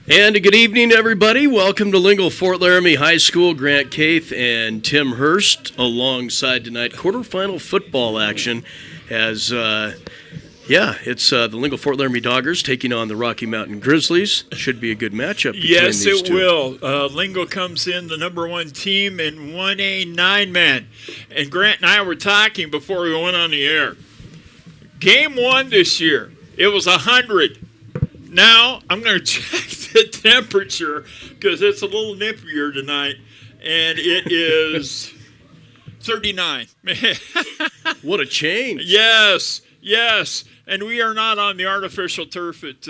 And a good evening, everybody. Welcome to Lingle-Ft Laramie High School. Grant Kaith and Tim Hurst alongside tonight. Quarterfinal football action as, it's the Lingle-Ft Laramie Doggers taking on the Rocky Mountain Grizzlies. Should be a good matchup between yes, these it two. will. Lingle comes in the number one team in 1A 9-man. And Grant and I were talking before we went on the air. Game one this year, it was 100. Now, I'm going to check the temperature because it's a little nippier tonight, and it is 39. What a change. Yes. And we are not on the artificial turf at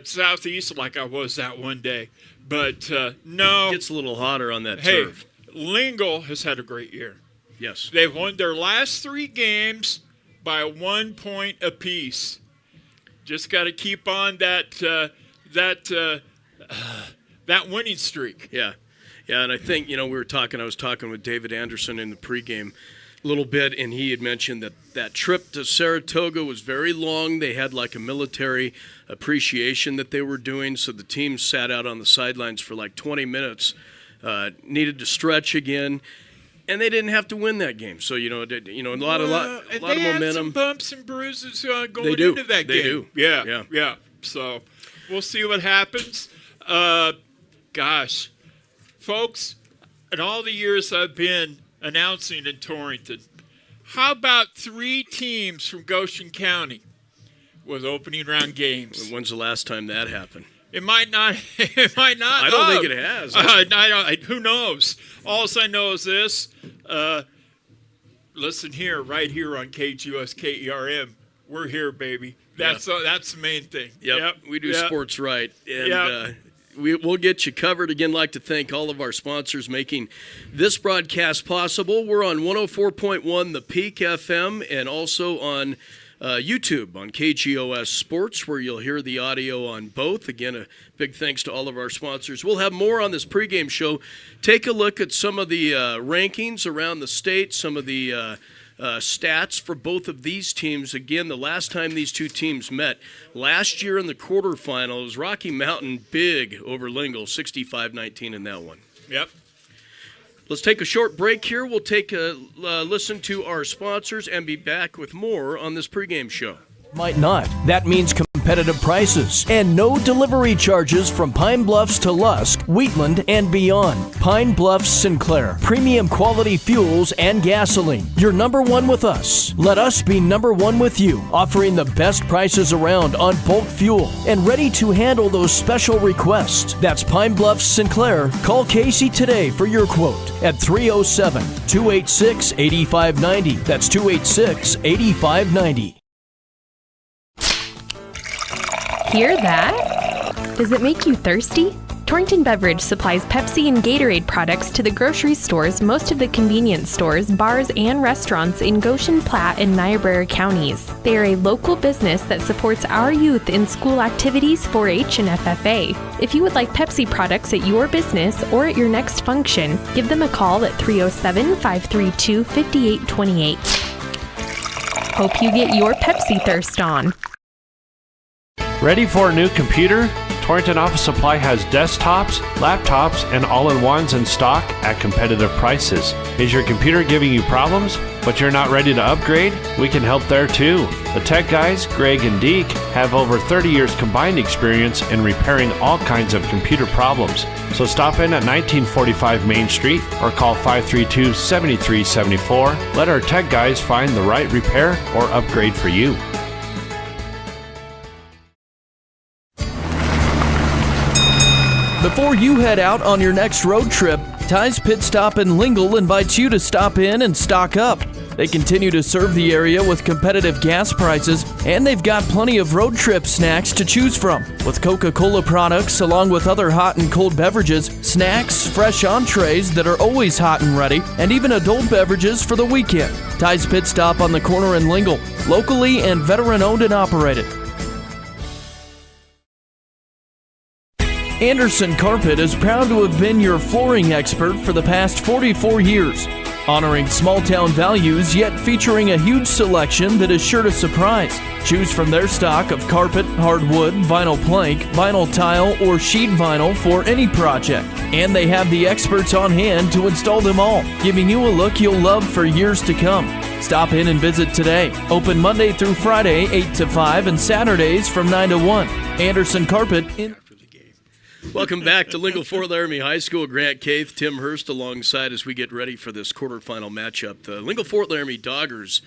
Southeast like I was that one day. But, no. It gets a little hotter on that hey, turf. Lingle has had a great year. Yes. They've won their last 3 games by 1 point apiece. Just got to keep on that winning streak. Yeah, and I think, I was talking with David Anderson in the pregame a little bit, and he had mentioned that trip to Saratoga was very long. They had like a military appreciation that they were doing, so the team sat out on the sidelines for like 20 minutes, needed to stretch again. And they didn't have to win that game, so a lot of momentum. They had some bumps and bruises going into that game. They do. Yeah. So we'll see what happens. Gosh, folks, in all the years I've been announcing in Torrington, how about 3 teams from Goshen County with opening round games? When's the last time that happened? It might not. I don't think it has. Who knows? All I know is this. Listen here, right here on KGOS, KERM. We're here, baby. That's the main thing. Yep. We do sports right. And we'll get you covered. Again, like to thank all of our sponsors making this broadcast possible. We're on 104.1 The Peak FM and also on YouTube on KGOS Sports, where you'll hear the audio on both. Again, a big thanks to all of our sponsors. We'll have more on this pregame show. Take a look at some of the rankings around the state, some of the stats for both of these teams. Again, the last time these two teams met, last year in the quarterfinal, it was Rocky Mountain big over Lingle, 65-19 in that one. Yep. Let's take a short break here. We'll take a listen to our sponsors and be back with more on this pregame show. Might not. That means competitive prices and no delivery charges from Pine Bluffs to Lusk, Wheatland, and beyond. Pine Bluffs Sinclair. Premium quality fuels and gasoline. You're number one with us. Let us be number one with you. Offering the best prices around on bulk fuel and ready to handle those special requests. That's Pine Bluffs Sinclair. Call Casey today for your quote at 307-286-8590. That's 286-8590. Hear that? Does it make you thirsty? Torrington Beverage supplies Pepsi and Gatorade products to the grocery stores, most of the convenience stores, bars, and restaurants in Goshen, Platte, and Niobrara counties. They are a local business that supports our youth in school activities, 4-H, and FFA. If you would like Pepsi products at your business or at your next function, give them a call at 307-532-5828. Hope you get your Pepsi thirst on. Ready for a new computer? Torrington Office Supply has desktops, laptops, and all-in-ones in stock at competitive prices. Is your computer giving you problems, but you're not ready to upgrade? We can help there too. The tech guys, Greg and Deke, have over 30 years combined experience in repairing all kinds of computer problems. So stop in at 1945 Main Street or call 532-7374. Let our tech guys find the right repair or upgrade for you. Before you head out on your next road trip, Ty's Pit Stop in Lingle invites you to stop in and stock up. They continue to serve the area with competitive gas prices, and they've got plenty of road trip snacks to choose from. With Coca-Cola products, along with other hot and cold beverages, snacks, fresh entrees that are always hot and ready, and even adult beverages for the weekend. Ty's Pit Stop on the corner in Lingle, locally and veteran-owned and operated. Anderson Carpet is proud to have been your flooring expert for the past 44 years. honoring small-town values yet featuring a huge selection that is sure to surprise. Choose from their stock of carpet, hardwood, vinyl plank, vinyl tile, or sheet vinyl for any project. And they have the experts on hand to install them all, giving you a look you'll love for years to come. Stop in and visit today. Open Monday through Friday, 8 to 5, and Saturdays from 9 to 1. Anderson Carpet in... Welcome back to Lingle-Ft Laramie High School. Grant Kaith, Tim Hurst alongside as we get ready for this quarterfinal matchup. The Lingle-Ft Laramie Doggers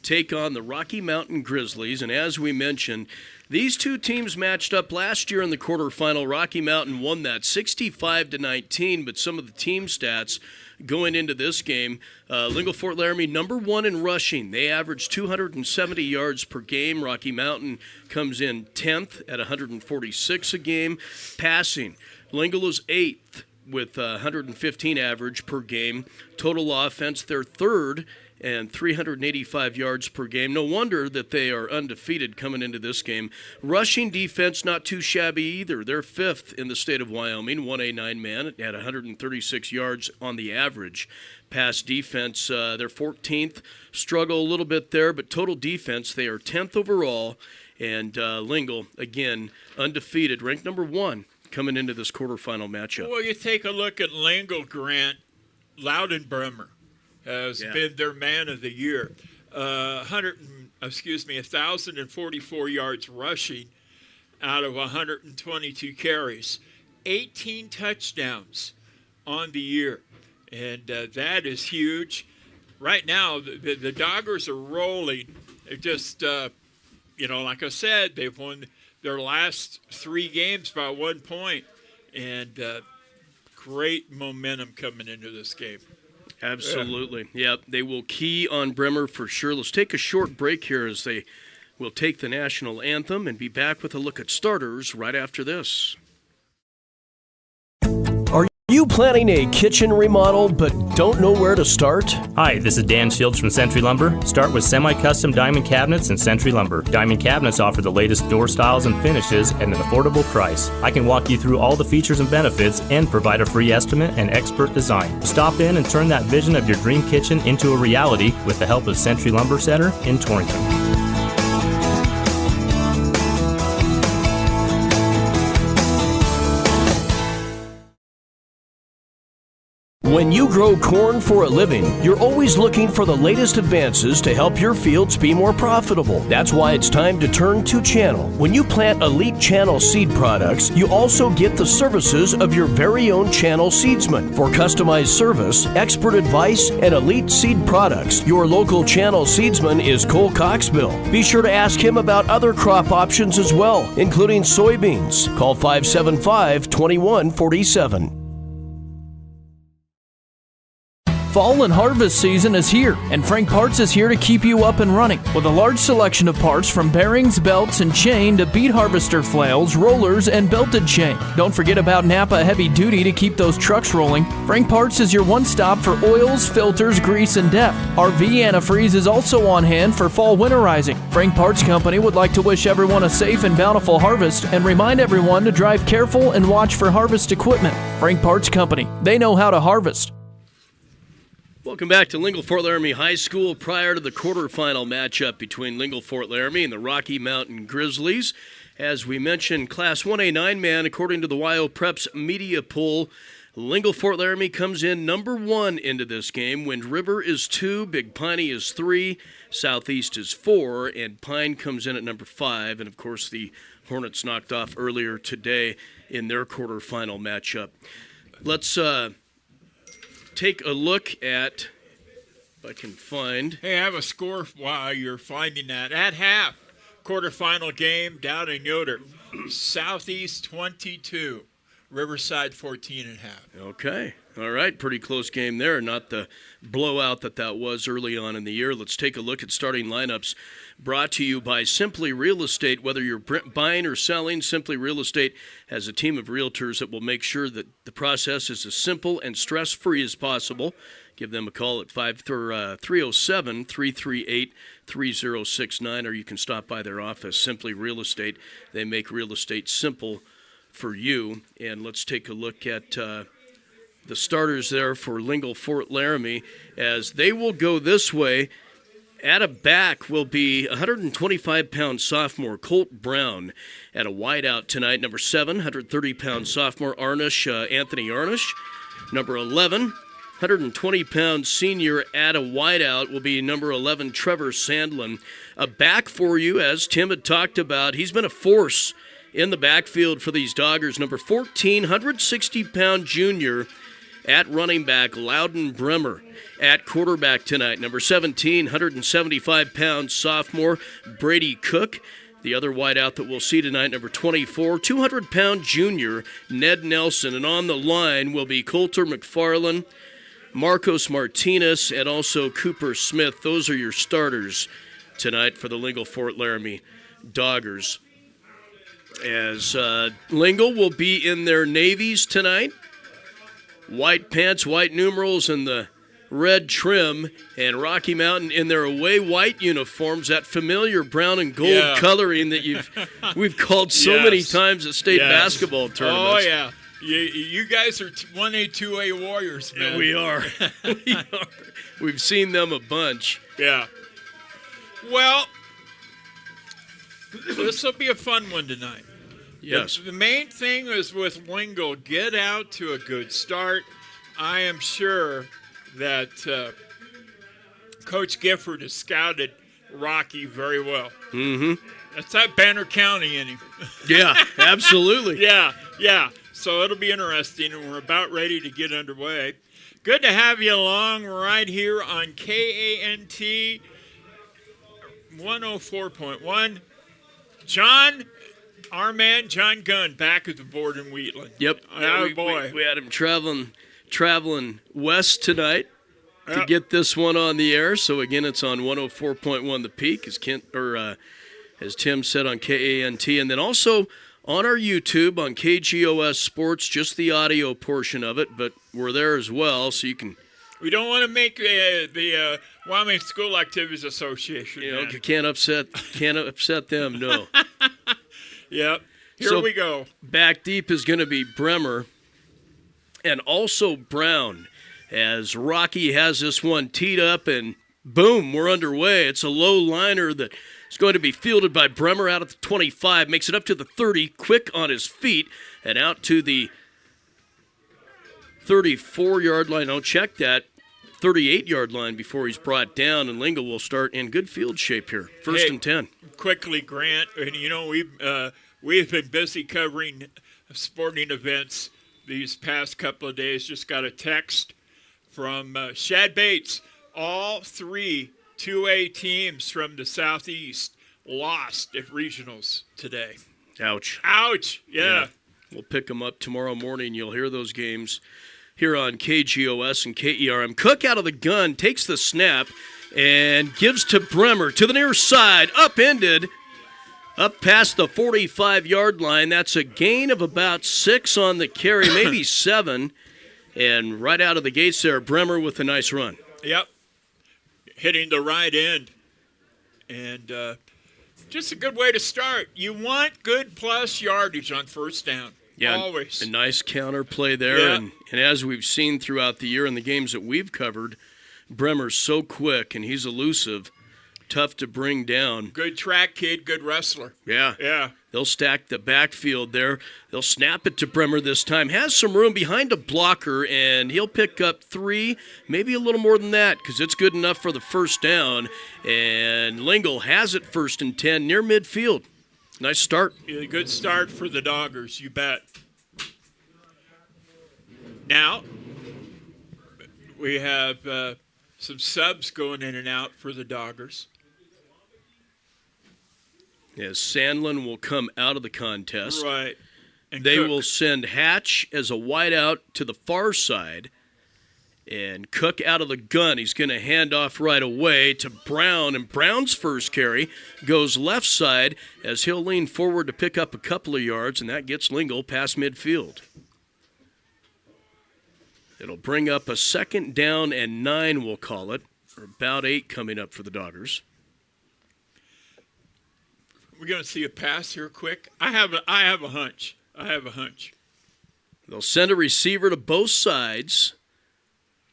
take on the Rocky Mountain Grizzlies, and as we mentioned, these two teams matched up last year in the quarterfinal. Rocky Mountain won that 65-19, but some of the team stats going into this game, Lingle-Ft Laramie number 1 in rushing. They averaged 270 yards per game. Rocky Mountain comes in 10th at 146 a game. Passing, Lingle is 8th with 115 average per game. Total offense, they're 3rd and 385 yards per game. No wonder that they are undefeated coming into this game. Rushing defense, not too shabby either. They're 5th in the state of Wyoming, 1A 9-man at 136 yards on the average. Pass defense, they're 14th. Struggle a little bit there, but total defense, they are 10th overall. And Lingle, again, undefeated, ranked number 1 coming into this quarterfinal matchup. Well, you take a look at Lingle, Grant. Loudenbremer has been their man of the year. 1,044 yards rushing out of 122 carries. 18 touchdowns on the year. And that is huge. Right now, the Doggers are rolling. They're just, like I said, they've won their last 3 games by 1 point. And great momentum coming into this game. Absolutely. Yep, they will key on Bremer for sure. Let's take a short break here as they will take the national anthem and be back with a look at starters right after this. Are you planning a kitchen remodel but don't know where to start? Hi, this is Dan Shields from Century Lumber. Start with semi-custom diamond cabinets and Century Lumber. Diamond cabinets offer the latest door styles and finishes at an affordable price. I can walk you through all the features and benefits and provide a free estimate and expert design. Stop in and turn that vision of your dream kitchen into a reality with the help of Century Lumber Center in Torrington. When you grow corn for a living, you're always looking for the latest advances to help your fields be more profitable. That's why it's time to turn to Channel. When you plant Elite Channel seed products, you also get the services of your very own Channel seedsman. For customized service, expert advice, and elite seed products, your local Channel seedsman is Cole Coxbill. Be sure to ask him about other crop options as well, including soybeans. Call 575-2147. Fall and harvest season is here, and Frank Parts is here to keep you up and running. With a large selection of parts from bearings, belts, and chain to beet harvester flails, rollers, and belted chain. Don't forget about Napa Heavy Duty to keep those trucks rolling. Frank Parts is your one-stop for oils, filters, grease, and depth. RV antifreeze is also on hand for fall winterizing. Frank Parts Company would like to wish everyone a safe and bountiful harvest and remind everyone to drive careful and watch for harvest equipment. Frank Parts Company, they know how to harvest. Welcome back to Lingle-Ft Laramie High School. Prior to the quarterfinal matchup between Lingle-Ft Laramie and the Rocky Mountain Grizzlies, as we mentioned, Class 1A 9-man, according to the WyoPreps media poll, Lingle-Ft Laramie comes in number 1 into this game. Wind River is 2, Big Piney is 3, Southeast is 4, and Pine comes in at number 5. And, of course, the Hornets knocked off earlier today in their quarterfinal matchup. Let's take a look at, if I can find. Hey, I have a score while you're finding that. At half, quarterfinal game down in Yoder. Southeast 22, Riverside 14.5. Okay. All right. Pretty close game there. Not the blowout that was early on in the year. Let's take a look at starting lineups brought to you by Simply Real Estate. Whether you're buying or selling, Simply Real Estate has a team of realtors that will make sure that the process is as simple and stress-free as possible. Give them a call at 307-338-3069, or you can stop by their office. Simply Real Estate. They make real estate simple for you. And let's take a look at the starters there for Lingle-Ft Laramie, as they will go this way. At a back will be 125-pound sophomore Colt Brown. At a wideout tonight, number 7, 130-pound sophomore Anthony Arnish. Number 11, 120-pound senior at a wideout will be number 11, Trevor Sandlin. A back for you, as Tim had talked about. He's been a force in the backfield for these Doggers. Number 14, 160-pound junior at running back, Loudon Bremer. At quarterback tonight, number 17, 175-pound sophomore, Brady Cook. The other wideout that we'll see tonight, number 24, 200-pound junior, Ned Nelson. And on the line will be Coulter McFarland, Marcos Martinez, and also Cooper Smith. Those are your starters tonight for the Lingle-Ft Laramie Doggers. As Lingle will be in their navies tonight. White pants, white numerals, and the red trim, and Rocky Mountain in their away white uniforms, that familiar brown and gold coloring that we've called so many times at state basketball tournaments. Oh, yeah. You guys are 1A, 2A warriors, man. Yeah, we are. We are. We've seen them a bunch. Yeah. Well, this will be a fun one tonight. Yes. The main thing is with Lingle, get out to a good start. I am sure that Coach Gifford has scouted Rocky very well. Mm-hmm. That's that Banner County in him. Yeah, absolutely. Yeah. So it'll be interesting, and we're about ready to get underway. Good to have you along right here on KANT 104.1. John, our man John Gunn, back at the board in Wheatland. Yep. Oh, boy. We had him traveling west tonight to get this one on the air. So again, it's on 104.1 The Peak, as Tim said, on KANT, and then also on our YouTube on KGOS Sports, just the audio portion of it, but we're there as well, so you can. We don't want to make the Wyoming School Activities Association. Can't upset them. No. Yep. Here we go. Back deep is going to be Bremer and also Brown, as Rocky has this one teed up, and boom, we're underway. It's a low liner that is going to be fielded by Bremer out at the 25, makes it up to the 30, quick on his feet, and out to the 34-yard line. I'll check that. 38-yard line before he's brought down, and Lingle will start in good field shape here. First and 10. Quickly, Grant, and we've been busy covering sporting events these past couple of days. Just got a text from Shad Bates. All 3 2A teams from the Southeast lost at regionals today. Ouch. Yeah. We'll pick them up tomorrow morning. You'll hear those games here on KGOS and KERM. Cook out of the gun, takes the snap, and gives to Bremer to the near side, upended, up past the 45-yard line. That's a gain of about 6 on the carry, maybe 7. And right out of the gates there, Bremer with a nice run. Yep. Hitting the right end. And just a good way to start. You want good plus yardage on first down. Yeah, always. A nice counter play there. Yeah. And as we've seen throughout the year in the games that we've covered, Bremer's so quick and he's elusive, tough to bring down. Good track kid, good wrestler. Yeah. They'll stack the backfield there. They'll snap it to Bremer this time. Has some room behind a blocker, and he'll pick up 3, maybe a little more than that, because it's good enough for the first down. And Lingle has it first and 10 near midfield. Nice start. Yeah, good start for the Doggers, you bet. Now, we have some subs going in and out for the Doggers. As Sandlin will come out of the contest. Right. And they Cook will send Hatch as a wideout to the far side. And Cook out of the gun. He's going to hand off right away to Brown. And Brown's first carry goes left side as he'll lean forward to pick up a couple of yards, and that gets Lingle past midfield. It'll bring up a second down and 9, we'll call it, or about 8 coming up for the Doggers. We're going to see a pass here quick. I have a hunch. They'll send a receiver to both sides.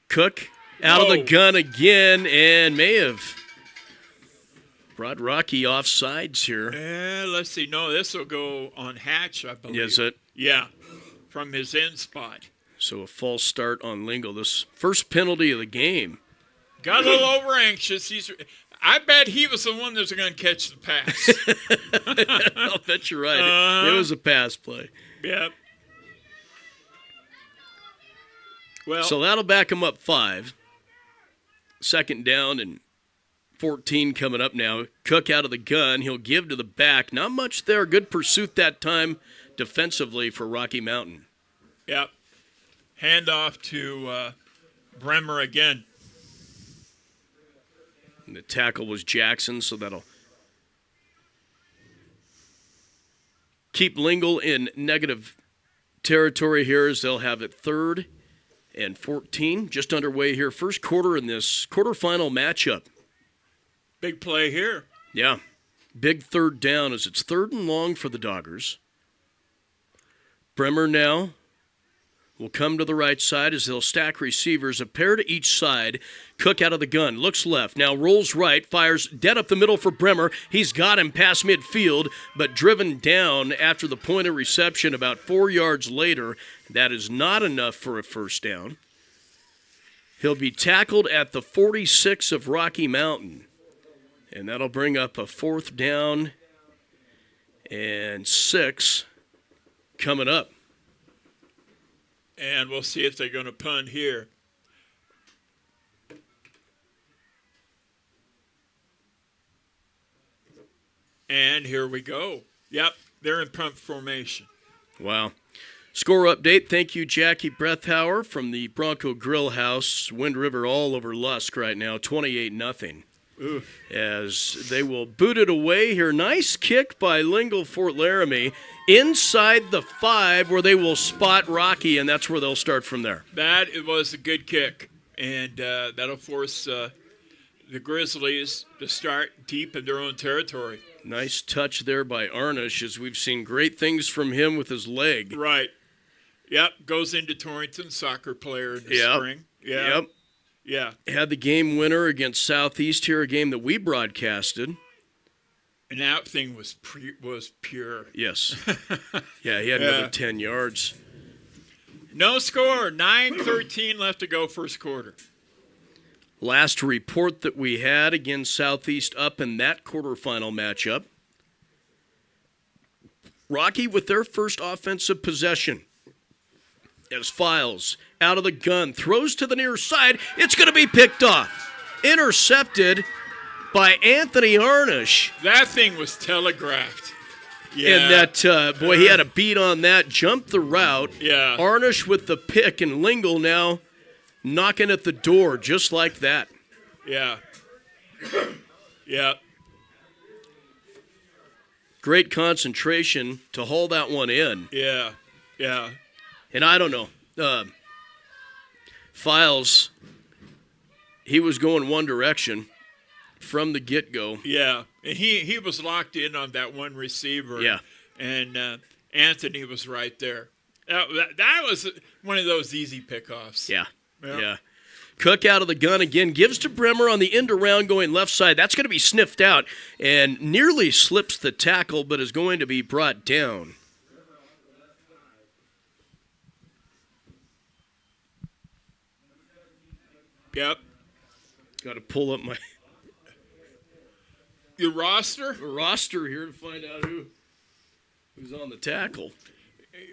Cook out of the gun again and may have brought Rocky off sides here. Let's see. No, this will go on Hatch, I believe. Is it? Yeah, from his end spot. So a false start on Lingle. This first penalty of the game. Got a little over anxious. I bet he was the one that was going to catch the pass. I'll bet you're right. It was a pass play. Yep. Well, so that'll back him up 5. Second down and 14 coming up now. Cook out of the gun. He'll give to the back. Not much there. Good pursuit that time defensively for Rocky Mountain. Yep. Handoff to Bremer again. And the tackle was Jackson, so that'll keep Lingle in negative territory here as they'll have it 3rd and 14. Just underway here. First quarter in this quarterfinal matchup. Big play here. Yeah. Big third down as it's 3rd and long for the Doggers. Bremer now will come to the right side as they'll stack receivers, a pair to each side. Cook out of the gun, looks left, now rolls right, fires dead up the middle for Bremer. He's got him past midfield, but driven down after the point of reception about 4 yards later. That is not enough for a first down. He'll be tackled at the 46 of Rocky Mountain, and that'll bring up a 4th down and 6 coming up. And we'll see if they're going to punt here. And here we go. Yep, they're in punt formation. Wow. Score update. Thank you, Jackie Brethauer from the Bronco Grill House. Wind River all over Lusk right now, 28-0. As they will boot it away here. Nice kick by Lingle-Ft Laramie inside the 5 where they will spot Rocky, and that's where they'll start from there. That was a good kick, and that'll force the Grizzlies to start deep in their own territory. Nice touch there by Arnish, as we've seen great things from him with his leg. Right. Yep, goes into Torrington, soccer player in the spring. Yeah. Yep. Yeah. Had the game winner against Southeast here, a game that we broadcasted. And that thing was pure. Yes. Yeah, he had another 10 yards. No score. 9:13 left to go first quarter. Last report that we had against Southeast up in that quarterfinal matchup. Rocky with their first offensive possession. As Files out of the gun, throws to the near side. It's going to be picked off. Intercepted by Anthony Arnish. That thing was telegraphed. Yeah. And that, boy, he had a beat on that, jumped the route. Yeah. Arnish with the pick, and Lingle now knocking at the door just like that. Yeah. Yeah. Great concentration to haul that one in. Yeah. Yeah. And I don't know. Files, he was going one direction from the get-go. Yeah. And he was locked in on that one receiver. Yeah. And Anthony was right there. That was one of those easy pickoffs. Yeah. Yeah. Cook out of the gun again, gives to Bremer on the end around going left side. That's going to be sniffed out and nearly slips the tackle, but is going to be brought down. Yep. Got to pull up my your roster here to find out who's on the tackle.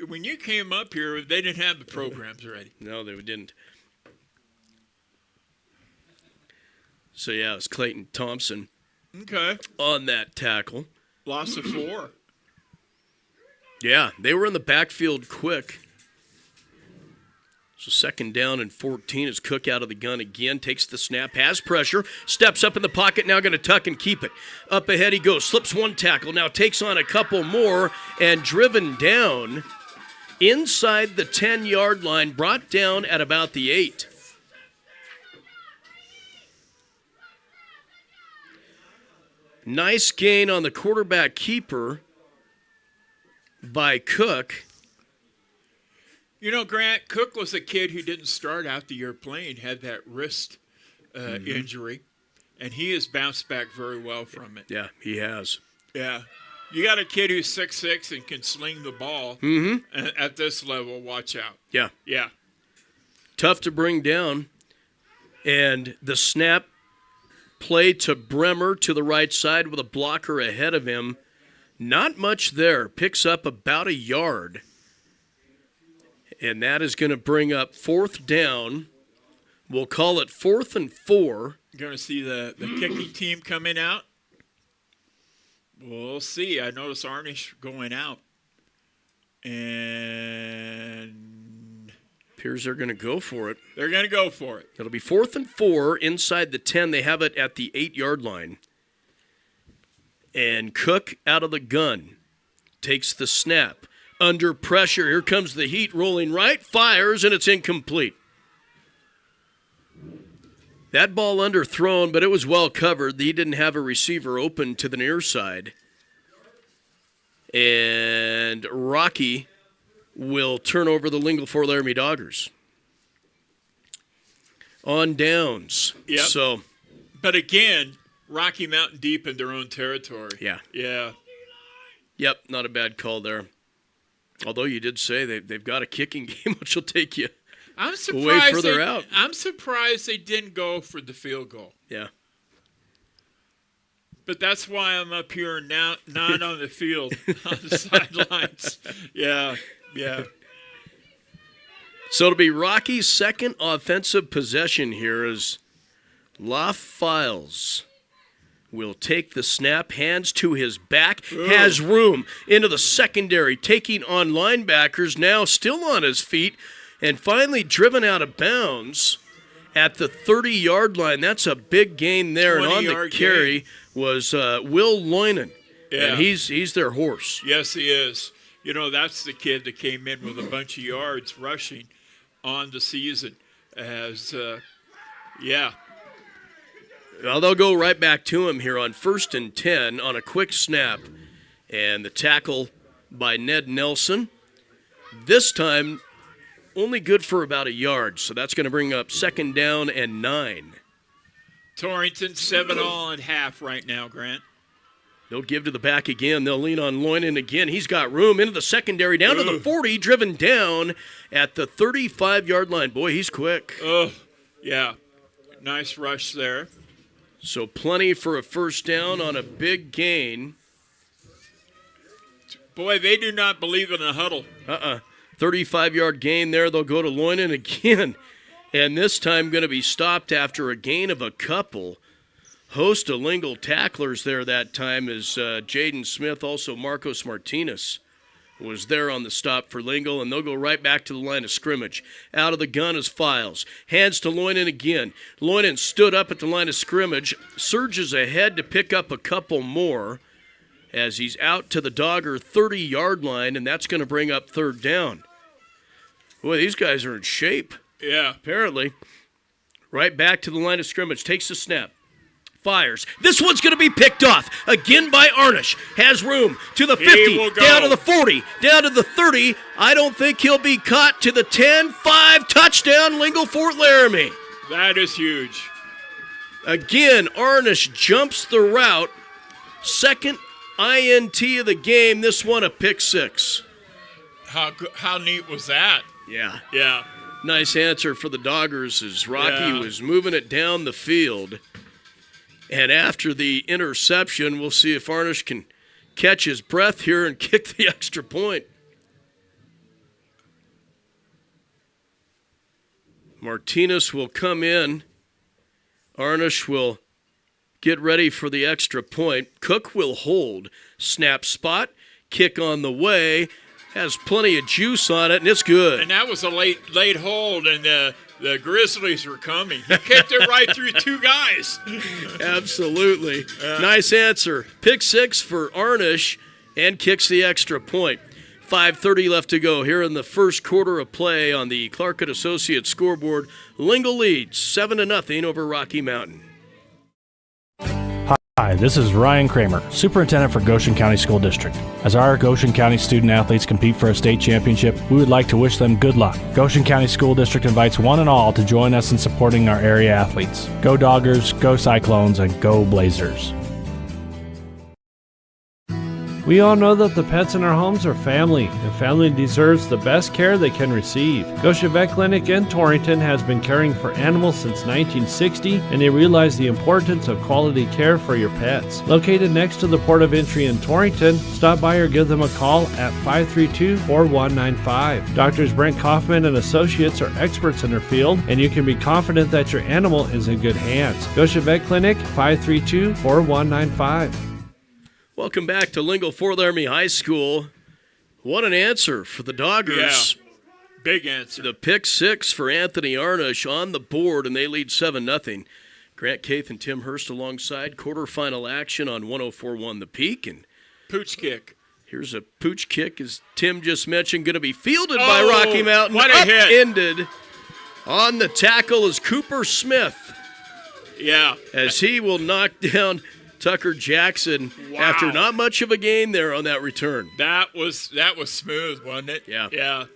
When you came up here, they didn't have the programs ready. No, they didn't. So, yeah, it was Clayton Thompson on that tackle. Loss of 4. Yeah, they were in the backfield quick. So second down and 14 as Cook out of the gun again, takes the snap, has pressure, steps up in the pocket, now going to tuck and keep it. Up ahead he goes, slips one tackle, now takes on a couple more, and driven down inside the 10-yard line, brought down at about the 8. Nice gain on the quarterback keeper by Cook. You know, Grant, Cook was a kid who didn't start out the year playing, had that wrist injury, and he has bounced back very well from it. Yeah, he has. Yeah. You got a kid who's 6'6" and can sling the ball at this level. Watch out. Yeah. Yeah. Tough to bring down. And the snap play to Bremer to the right side with a blocker ahead of him. Not much there. Picks up about a yard. And that is going to bring up 4th down. We'll call it 4th and 4. You're going to see the kicking team coming out. We'll see. I notice Arnish going out. And appears they're going to go for it. They're going to go for it. It'll be 4th and 4 inside the 10. They have it at the 8-yard line. And Cook out of the gun. Takes the snap. Under pressure. Here comes the heat rolling right. Fires, and it's incomplete. That ball underthrown, but it was well covered. He didn't have a receiver open to the near side. And Rocky will turn over the Lingle-Ft Laramie Doggers. On downs. Yep. So, but again, Rocky Mountain deep in their own territory. Yeah. Yeah. Yep, not a bad call there. Although you did say they've got a kicking game, which will take you I'm surprised way further out. I'm surprised they didn't go for the field goal. Yeah. But that's why I'm up here now, not on the field, on the sidelines. Yeah, yeah. So it'll be Rocky's second offensive possession here as Files will take the snap, hands to his back, has room into the secondary, taking on linebackers, now still on his feet, and finally driven out of bounds at the 30-yard line. That's a big gain there. And on the carry was Will Loynan. Yeah. And he's their horse. Yes, he is. You know, that's the kid that came in with a bunch of yards rushing on the season. Yeah. Well, they'll go right back to him here on 1st and 10 on a quick snap. And the tackle by Ned Nelson. This time, only good for about a yard. So that's going to bring up 2nd down and 9. Torrington 7-all-and-a-half right now, Grant. They'll give to the back again. They'll lean on Loynan again. He's got room into the secondary, down to the 40, driven down at the 35-yard line. Boy, he's quick. Oh, yeah. Nice rush there. So plenty for a 1st down on a big gain. Boy, they do not believe in a huddle. 35-yard gain there. They'll go to Loynan again. And this time going to be stopped after a gain of a couple. Host of Lingle tacklers there that time is Jaden Smith, also Marcos Martinez was there on the stop for Lingle, and they'll go right back to the line of scrimmage. Out of the gun is Files. Hands to Loynan again. Loynan stood up at the line of scrimmage, surges ahead to pick up a couple more as he's out to the Dogger 30-yard line, and that's going to bring up 3rd down. Boy, these guys are in shape. Yeah. Apparently. Right back to the line of scrimmage. Takes the snap. Fires. This one's going to be picked off. Again by Arnish. Has room to the 50. Down to the 40. Down to the 30. I don't think he'll be caught to the 10. 5. Touchdown, Lingle-Ft Laramie. That is huge. Again, Arnish jumps the route. 2nd INT of the game. This one a pick 6. How neat was that? Yeah. Yeah. Nice answer for the Doggers as Rocky was moving it down the field. And after the interception, we'll see if Arnish can catch his breath here and kick the extra point. Martinez will come in. Arnish will get ready for the extra point. Cook will hold. Snap spot. Kick on the way. Has plenty of juice on it, and it's good. And that was a late hold, and the Grizzlies were coming. He kicked it right through 2 guys. Absolutely. Nice answer. Pick 6 for Arnish and kicks the extra point. 5:30 left to go here in the first quarter of play on the Clark & Associates scoreboard. Lingle leads 7-0 over Rocky Mountain. Hi, this is Ryan Kramer, Superintendent for Goshen County School District. As our Goshen County student athletes compete for a state championship, we would like to wish them good luck. Goshen County School District invites one and all to join us in supporting our area athletes. Go Doggers, go Cyclones, and go Blazers. We all know that the pets in our homes are family, and family deserves the best care they can receive. Goshen Vet Clinic in Torrington has been caring for animals since 1960, and they realize the importance of quality care for your pets. Located next to the port of entry in Torrington, stop by or give them a call at 532-4195. Doctors Brent Kaufman and Associates are experts in their field, and you can be confident that your animal is in good hands. Goshen Vet Clinic, 532-4195. Welcome back to Lingle-Ft Laramie High School. What an answer for the Doggers. Yeah, big answer. The pick 6 for Anthony Arnish on the board, and they lead 7-0. Grant Caith and Tim Hurst alongside. Quarterfinal action on 104.1 The Peak. And Pooch kick. here's a pooch kick, as Tim just mentioned, going to be fielded by Rocky Mountain. What a hit. Upended on the tackle is Cooper Smith. Yeah. As he will knock down Tucker Jackson after not much of a gain there on that return. That was smooth, wasn't it? Yeah. Yeah.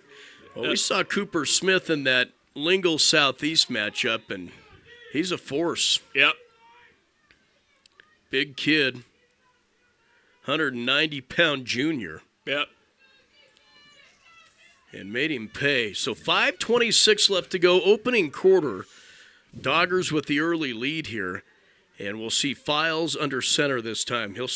Well, we saw Cooper Smith in that Lingle Southeast matchup, and he's a force. Yep. Big kid, 190-pound junior. Yep. And made him pay. So 5:26 left to go, opening quarter. Doggers with the early lead here. And we'll see Files under center this time. He'll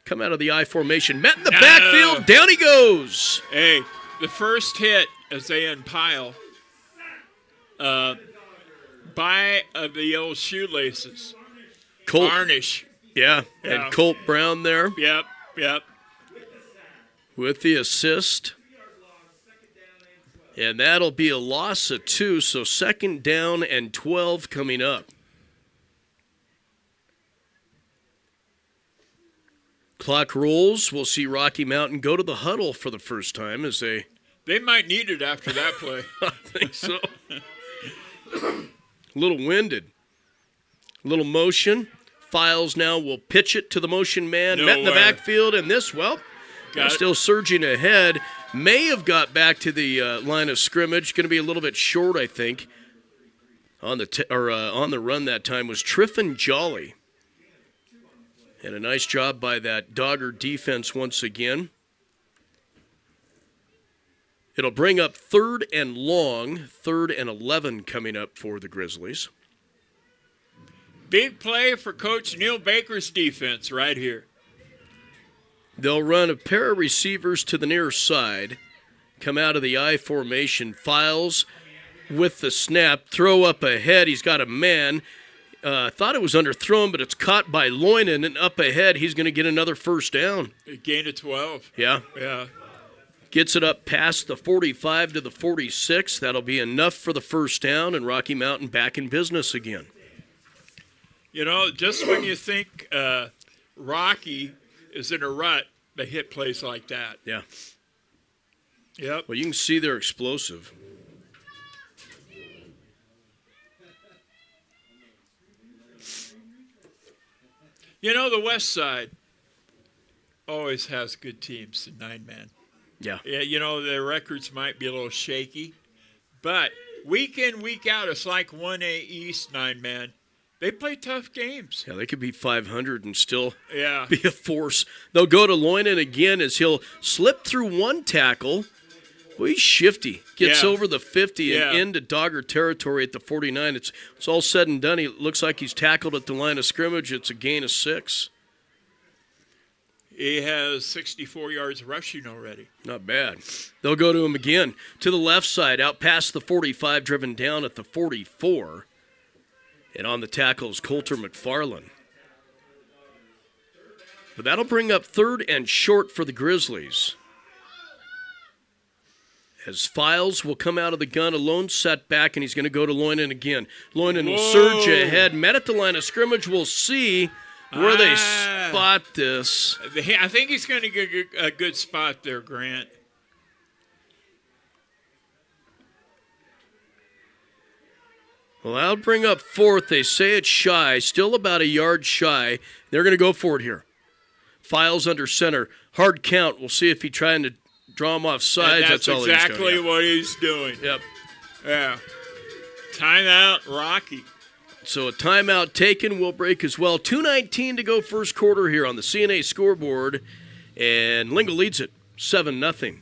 come out of the I formation. Met in the backfield. Down he goes. Hey, the first hit as they unpile by the old shoelaces. Colt. Arnish. Yeah, and Colt Brown there Yep. with the assist. And that'll be a loss of 2, so 2nd down and 12 coming up. Clock rolls. We'll see Rocky Mountain go to the huddle for the first time as they might need it after that play. I think so. A little winded. A little motion. Files now will pitch it to the motion man. Met in the backfield, and this, still surging ahead. May have got back to the line of scrimmage. Going to be a little bit short, I think. On the run that time was Triffin Jolly. And a nice job by that Dogger defense once again. It'll bring up 3rd and long, 3rd and 11 coming up for the Grizzlies. Big play for Coach Neil Baker's defense right here. They'll run a pair of receivers to the near side, come out of the I formation. Files with the snap, throw up ahead. He's got a man. Thought it was underthrown, but it's caught by Loynan, and up ahead, he's going to get another first down. A gain of 12. Yeah. Gets it up past the 45 to the 46. That'll be enough for the first down, and Rocky Mountain back in business again. You know, just when you think Rocky is in a rut, they hit plays like that. Yeah. Yep. Well, you can see they're explosive. You know, the West Side always has good teams in 9-man. Yeah. Yeah, you know, their records might be a little shaky, but week in, week out, it's like 1A East 9-man. They play tough games. Yeah, they could beat 500 and still be a force. They'll go to Loynan again as he'll slip through one tackle. Well, he's shifty. Gets over the 50 and into Dogger territory at the 49. It's all said and done. He looks like he's tackled at the line of scrimmage. It's a gain of 6. He has 64 yards rushing already. Not bad. They'll go to him again. To the left side, out past the 45, driven down at the 44. And on the tackle is Coulter McFarland. But that'll bring up 3rd and short for the Grizzlies. As Files will come out of the gun, a lone setback, and he's going to go to Loynan again. Loynan will surge ahead. Met at the line of scrimmage. We'll see where they spot this. I think he's going to get a good spot there, Grant. Well, I'll bring up fourth. They say it's shy, still about a yard shy. They're going to go for it here. Files under center. Hard count. We'll see if he's trying to draw him off sides. And that's all exactly he's doing. what he's doing. Yep. Yeah. Timeout, Rocky. So a timeout taken. We'll break as well. 2:19 to go first quarter here on the CNA scoreboard. And Lingle leads it 7-0.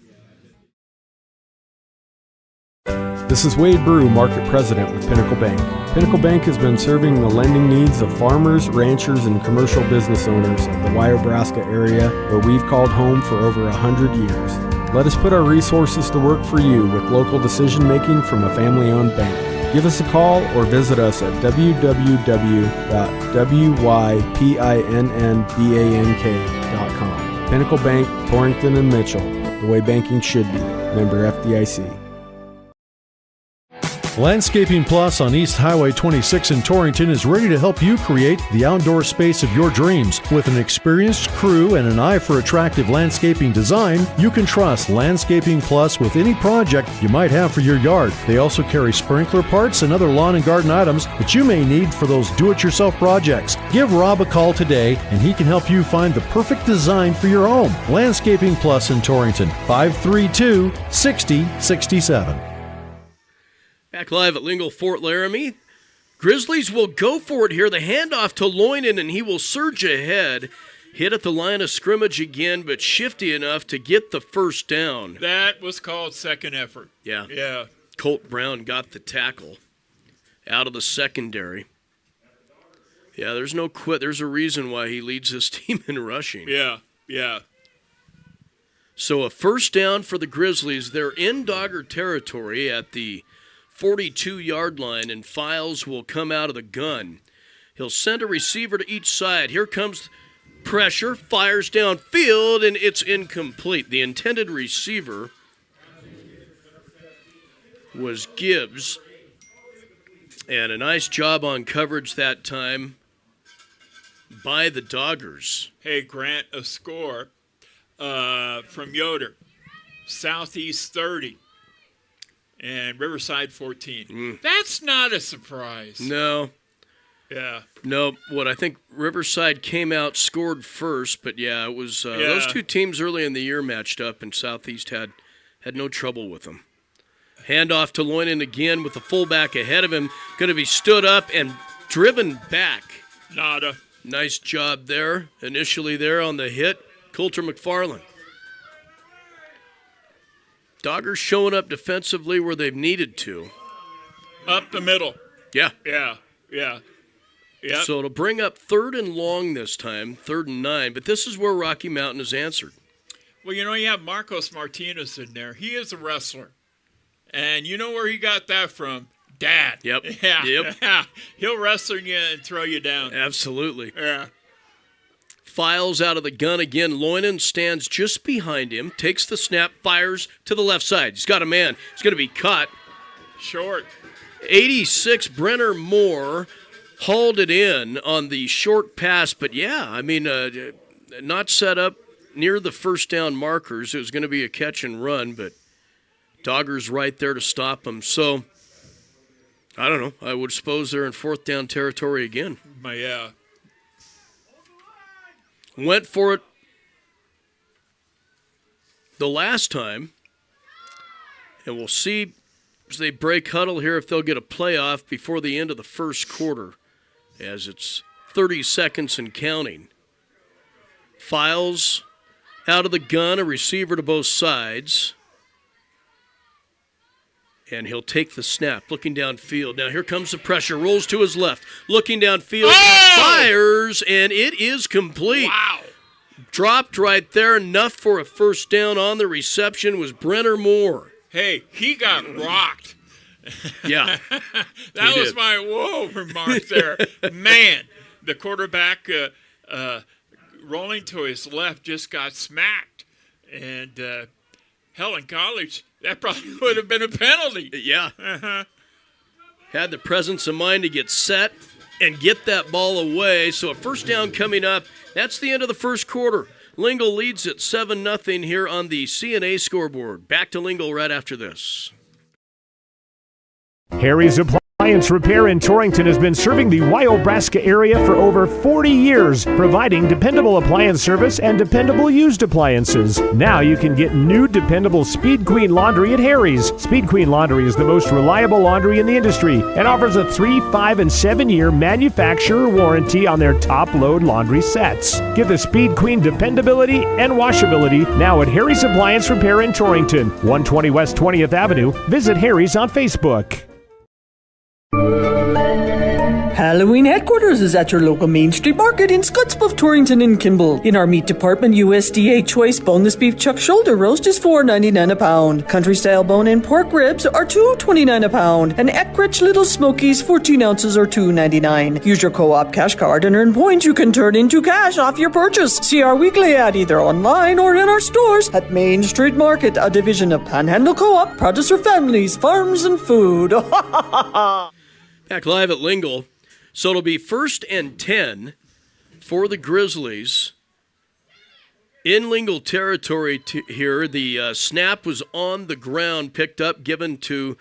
This is Wade Brew, Market President with Pinnacle Bank. Pinnacle Bank has been serving the lending needs of farmers, ranchers, and commercial business owners of the Wyobraska area, where we've called home for over 100 years. Let us put our resources to work for you with local decision-making from a family-owned bank. Give us a call or visit us at www.wypinnbank.com. Pinnacle Bank, Torrington and Mitchell, the way banking should be. Member FDIC. Landscaping Plus on East Highway 26 in Torrington is ready to help you create the outdoor space of your dreams. With an experienced crew and an eye for attractive landscaping design, you can trust Landscaping Plus with any project you might have for your yard. They also carry sprinkler parts and other lawn and garden items that you may need for those do-it-yourself projects. Give Rob a call today and he can help you find the perfect design for your home. Landscaping Plus in Torrington, 532-6067. Back live at Lingle-Ft, Laramie. Grizzlies will go for it here. The handoff to Loinen, and he will surge ahead. Hit at the line of scrimmage again, but shifty enough to get the first down. That was called second effort. Yeah. Yeah. Colt Brown got the tackle out of the secondary. Yeah, there's no quit. There's a reason why he leads this team in rushing. Yeah, yeah. So a first down for the Grizzlies. They're in Dogger territory at the 42-yard line, and Files will come out of the gun. He'll send a receiver to each side. Here comes pressure, fires downfield, and it's incomplete. The intended receiver was Gibbs, and a nice job on coverage that time by the Doggers. Hey, Grant, a score from Yoder. Southeast 30. And Riverside 14. That's not a surprise. No. Yeah. No, what I think Riverside came out, scored first, but yeah, it was those two teams early in the year matched up, and Southeast had no trouble with them. Handoff to Loinen again with the fullback ahead of him, going to be stood up and driven back. Nada. Nice job there, initially there on the hit, Coulter McFarland. Doggers showing up defensively where they've needed to. Up the middle. Yeah. Yeah, yeah. Yep. So it'll bring up 3rd and long this time, 3rd and 9, but this is where Rocky Mountain has answered. Well, you have Marcos Martinez in there. He is a wrestler. And you know where he got that from? Dad. Yep. Yeah. Yep. Yeah. He'll wrestle you and throw you down. Absolutely. Yeah. Files out of the gun again. Loinen stands just behind him, takes the snap, fires to the left side. He's got a man. He's going to be caught. Short. 86, Brenner Moore hauled it in on the short pass. But, yeah, I mean, not set up near the first down markers. It was going to be a catch and run, but Doggers right there to stop him. So, I don't know. I would suppose they're in 4th down territory again. Yeah. Went for it the last time, and we'll see as they break huddle here if they'll get a playoff before the end of the first quarter, as it's 30 seconds and counting. Files out of the gun, a receiver to both sides, and he'll take the snap, looking downfield. Now here comes the pressure, rolls to his left, looking downfield, fires, and it is complete. Wow. Dropped right there, enough for a first down. On the reception was Brenner Moore. Hey, he got rocked. Yeah. That was my whoa remark there. Man, the quarterback rolling to his left just got smacked. And hell, in college, that probably would have been a penalty. Yeah. Had the presence of mind to get set and get that ball away. So a first down coming up. That's the end of the first quarter. Lingle leads at 7-0 here on the CNA scoreboard. Back to Lingle right after this. Harry's Appliance Appliance Repair in Torrington has been serving the Wyobraska area for over 40 years, providing dependable appliance service and dependable used appliances. Now you can get new dependable Speed Queen laundry at Harry's. Speed Queen laundry is the most reliable laundry in the industry and offers a 3, 5, and 7-year manufacturer warranty on their top load laundry sets. Get the Speed Queen dependability and washability now at Harry's Appliance Repair in Torrington, 120 West 20th Avenue. Visit Harry's on Facebook. Halloween headquarters is at your local Main Street Market in Scottsbluff, Torrington, and Kimball. In our meat department, USDA choice boneless beef chuck shoulder roast is $4.99 a pound. Country style bone-in pork ribs are $2.29 a pound. And Eckrich Little Smokies 14 ounces are $2.99. Use your co-op cash card and earn points you can turn into cash off your purchase. See our weekly ad either online or in our stores at Main Street Market, a division of Panhandle Co-op, proud to serve families, farms, and food. Back live at Lingle. So it'll be 1st and 10 for the Grizzlies in Lingle territory here. The snap was on the ground, picked up, given to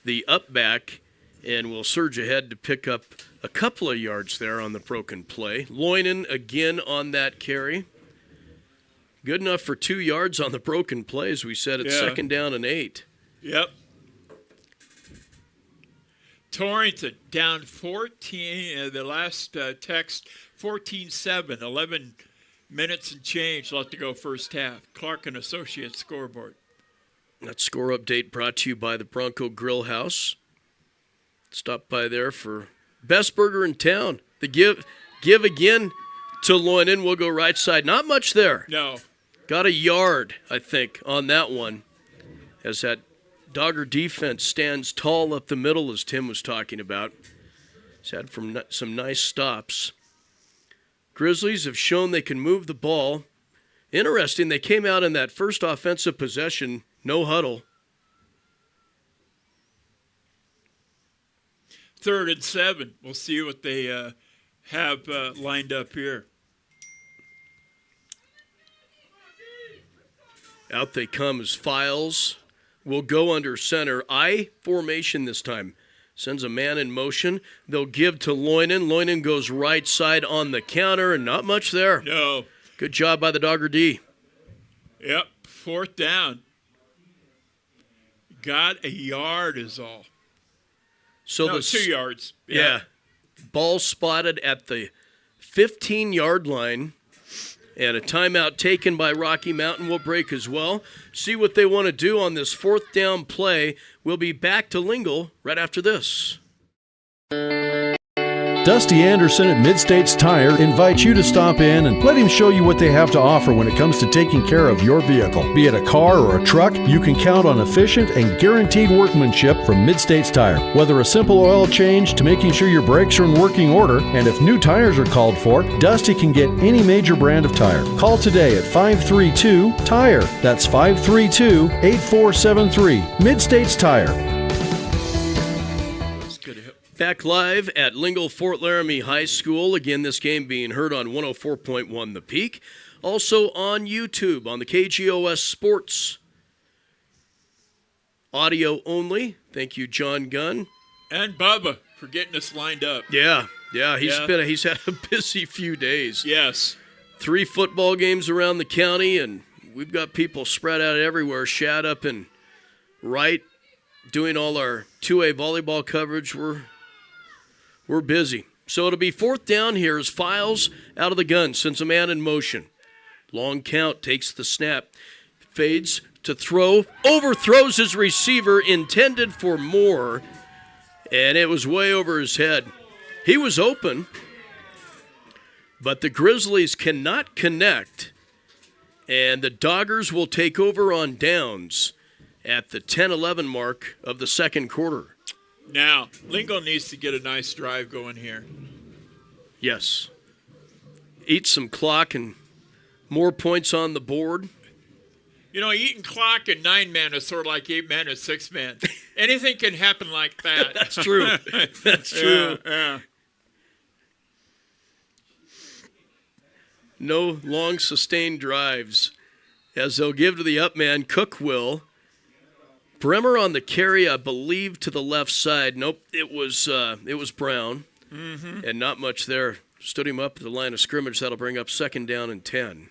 the upback, and will surge ahead to pick up a couple of yards there on the broken play. Loinen again on that carry. Good enough for 2 yards on the broken play, as we said. It's 2nd down and 8. Yep. Torrington down 14, the last text, 14-7, 11 minutes and change left to go first half. Clark and Associates scoreboard. That score update brought to you by the Bronco Grill House. Stop by there for best burger in town. The give again to Loinen. We'll go right side. Not much there. No. Got a yard, I think, on that one, as that Dogger defense stands tall up the middle, as Tim was talking about. He's had some nice stops. Grizzlies have shown they can move the ball. Interesting, they came out in that first offensive possession, no huddle. 3rd and 7. We'll see what they have lined up here. Out they come as Files. Will go under center. I formation this time. Sends a man in motion. They'll give to Loinen. Loinen goes right side on the counter, and not much there. No. Good job by the Dogger D. Yep, 4th down. Got a yard is all. So no, 2 yards. Yeah. Ball spotted at the 15-yard line. And a timeout taken by Rocky Mountain will break as well. See what they want to do on this 4th down play. We'll be back to Lingle right after this. Dusty Anderson at Mid-States Tire invites you to stop in and let him show you what they have to offer when it comes to taking care of your vehicle. Be it a car or a truck, you can count on efficient and guaranteed workmanship from Mid-States Tire. Whether a simple oil change to making sure your brakes are in working order, and if new tires are called for, Dusty can get any major brand of tire. Call today at 532-TIRE. That's 532-8473. Mid-States Tire. Back live at Lingle-Fort Laramie High School. Again, this game being heard on 104.1 The Peak. Also on YouTube on the KGOS Sports. Audio only. Thank you, John Gunn. And Bubba for getting us lined up. Yeah. He's had a busy few days. Yes. 3 football games around the county, and we've got people spread out everywhere. Shad up and Wright doing all our 2A volleyball coverage. We're busy. So it'll be 4th down here as Files out of the gun, sends a man in motion. Long count, takes the snap, fades to throw, overthrows his receiver, intended for more, and it was way over his head. He was open, but the Grizzlies cannot connect, and the Doggers will take over on downs at the 10-11 mark of the second quarter. Now, Lingle needs to get a nice drive going here. Yes. Eat some clock and more points on the board. You know, eating clock and 9-man is sort of like 8-man and 6-man. Anything can happen like that. That's true. That's true. Yeah. No long sustained drives as they'll give to the up man. Cook will. Bremer on the carry, I believe, to the left side. Nope, it was Brown, and not much there. Stood him up at the line of scrimmage. That'll bring up 2nd down and 10.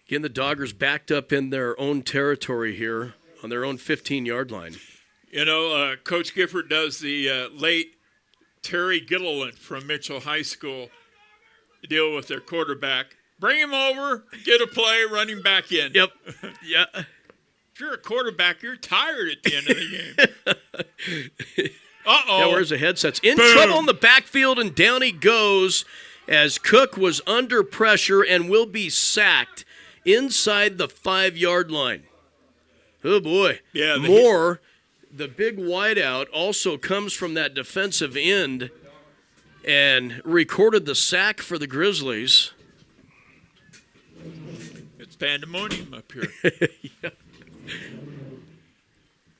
Again, the Doggers backed up in their own territory here on their own 15-yard line. You know, Coach Gifford does the late Terry Gilliland from Mitchell High School deal with their quarterback. Bring him over, get a play, run him back in. Yep. Yeah. If you're a quarterback, you're tired at the end of the game. Uh-oh. Yeah, where's the headsets? In Boom. trouble in the backfield, and down he goes as Cook was under pressure and will be sacked inside the 5-yard line. Oh, boy. Yeah, The big wideout, also comes from that defensive end and recorded the sack for the Grizzlies. It's pandemonium up here.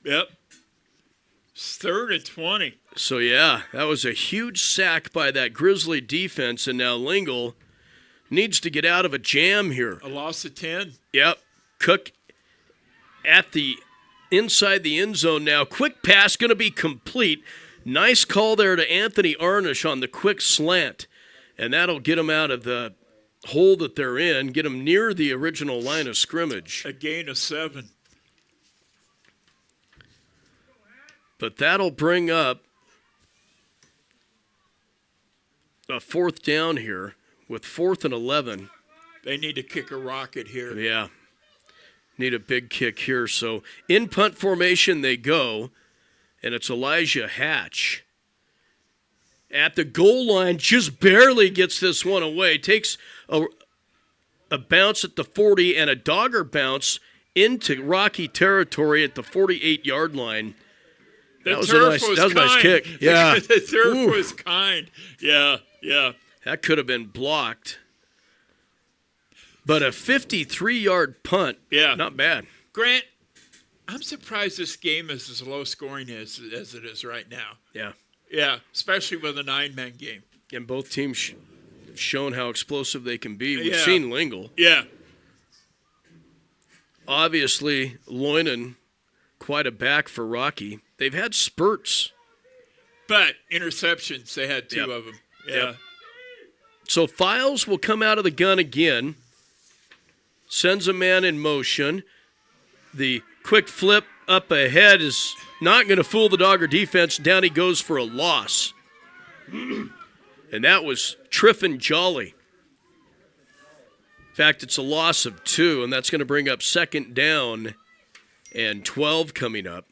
Yep. It's 3rd and 20. So, yeah, that was a huge sack by that Grizzly defense, and now Lingle needs to get out of a jam here. A loss of 10. Yep. Cook at the inside the end zone now. Quick pass going to be complete. Nice call there to Anthony Arnish on the quick slant, and that'll get them out of the hole that they're in, get them near the original line of scrimmage. A gain of 7. But that'll bring up a 4th down here with 4th and 11. They need to kick a rocket here. Yeah. Need a big kick here. So in punt formation they go, and it's Elijah Hatch. At the goal line, just barely gets this one away. Takes a bounce at the 40 and a Dogger bounce into Rocky territory at the 48-yard line. That was a nice kick. Yeah. The turf was kind. Yeah. That could have been blocked. But a 53-yard punt, not bad. Grant, I'm surprised this game is as low scoring as it is right now. Yeah. Yeah, especially with a 9-man game. And both teams have shown how explosive they can be. We've seen Lingle. Yeah. Obviously, Loinen, quite a back for Rocky. They've had spurts. But interceptions, they had 2 of them. Yeah. Yep. So Files will come out of the gun again. Sends a man in motion. The quick flip up ahead is not going to fool the Dogger defense. Down he goes for a loss. And that was Triffin Jolly. In fact, it's a loss of 2, and that's going to bring up 2nd down and 12 coming up.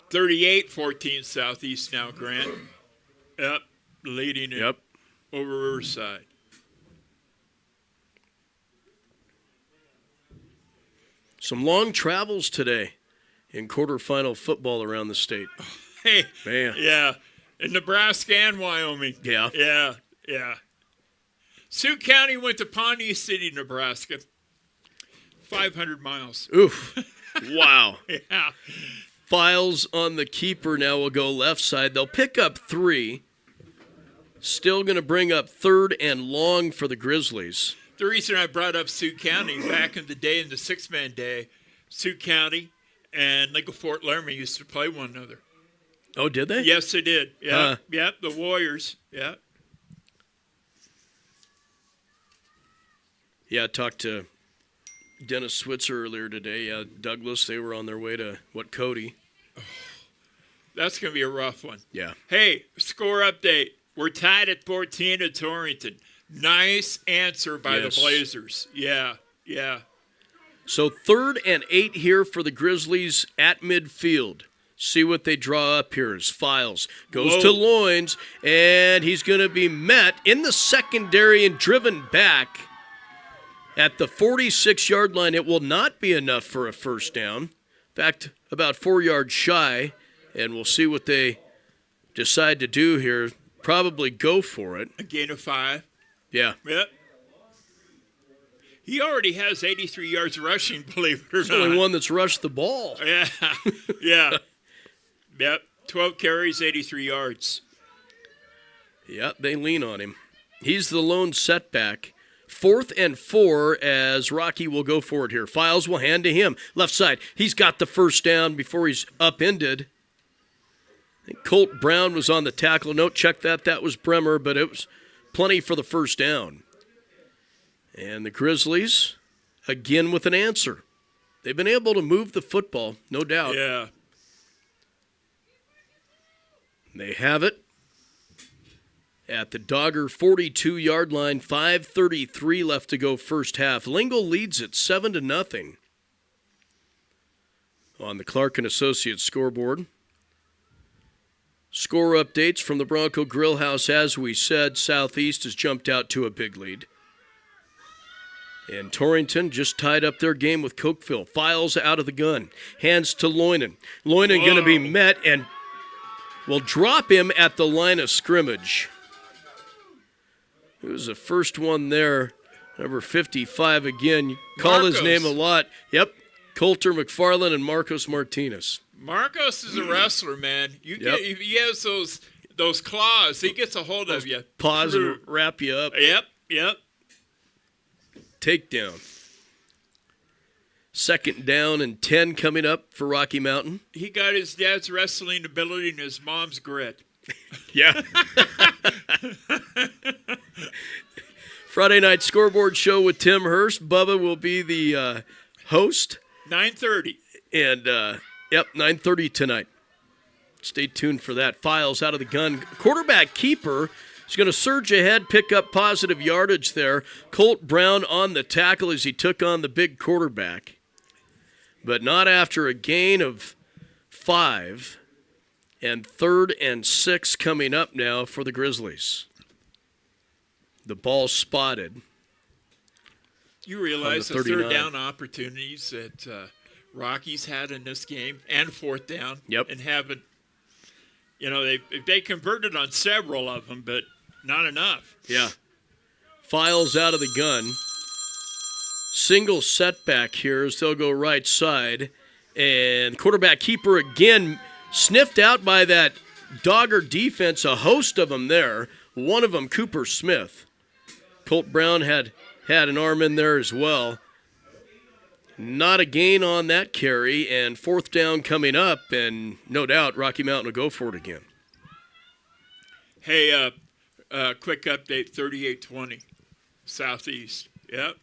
38-14 Southeast now, Grant. Yep, leading it over Riverside. Some long travels today in quarterfinal football around the state. Hey, man. Yeah, in Nebraska and Wyoming. Yeah. Sioux County went to Pawnee City, Nebraska. 500 miles. Oof. Wow. Yeah. Files on the keeper now will go left side. They'll pick up 3. Still going to bring up 3rd and long for the Grizzlies. The reason I brought up Sioux County, back in the day, in the 6-man day, Sioux County and Lingle-Ft Laramie used to play one another. Oh, did they? Yes, they did. Yeah, the Warriors. Yeah. Yeah, I talked to Dennis Switzer earlier today. Yeah, Douglas, they were on their way to, Cody? That's going to be a rough one. Yeah. Hey, score update. We're tied at 14 at Torrington. Nice answer by the Blazers. Yeah. So 3rd and 8 here for the Grizzlies at midfield. See what they draw up here as Files. Goes to Loins, and he's going to be met in the secondary and driven back at the 46-yard line. It will not be enough for a 1st down. In fact, about 4 yards shy, and we'll see what they decide to do here. Probably go for it. A gain of 5. Yeah. Yep. He already has 83 yards rushing, believe it or not. He's the only one that's rushed the ball. Yeah. Yep. 12 carries, 83 yards. Yeah, they lean on him. He's the lone setback 4th and 4 as Rocky will go for it here. Files will hand to him. Left side. He's got the first down before he's upended. I think Colt Brown was on the tackle. Note, check that. That was Bremer, but it was plenty for the first down. And the Grizzlies, again with an answer. They've been able to move the football, no doubt. Yeah. They have it at the Dogger 42-yard line, 5:33 left to go first half. Lingle leads it 7-0 on the Clark & Associates scoreboard. Score updates from the Bronco Grill House. As we said, Southeast has jumped out to a big lead. And Torrington just tied up their game with Cokeville. Files out of the gun. Hands to Loynan. Loynan going to be met and will drop him at the line of scrimmage. It was the first one there. Number 55 again. You call his name a lot. Yep. Coulter McFarland and Marcos Martinez. Marcos is a wrestler, man. He has those claws. He gets a hold of you. Paws and wrap you up. Yep. Takedown. 2nd down and 10 coming up for Rocky Mountain. He got his dad's wrestling ability and his mom's grit. Yeah. Friday night scoreboard show with Tim Hurst. Bubba will be the host. 9:30. And, 9:30 tonight. Stay tuned for that. Files out of the gun. Quarterback keeper is going to surge ahead, pick up positive yardage there. Colt Brown on the tackle as he took on the big quarterback. But not after a gain of 5. And 3rd and 6 coming up now for the Grizzlies. The ball spotted. You realize the 3rd down opportunities that Rockies had in this game and 4th down. Yep. And haven't, they converted on several of them, but not enough. Yeah. Files out of the gun. Single setback here as they'll go right side. And quarterback keeper again sniffed out by that Dogger defense, a host of them there. One of them, Cooper Smith. Colt Brown had an arm in there as well. Not a gain on that carry, and 4th down coming up, and no doubt Rocky Mountain will go for it again. Hey, quick update, 38-20, Southeast. Yep.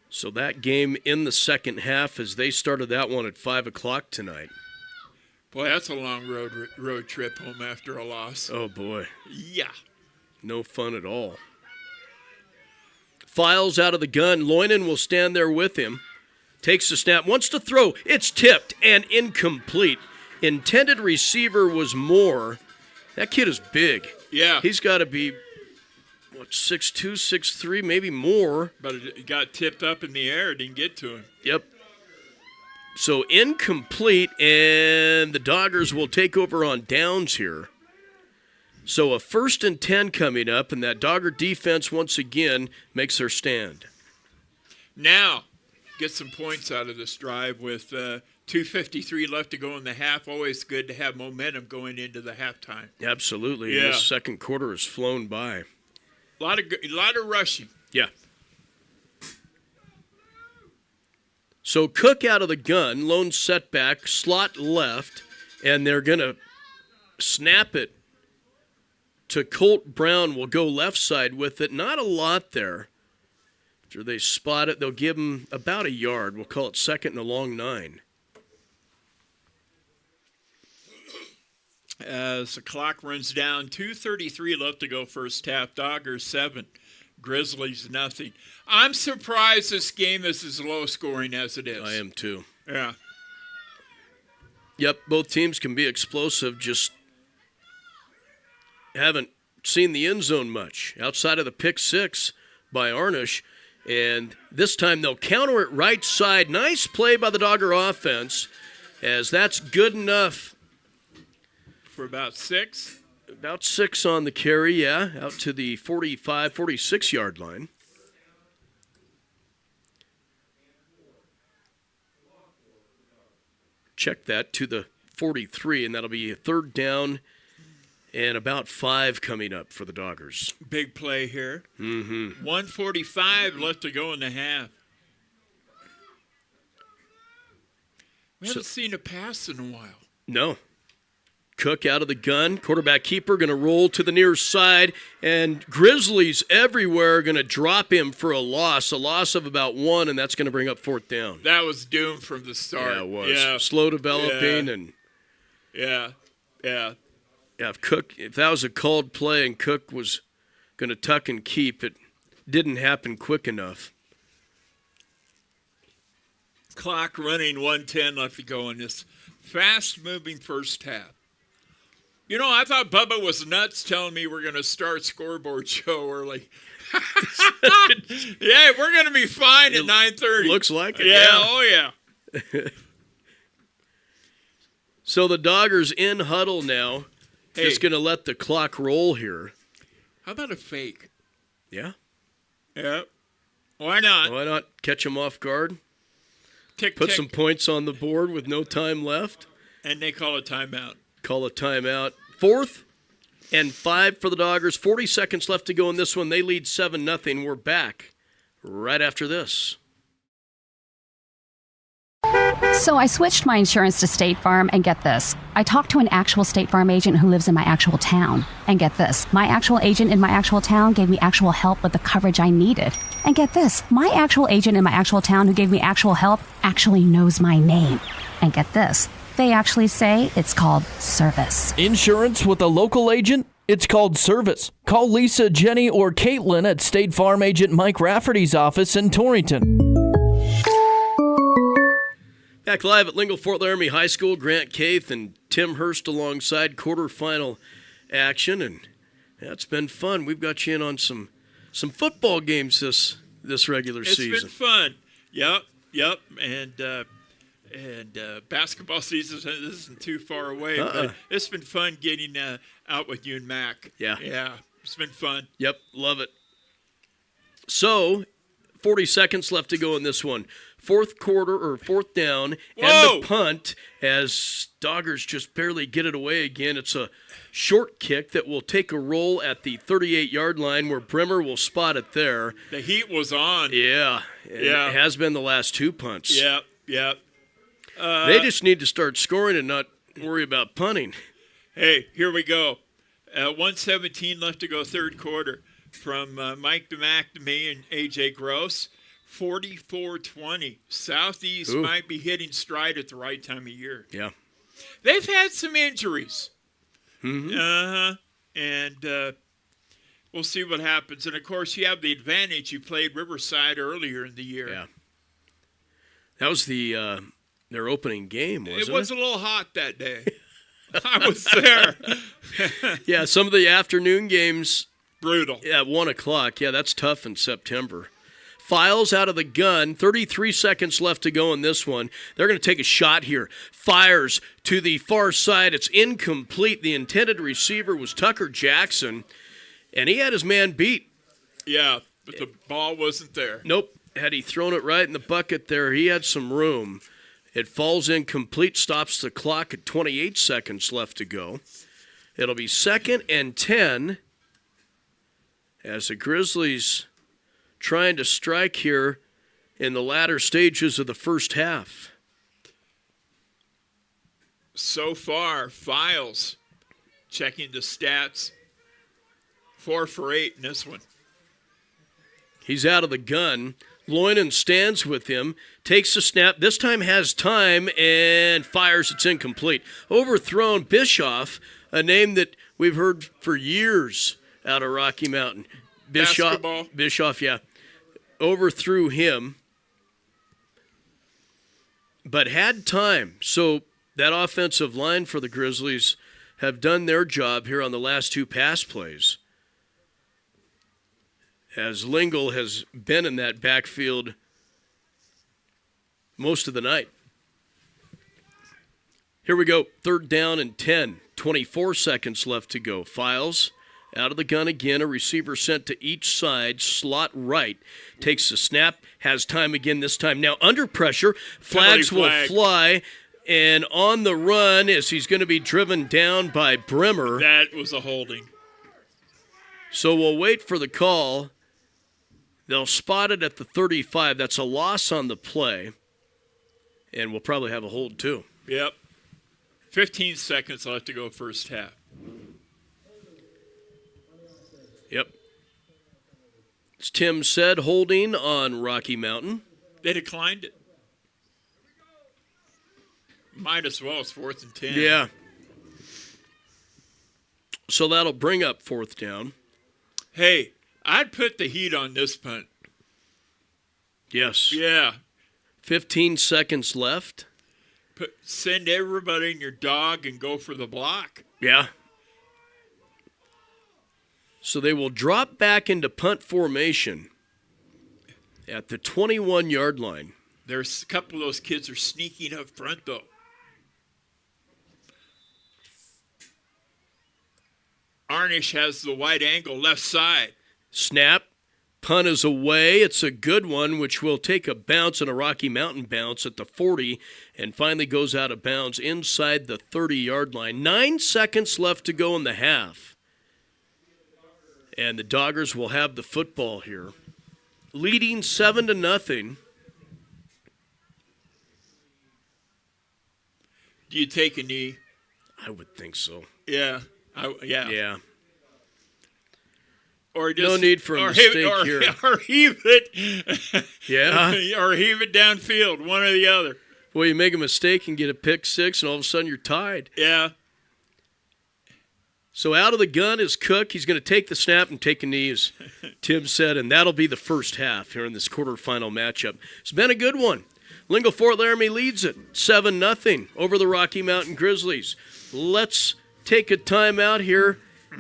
So that game in the second half as they started that one at 5 o'clock tonight. Boy, that's a long road trip home after a loss. Oh, boy. Yeah. No fun at all. Files out of the gun. Loynan will stand there with him. Takes the snap. Wants to throw. It's tipped and incomplete. Intended receiver was Moore. That kid is big. Yeah. He's got to be, 6'2", 6'3", maybe more. But it got tipped up in the air. It didn't get to him. Yep. So incomplete, and the Doggers will take over on downs here. So a 1st and 10 coming up, and that Dogger defense once again makes their stand. Now, get some points out of this drive with 2:53 left to go in the half. Always good to have momentum going into the halftime. Absolutely. Yeah. This second quarter has flown by. A lot of rushing. Yeah. So Cook out of the gun, lone setback, slot left, and they're going to snap it to Colt Brown. Will go left side with it. Not a lot there. After they spot it, they'll give him about a yard. We'll call it 2nd and a long 9. As the clock runs down, 2:33 left to go first half. Doggers 7, Grizzlies nothing. I'm surprised this game is as low scoring as it is. I am too. Yeah. Yep, both teams can be explosive, just haven't seen the end zone much outside of the pick 6 by Arnish. And this time they'll counter it right side. Nice play by the Dogger offense, as that's good enough. For about 6? About 6 on the carry, yeah, out to the 45, 46-yard line. Check that to the 43, and that'll be a 3rd down And about 5 coming up for the Doggers. Big play here. Mm-hmm. 1:45 left to go in the half. We haven't seen a pass in a while. No. Cook out of the gun. Quarterback keeper going to roll to the near side. And Grizzlies everywhere going to drop him for a loss of about 1, and that's going to bring up 4th down. That was doomed from the start. Yeah, it was. Yeah. Slow developing. And Yeah. if that was a called play and Cook was going to tuck and keep, it didn't happen quick enough. Clock running, 1:10 left to go in this fast-moving first half. You know, I thought Bubba was nuts telling me we're going to start scoreboard show early. Yeah, we're going to be fine at 9:30. Looks like it. Yeah, oh yeah. So the Doggers in huddle now. Hey. Just going to let the clock roll here. How about a fake? Yeah. Yeah. Why not? Why not catch them off guard? Tick, Put tick. some points on the board with no time left. And they call a timeout. Call a timeout. 4th and 5 for the Doggers. 40 seconds left to go in this one. They lead 7-0. We're back right after this. So I switched my insurance to State Farm, and get this. I talked to an actual State Farm agent who lives in my actual town. And get this. My actual agent in my actual town gave me actual help with the coverage I needed. And get this. My actual agent in my actual town who gave me actual help actually knows my name. And get this. They actually say it's called service. Insurance with a local agent? It's called service. Call Lisa, Jenny, or Caitlin at State Farm agent Mike Rafferty's office in Torrington. Back live at Lingle-Ft Laramie High School. Grant Caith and Tim Hurst alongside quarterfinal action. And it's been fun. We've got you in on some football games this regular season. It's been fun. Yep. And basketball season isn't too far away, but it's been fun getting out with you and Mac. Yeah, it's been fun. Yep, love it. So, 40 seconds left to go in this one. 4th down, and the punt as Doggers just barely get it away again. It's a short kick that will take a roll at the 38-yard line where Brimmer will spot it there. The heat was on. Yeah. It has been the last 2 punts. Yep. They just need to start scoring and not worry about punting. Hey, here we go. 1:17 left to go, third quarter. From Mike DeMac to me and A.J. Gross, 44-20. Southeast might be hitting stride at the right time of year. Yeah. They've had some injuries. Mm-hmm. And we'll see what happens. And, of course, you have the advantage. You played Riverside earlier in the year. Yeah. That was their opening game, wasn't it? It was a little hot that day. I was there. Yeah, some of the afternoon games. Brutal. At 1 o'clock. Yeah, that's tough in September. Files out of the gun. 33 seconds left to go in this one. They're going to take a shot here. Fires to the far side. It's incomplete. The intended receiver was Tucker Jackson, and he had his man beat. Yeah, but the ball wasn't there. Nope. Had he thrown it right in the bucket there, he had some room. It falls incomplete, stops the clock at 28 seconds left to go. It'll be 2nd and 10 as the Grizzlies trying to strike here in the latter stages of the first half. So far, Files, checking the stats, 4 for 8 in this one. He's out of the gun. Loynan stands with him, takes the snap, this time has time, and fires. It's incomplete. Overthrown. Bischoff, a name that we've heard for years out of Rocky Mountain. Bischoff, yeah. Overthrew him, but had time. So that offensive line for the Grizzlies have done their job here on the last 2 pass plays, as Lingle has been in that backfield most of the night. Here we go. 3rd down and 10. 24 seconds left to go. Files out of the gun again. A receiver sent to each side. Slot right. Takes the snap. Has time again this time. Now under pressure. Flags will fly. And on the run, as he's going to be driven down by Bremer. That was a holding. So we'll wait for the call. They'll spot it at the 35. That's a loss on the play. And we'll probably have a hold, too. Yep. 15 seconds left to go first half. Yep. As Tim said, holding on Rocky Mountain. They declined it. Might as well. It's 4th and 10. Yeah. So that'll bring up 4th down. Hey, I'd put the heat on this punt. Yes. Yeah. 15 seconds left. Send everybody and your dog and go for the block. Yeah. So they will drop back into punt formation at the 21-yard line. There's a couple of those kids are sneaking up front, though. Arnish has the wide angle left side. Snap. Punt is away. It's a good one, which will take a bounce and a Rocky Mountain bounce at the 40 and finally goes out of bounds inside the 30-yard line. 9 seconds left to go in the half. And the Doggers will have the football here. Leading 7-0. Do you take a knee? I would think so. Yeah. Yeah. Or just, no need for a mistake here. Or heave it. Yeah. Or heave it downfield, one or the other. Well, you make a mistake and get a pick six, and all of a sudden you're tied. Yeah. So out of the gun is Cook. He's going to take the snap and take a knee, as Tim said, and that'll be the first half here in this quarterfinal matchup. It's been a good one. Lingle-Ft Laramie leads it 7-0 over the Rocky Mountain Grizzlies. Let's take a timeout here,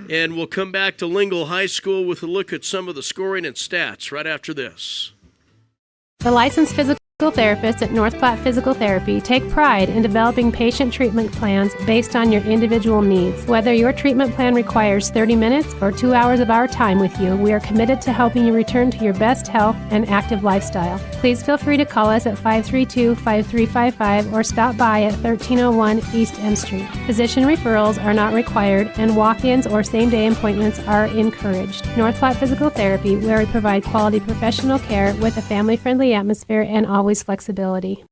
and we'll come back to Lingle High School with a look at some of the scoring and stats right after this. The licensed physical therapists at North Platte Physical Therapy take pride in developing patient treatment plans based on your individual needs. Whether your treatment plan requires 30 minutes or 2 hours of our time with you, we are committed to helping you return to your best health and active lifestyle. Please feel free to call us at 532-5355 or stop by at 1301 East M Street. Physician referrals are not required, and walk-ins or same-day appointments are encouraged. North Platte Physical Therapy, where we provide quality professional care with a family-friendly atmosphere and always flexibility.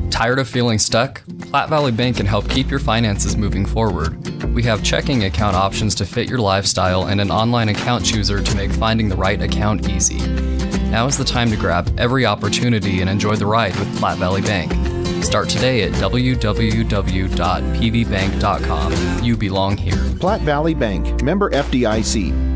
Tired of feeling stuck? Platte Valley Bank can help keep your finances moving forward. We have checking account options to fit your lifestyle and an online account chooser to make finding the right account easy. Now is the time to grab every opportunity and enjoy the ride with Platte Valley Bank. Start today at www.pvbank.com. You belong here. Platte Valley Bank, member FDIC.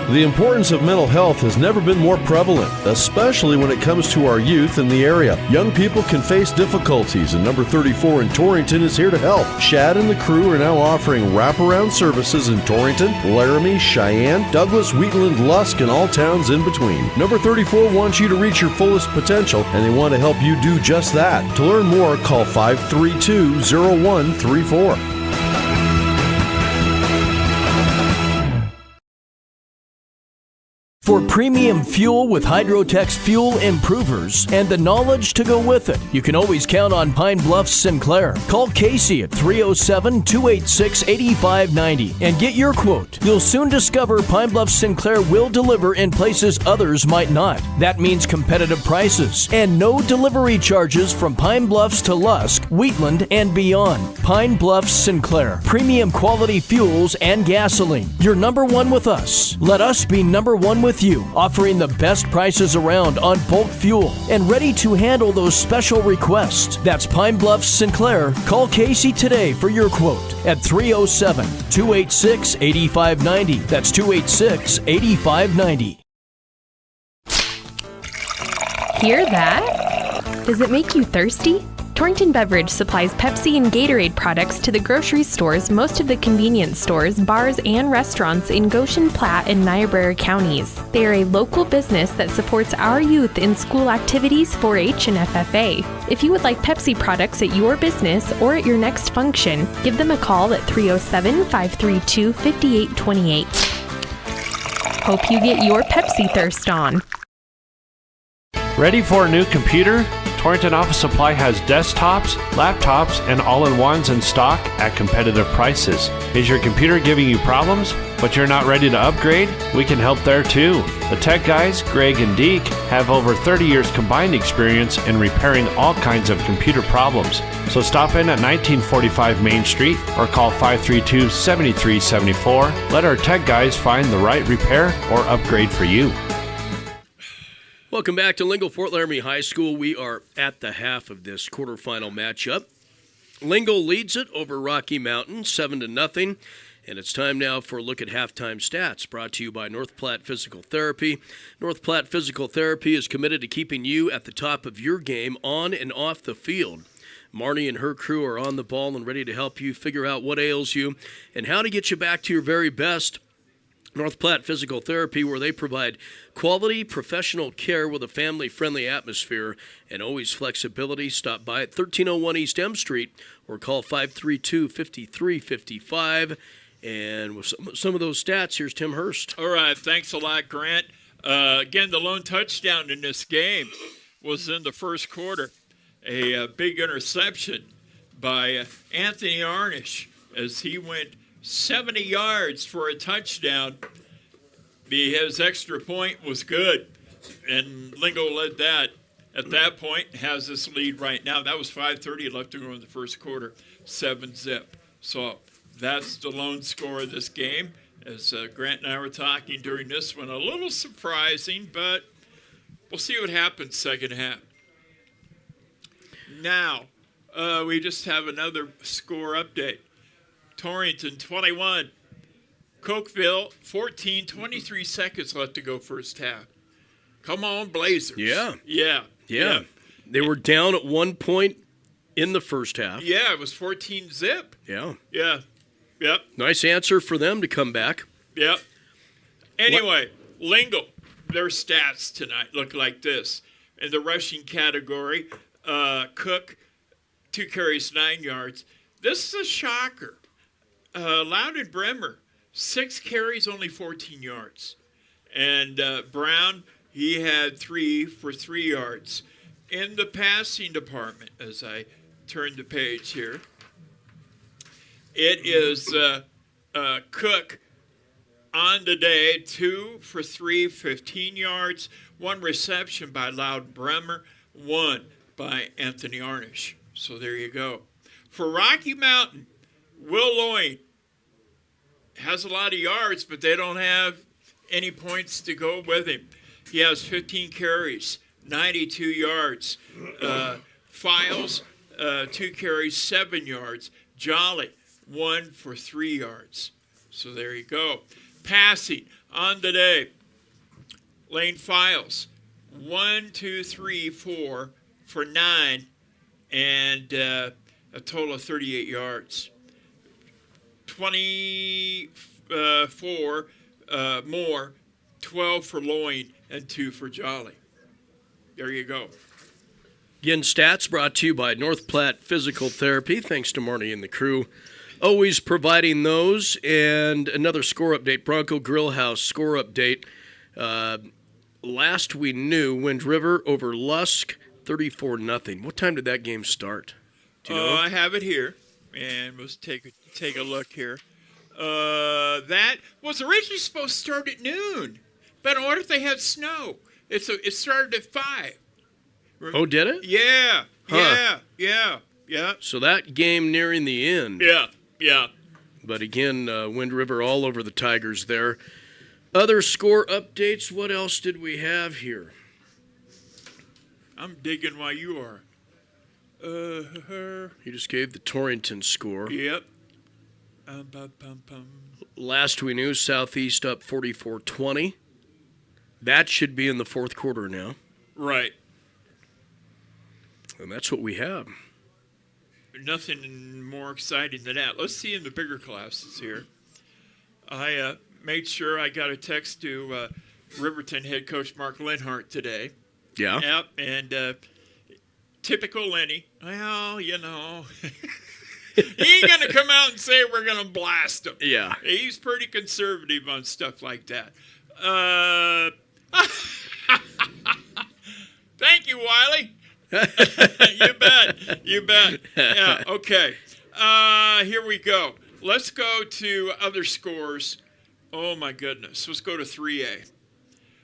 The importance of mental health has never been more prevalent, especially when it comes to our youth in the area. Young people can face difficulties, and number 34 in Torrington is here to help. Shad and the crew are now offering wraparound services in Torrington, Laramie, Cheyenne, Douglas, Wheatland, Lusk, and all towns in between. Number 34 wants you to reach your fullest potential, and they want to help you do just that. To learn more, call 532-0134. For premium fuel with Hydrotex Fuel Improvers and the knowledge to go with it, you can always count on Pine Bluff Sinclair. Call Casey at 307-286-8590 and get your quote. You'll soon discover Pine Bluff Sinclair will deliver in places others might not. That means competitive prices and no delivery charges from Pine Bluffs to Lusk, Wheatland, and beyond. Pine Bluff Sinclair. Premium quality fuels and gasoline. You're number one with us. Let us be number one with you, offering the best prices around on bulk fuel and ready to handle those special requests. That's Pine Bluff Sinclair. Call Casey today for your quote at 307-286-8590. That's 286-8590. Hear that? Does it make you thirsty? Torrington Beverage supplies Pepsi and Gatorade products to the grocery stores, most of the convenience stores, bars, and restaurants in Goshen, Platte, and Niobrara counties. They are a local business that supports our youth in school activities, 4-H, and FFA. If you would like Pepsi products at your business or at your next function, give them a call at 307-532-5828. Hope you get your Pepsi thirst on. Ready for a new computer? Torrington Office Supply has desktops, laptops, and all-in-ones in stock at competitive prices. Is your computer giving you problems, but you're not ready to upgrade? We can help there too. The tech guys, Greg and Deke, have over 30 years combined experience in repairing all kinds of computer problems. So stop in at 1945 Main Street or call 532-7374. Let our tech guys find the right repair or upgrade for you. Welcome back to Lingle-Ft Laramie High School. We are at the half of this quarterfinal matchup. Lingle leads it over Rocky Mountain, 7-0. And it's time now for a look at halftime stats, brought to you by North Platte Physical Therapy. North Platte Physical Therapy is committed to keeping you at the top of your game on and off the field. Marnie and her crew are on the ball and ready to help you figure out what ails you and how to get you back to your very best. North Platte Physical Therapy, where they provide quality professional care with a family-friendly atmosphere and always flexibility. Stop by at 1301 East M Street or call 532-5355. And with some of those stats, here's Tim Hurst. All right, thanks a lot, Grant. Again, the lone touchdown in this game was in the first quarter. A big interception by Anthony Arnish as he went 70 yards for a touchdown. His extra point was good, and Lingo led that at that point, has this lead right now. That was 5:30 left to go in the first quarter, 7-zip. So that's the lone score of this game. As Grant and I were talking during this one, a little surprising, but we'll see what happens second half. Now, we just have another score update. Torrington 21, Cokeville 14, 23 seconds left to go first half. Come on, Blazers. Yeah. Yeah. They were down at one point in the first half. Yeah, it was 14-zip. Yeah. Yep. Nice answer for them to come back. Yep. Anyway, Lingle, their stats tonight look like this. In the rushing category, Cook, 2 carries, 9 yards. This is a shocker. Loudon Bremer, 6 carries, only 14 yards. And Brown, he had 3 for 3 yards. In the passing department, as I turn the page here, it is Cook on the day, 2 for 3, 15 yards, 1 reception by Loudon Bremer, 1 by Anthony Arnish. So there you go. For Rocky Mountain, Will Loyne has a lot of yards, but they don't have any points to go with him. He has 15 carries, 92 yards. Files, 2 carries, 7 yards. Jolly, 1 for 3 yards. So there you go. Passing on the day, Lane Files, 1, 2, 3, 4 for 9, and a total of 38 yards. 24 more, 12 for Loyne, and 2 for Jolly. There you go. Again, stats brought to you by North Platte Physical Therapy. Thanks to Marnie and the crew. Always providing those. And another score update, Bronco Grill House score update. Last we knew, Wind River over Lusk, 34-0. What time did that game start? Do you know? I have it here, and let's take a look here. That was originally supposed to start at noon, but what if they had snow? It started at 5. Oh, did it? Yeah. So that game nearing the end. Yeah. But again, Wind River all over the Tigers there. Other score updates, what else did we have here? I'm digging while you are. You just gave the Torrington score. Yep. Last we knew, Southeast up 44-20. That should be in the fourth quarter now. Right. And that's what we have. nothing more exciting than that. Let's see in the bigger classes here. I made sure I got a text to Riverton head coach Mark Linhart today. Yeah. Yep, and typical Lenny. Well, you know, he ain't going to come out and say we're going to blast him. Yeah. He's pretty conservative on stuff like that. Thank you, Wiley. You bet. Yeah, okay. Here we go. Let's go to other scores. Oh, my goodness. Let's go to 3A.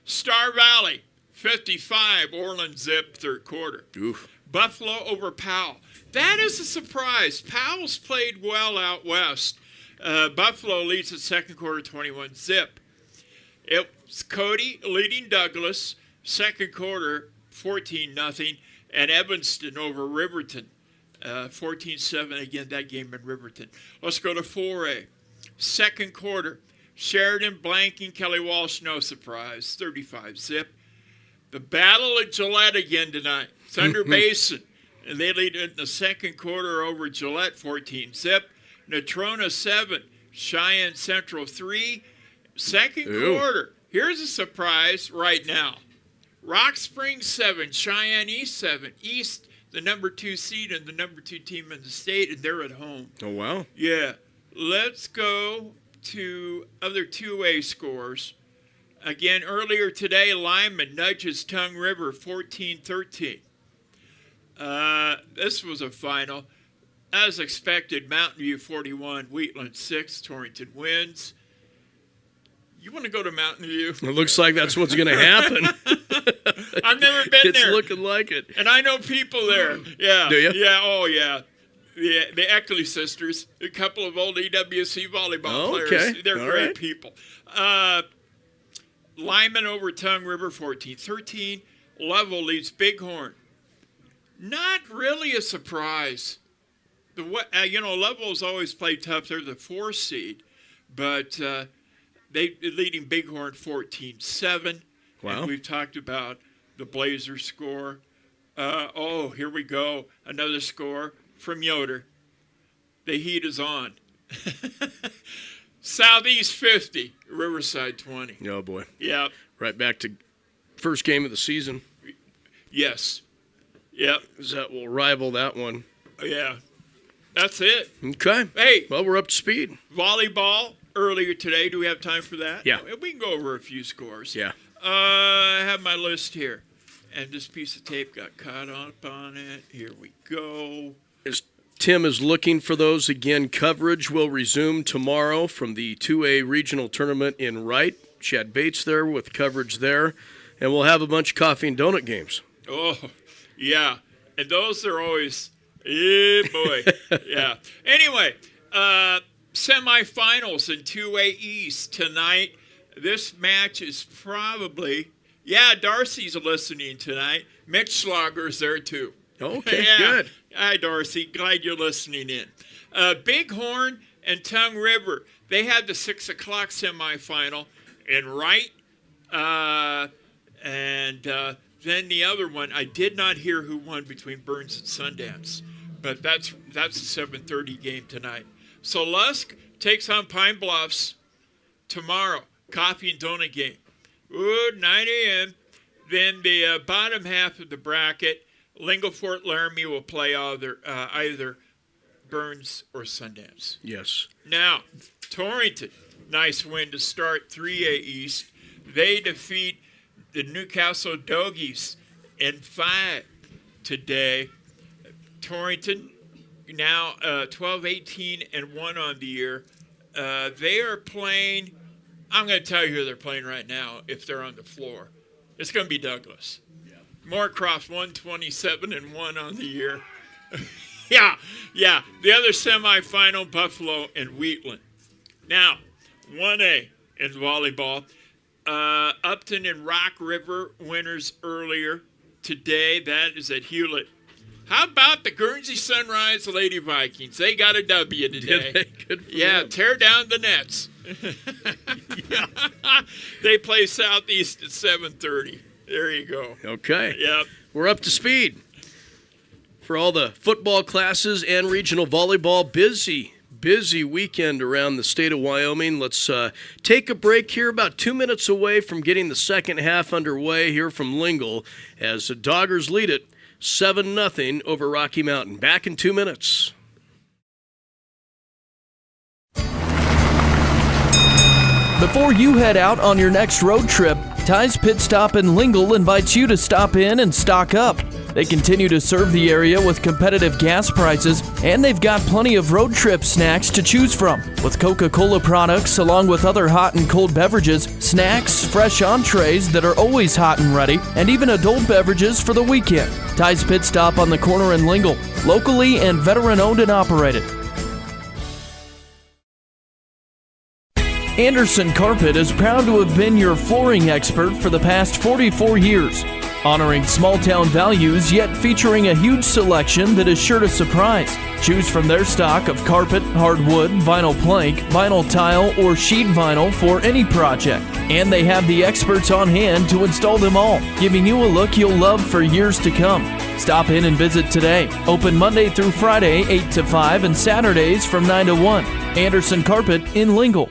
Star Valley, 55. Orland Zip, third quarter. Oof. Buffalo over Powell. That is a surprise. Powell's played well out west. Buffalo leads the second quarter 21-zip. It's Cody leading Douglas, second quarter 14-0, and Evanston over Riverton, 14-7. Again, that game in Riverton. Let's go to 4A. Second quarter, Sheridan blanking Kelly Walsh, no surprise, 35-zip. The battle at Gillette again tonight. Thunder Basin, and they lead in the second quarter over Gillette, 14-zip. Natrona 7, Cheyenne Central 3. Second quarter, here's a surprise right now. Rock Springs 7, Cheyenne East 7. East, the number 2 seed and the number 2 team in the state, and they're at home. Oh, wow. Yeah. Let's go to other 2A scores. Again, earlier today, Lyman nudges Tongue River 14-13. This was a final. As expected, Mountain View 41, Wheatland 6, Torrington wins. You want to go to Mountain View? It looks like that's what's going to happen. I've never been there. It's looking like it. And I know people there. Yeah. Do you? Yeah, oh yeah. The Eckley sisters, a couple of old EWC volleyball players. Okay. They're All great right. people. Lyman over Tongue River 14-13. Level leads Bighorn. Not really a surprise. Level's always played tough. They're the 4 seed, but they're leading Bighorn 14-7. Wow. And we've talked about the Blazers score. Here we go. Another score from Yoder. The heat is on. Southeast 50, Riverside 20. Oh, boy. Yep. Right back to first game of the season. Yes. Yep. That will rival that one. Yeah. That's it. Okay. Hey. Well, we're up to speed. Volleyball earlier today. Do we have time for that? Yeah. We can go over a few scores. Yeah. I have my list here. And this piece of tape got caught up on it. Here we go. As Tim is looking for those, again, coverage will resume tomorrow from the 2A regional tournament in Wright. Chad Bates there with coverage there. And we'll have a bunch of coffee and donut games. Oh, yeah. And those are always, boy. Yeah. Anyway, semifinals in 2A East tonight. This match is probably, Darcy's listening tonight. Mitch Schlager's there too. Okay, good. Hi, Darcy. Glad you're listening in. Bighorn and Tongue River, they had the 6 o'clock semifinal in Wright. Then the other one, I did not hear who won between Burns and Sundance, but that's a 7:30 game tonight. So Lusk takes on Pine Bluffs tomorrow. Coffee and donut game. 9 a.m. Then the bottom half of the bracket, Lingle-Ft Laramie will play either Burns or Sundance. Yes. Now, Torrington, nice win to start 3A East. They defeat the Newcastle Dogies in 5 today. Torrington now 12-18-1 on the year. They are playing. I'm going to tell you who they're playing right now if they're on the floor. It's going to be Douglas. Yeah. Moorcroft 127-1 on the year. Yeah. The other semifinal, Buffalo and Wheatland. Now, 1A in volleyball. Upton and Rock River winners earlier today. That is at Hewlett. How about the Guernsey Sunrise Lady Vikings? They got a W today. Good for them. Tear down the nets. They play Southeast at 7:30. There you go. Okay. Yep. We're up to speed. For all the football classes and regional volleyball, busy weekend around the state of Wyoming. Let's take a break here, about 2 minutes away from getting the second half underway here from Lingle, as the Doggers lead it 7-0 over Rocky Mountain. Back in 2 minutes. Before you head out on your next road trip, Ty's Pit Stop in Lingle invites you to stop in and stock up. They continue to serve the area with competitive gas prices, and they've got plenty of road trip snacks to choose from. With Coca-Cola products, along with other hot and cold beverages, snacks, fresh entrees that are always hot and ready, and even adult beverages for the weekend. Ty's Pit Stop on the corner in Lingle, locally and veteran-owned and operated. Anderson Carpet is proud to have been your flooring expert for the past 44 years. Honoring small-town values, yet featuring a huge selection that is sure to surprise. Choose from their stock of carpet, hardwood, vinyl plank, vinyl tile, or sheet vinyl for any project. And they have the experts on hand to install them all, giving you a look you'll love for years to come. Stop in and visit today. Open Monday through Friday, 8 to 5, and Saturdays from 9 to 1. Anderson Carpet in Lingle.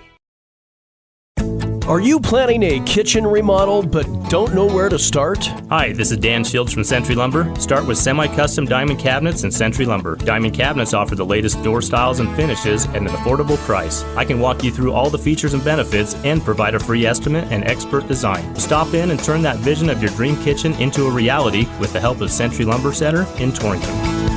Are you planning a kitchen remodel but don't know where to start? Hi, this is Dan Shields from Century Lumber. Start with semi-custom diamond cabinets and Century Lumber. Diamond cabinets offer the latest door styles and finishes at an affordable price. I can walk you through all the features and benefits and provide a free estimate and expert design. Stop in and turn that vision of your dream kitchen into a reality with the help of Century Lumber Center in Torrington.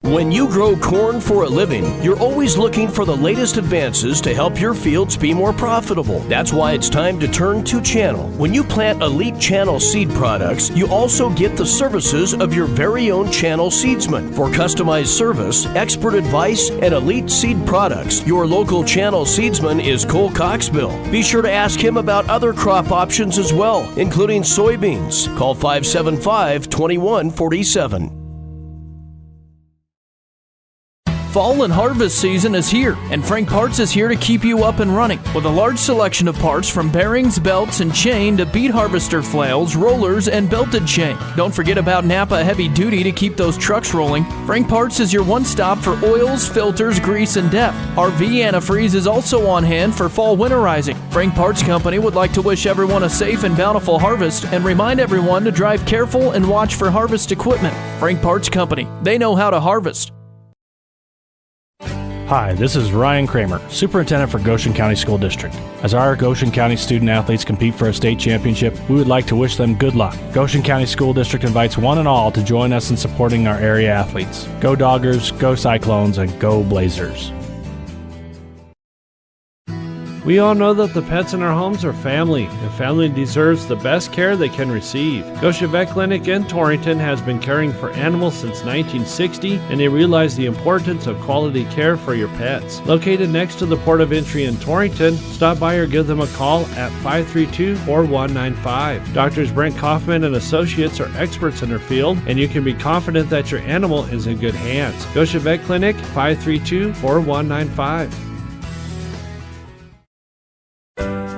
When you grow corn for a living, you're always looking for the latest advances to help your fields be more profitable. That's why it's time to turn to Channel. When you plant Elite Channel seed products, you also get the services of your very own Channel seedsman. For customized service, expert advice, and elite seed products, your local Channel seedsman is Cole Coxbill. Be sure to ask him about other crop options as well, including soybeans. Call 575-2147. Fall and harvest season is here, and Frank Parts is here to keep you up and running. With a large selection of parts from bearings, belts, and chain to beet harvester flails, rollers, and belted chain. Don't forget about Napa Heavy Duty to keep those trucks rolling. Frank Parts is your one-stop for oils, filters, grease, and depth. RV antifreeze is also on hand for fall winterizing. Frank Parts Company would like to wish everyone a safe and bountiful harvest and remind everyone to drive careful and watch for harvest equipment. Frank Parts Company, they know how to harvest. Hi, this is Ryan Kramer, Superintendent for Goshen County School District. As our Goshen County student athletes compete for a state championship, we would like to wish them good luck. Goshen County School District invites one and all to join us in supporting our area athletes. Go Doggers, go Cyclones, and go Blazers. We all know that the pets in our homes are family, and family deserves the best care they can receive. Goshen Vet Clinic in Torrington has been caring for animals since 1960, and they realize the importance of quality care for your pets. Located next to the port of entry in Torrington, stop by or give them a call at 532-4195. Doctors Brent Kaufman and Associates are experts in their field, and you can be confident that your animal is in good hands. Goshen Vet Clinic, 532-4195.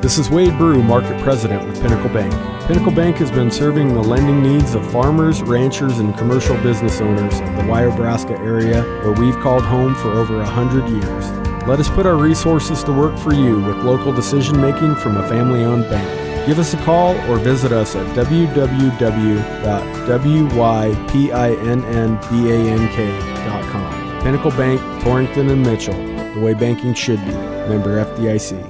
This is Wade Brew, Market President with Pinnacle Bank. Pinnacle Bank has been serving the lending needs of farmers, ranchers, and commercial business owners of the Wyoming area, where we've called home for over 100 years. Let us put our resources to work for you with local decision-making from a family-owned bank. Give us a call or visit us at www.wypinnbank.com. Pinnacle Bank, Torrington and Mitchell, the way banking should be. Member FDIC.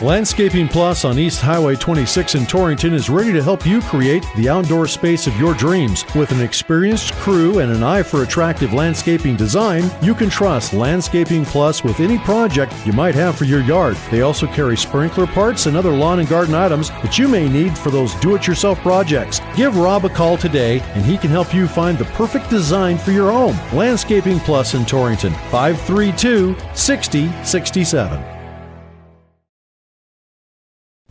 Landscaping Plus on East Highway 26 in Torrington is ready to help you create the outdoor space of your dreams. With an experienced crew and an eye for attractive landscaping design, you can trust Landscaping Plus with any project you might have for your yard. They also carry sprinkler parts and other lawn and garden items that you may need for those do-it-yourself projects. Give Rob a call today and he can help you find the perfect design for your home. Landscaping Plus in Torrington, 532-6067.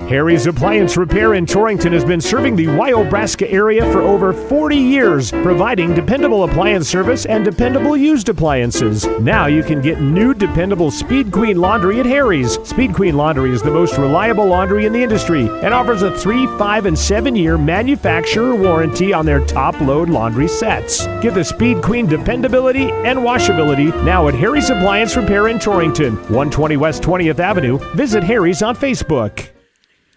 Harry's Appliance Repair in Torrington has been serving the Wyobraska area for over 40 years, providing dependable appliance service and dependable used appliances. Now you can get new dependable Speed Queen laundry at Harry's. Speed Queen laundry is the most reliable laundry in the industry and offers a 3, 5, and 7-year manufacturer warranty on their top load laundry sets. Get the Speed Queen dependability and washability now at Harry's Appliance Repair in Torrington, 120 West 20th Avenue. Visit Harry's on Facebook.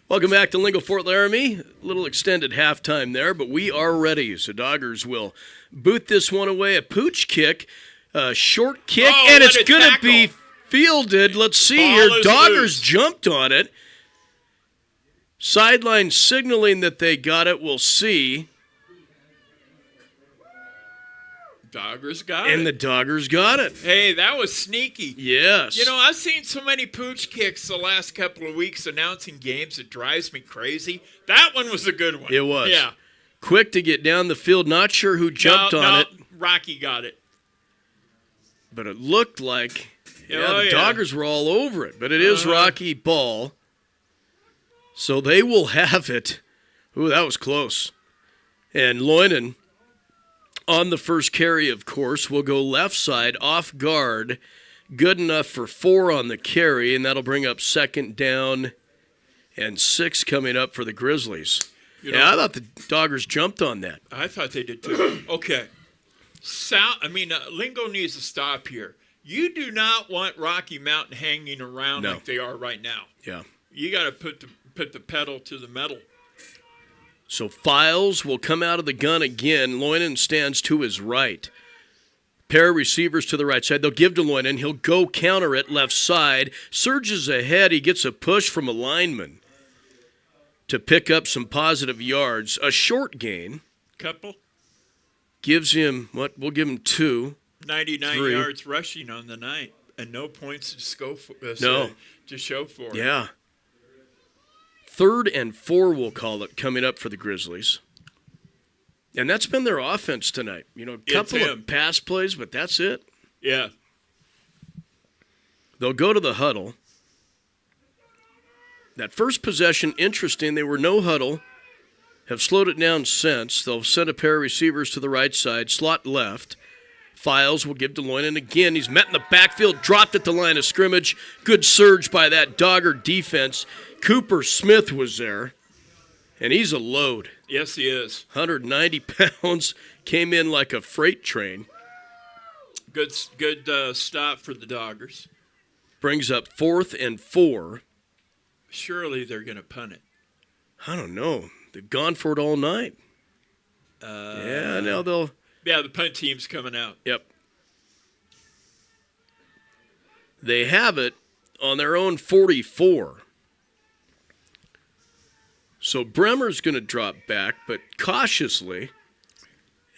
Welcome back to Lingle-Ft Laramie. A little extended halftime there, but we are ready. So Doggers will boot this one away. A pooch kick, a short kick, and it's going to be fielded. Let's see here. Doggers jumped on it. Sideline signaling that they got it. We'll see. Doggers got it. And the Doggers got it. Hey, that was sneaky. Yes. You know, I've seen so many pooch kicks the last couple of weeks announcing games. It drives me crazy. That one was a good one. It was. Yeah. Quick to get down the field. Not sure who jumped on it. Rocky got it. But it looked like the yeah. Doggers were all over it. But it is Rocky ball. So they will have it. Ooh, that was close. And Loinen on the first carry, of course, will go left side, off guard. Good enough for 4 on the carry, and that'll bring up 2nd down and 6 coming up for the Grizzlies. I thought the Doggers jumped on that. I thought they did too. Okay. Lingo needs to stop here. You do not want Rocky Mountain hanging around like they are right now. Yeah. You got to put the pedal to the metal. So Files will come out of the gun again. Loinen stands to his right. Pair of receivers to the right side. They'll give to Loinen. He'll go counter it left side. Surges ahead. He gets a push from a lineman to pick up some positive yards. A short gain. Couple. Gives him, we'll give him 2. 99 3. yards rushing on the night. And no points to show for it. Yeah. 3rd and 4, we'll call it, coming up for the Grizzlies. And that's been their offense tonight. A couple of pass plays, but that's it. Yeah. They'll go to the huddle. That first possession, interesting. They were no huddle. Have slowed it down since. They'll send a pair of receivers to the right side, slot left. Files will give to Loinen again. He's met in the backfield, dropped at the line of scrimmage. Good surge by that Dogger defense. Cooper Smith was there, and he's a load. Yes, he is. 190 pounds, came in like a freight train. Good stop for the Doggers. Brings up 4th and 4. Surely they're going to punt it. I don't know. They've gone for it all night. Now they'll... Yeah, the punt team's coming out. Yep. They have it on their own 44. So Bremer's going to drop back, but cautiously,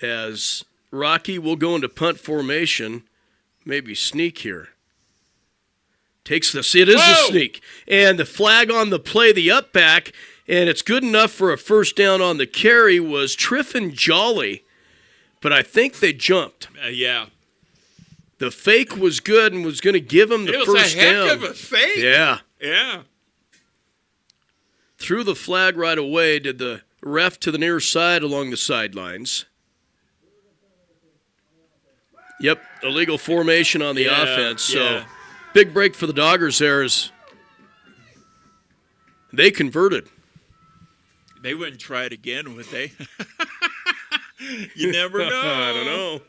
as Rocky will go into punt formation, maybe sneak here. Takes this. It is a sneak. And the flag on the play, the up back, and it's good enough for a 1st down on the carry, was Triffin Jolly. But I think they jumped. Yeah. The fake was good and was going to give him the first down. It was a heck of a fake. Yeah. Yeah. Threw the flag right away, did the ref to the near side along the sidelines. Yep, illegal formation on the offense. So big break for the Doggers there as they converted. They wouldn't try it again, would they? You never know. I don't know.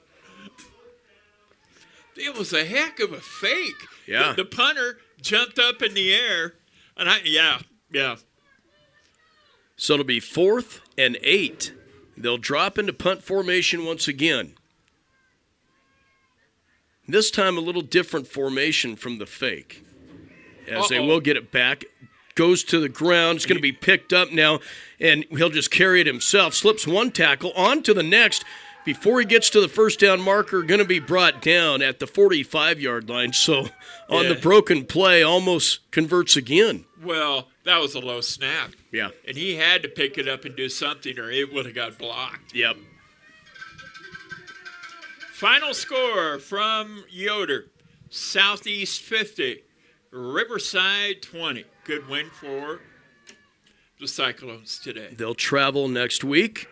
It was a heck of a fake. Yeah. The punter jumped up in the air, and yeah. So it'll be 4th and 8. They'll drop into punt formation once again. This time a little different formation from the fake. As they will get it back. Goes to the ground. It's going to be picked up now, and he'll just carry it himself. Slips one tackle on to the next. Before he gets to the 1st down marker, going to be brought down at the 45-yard line. So on the broken play, almost converts again. Well, that was a low snap. Yeah. And he had to pick it up and do something, or it would have got blocked. Yep. Final score from Yoder. Southeast 50. Riverside 20. Good win for the Cyclones today. They'll travel next week,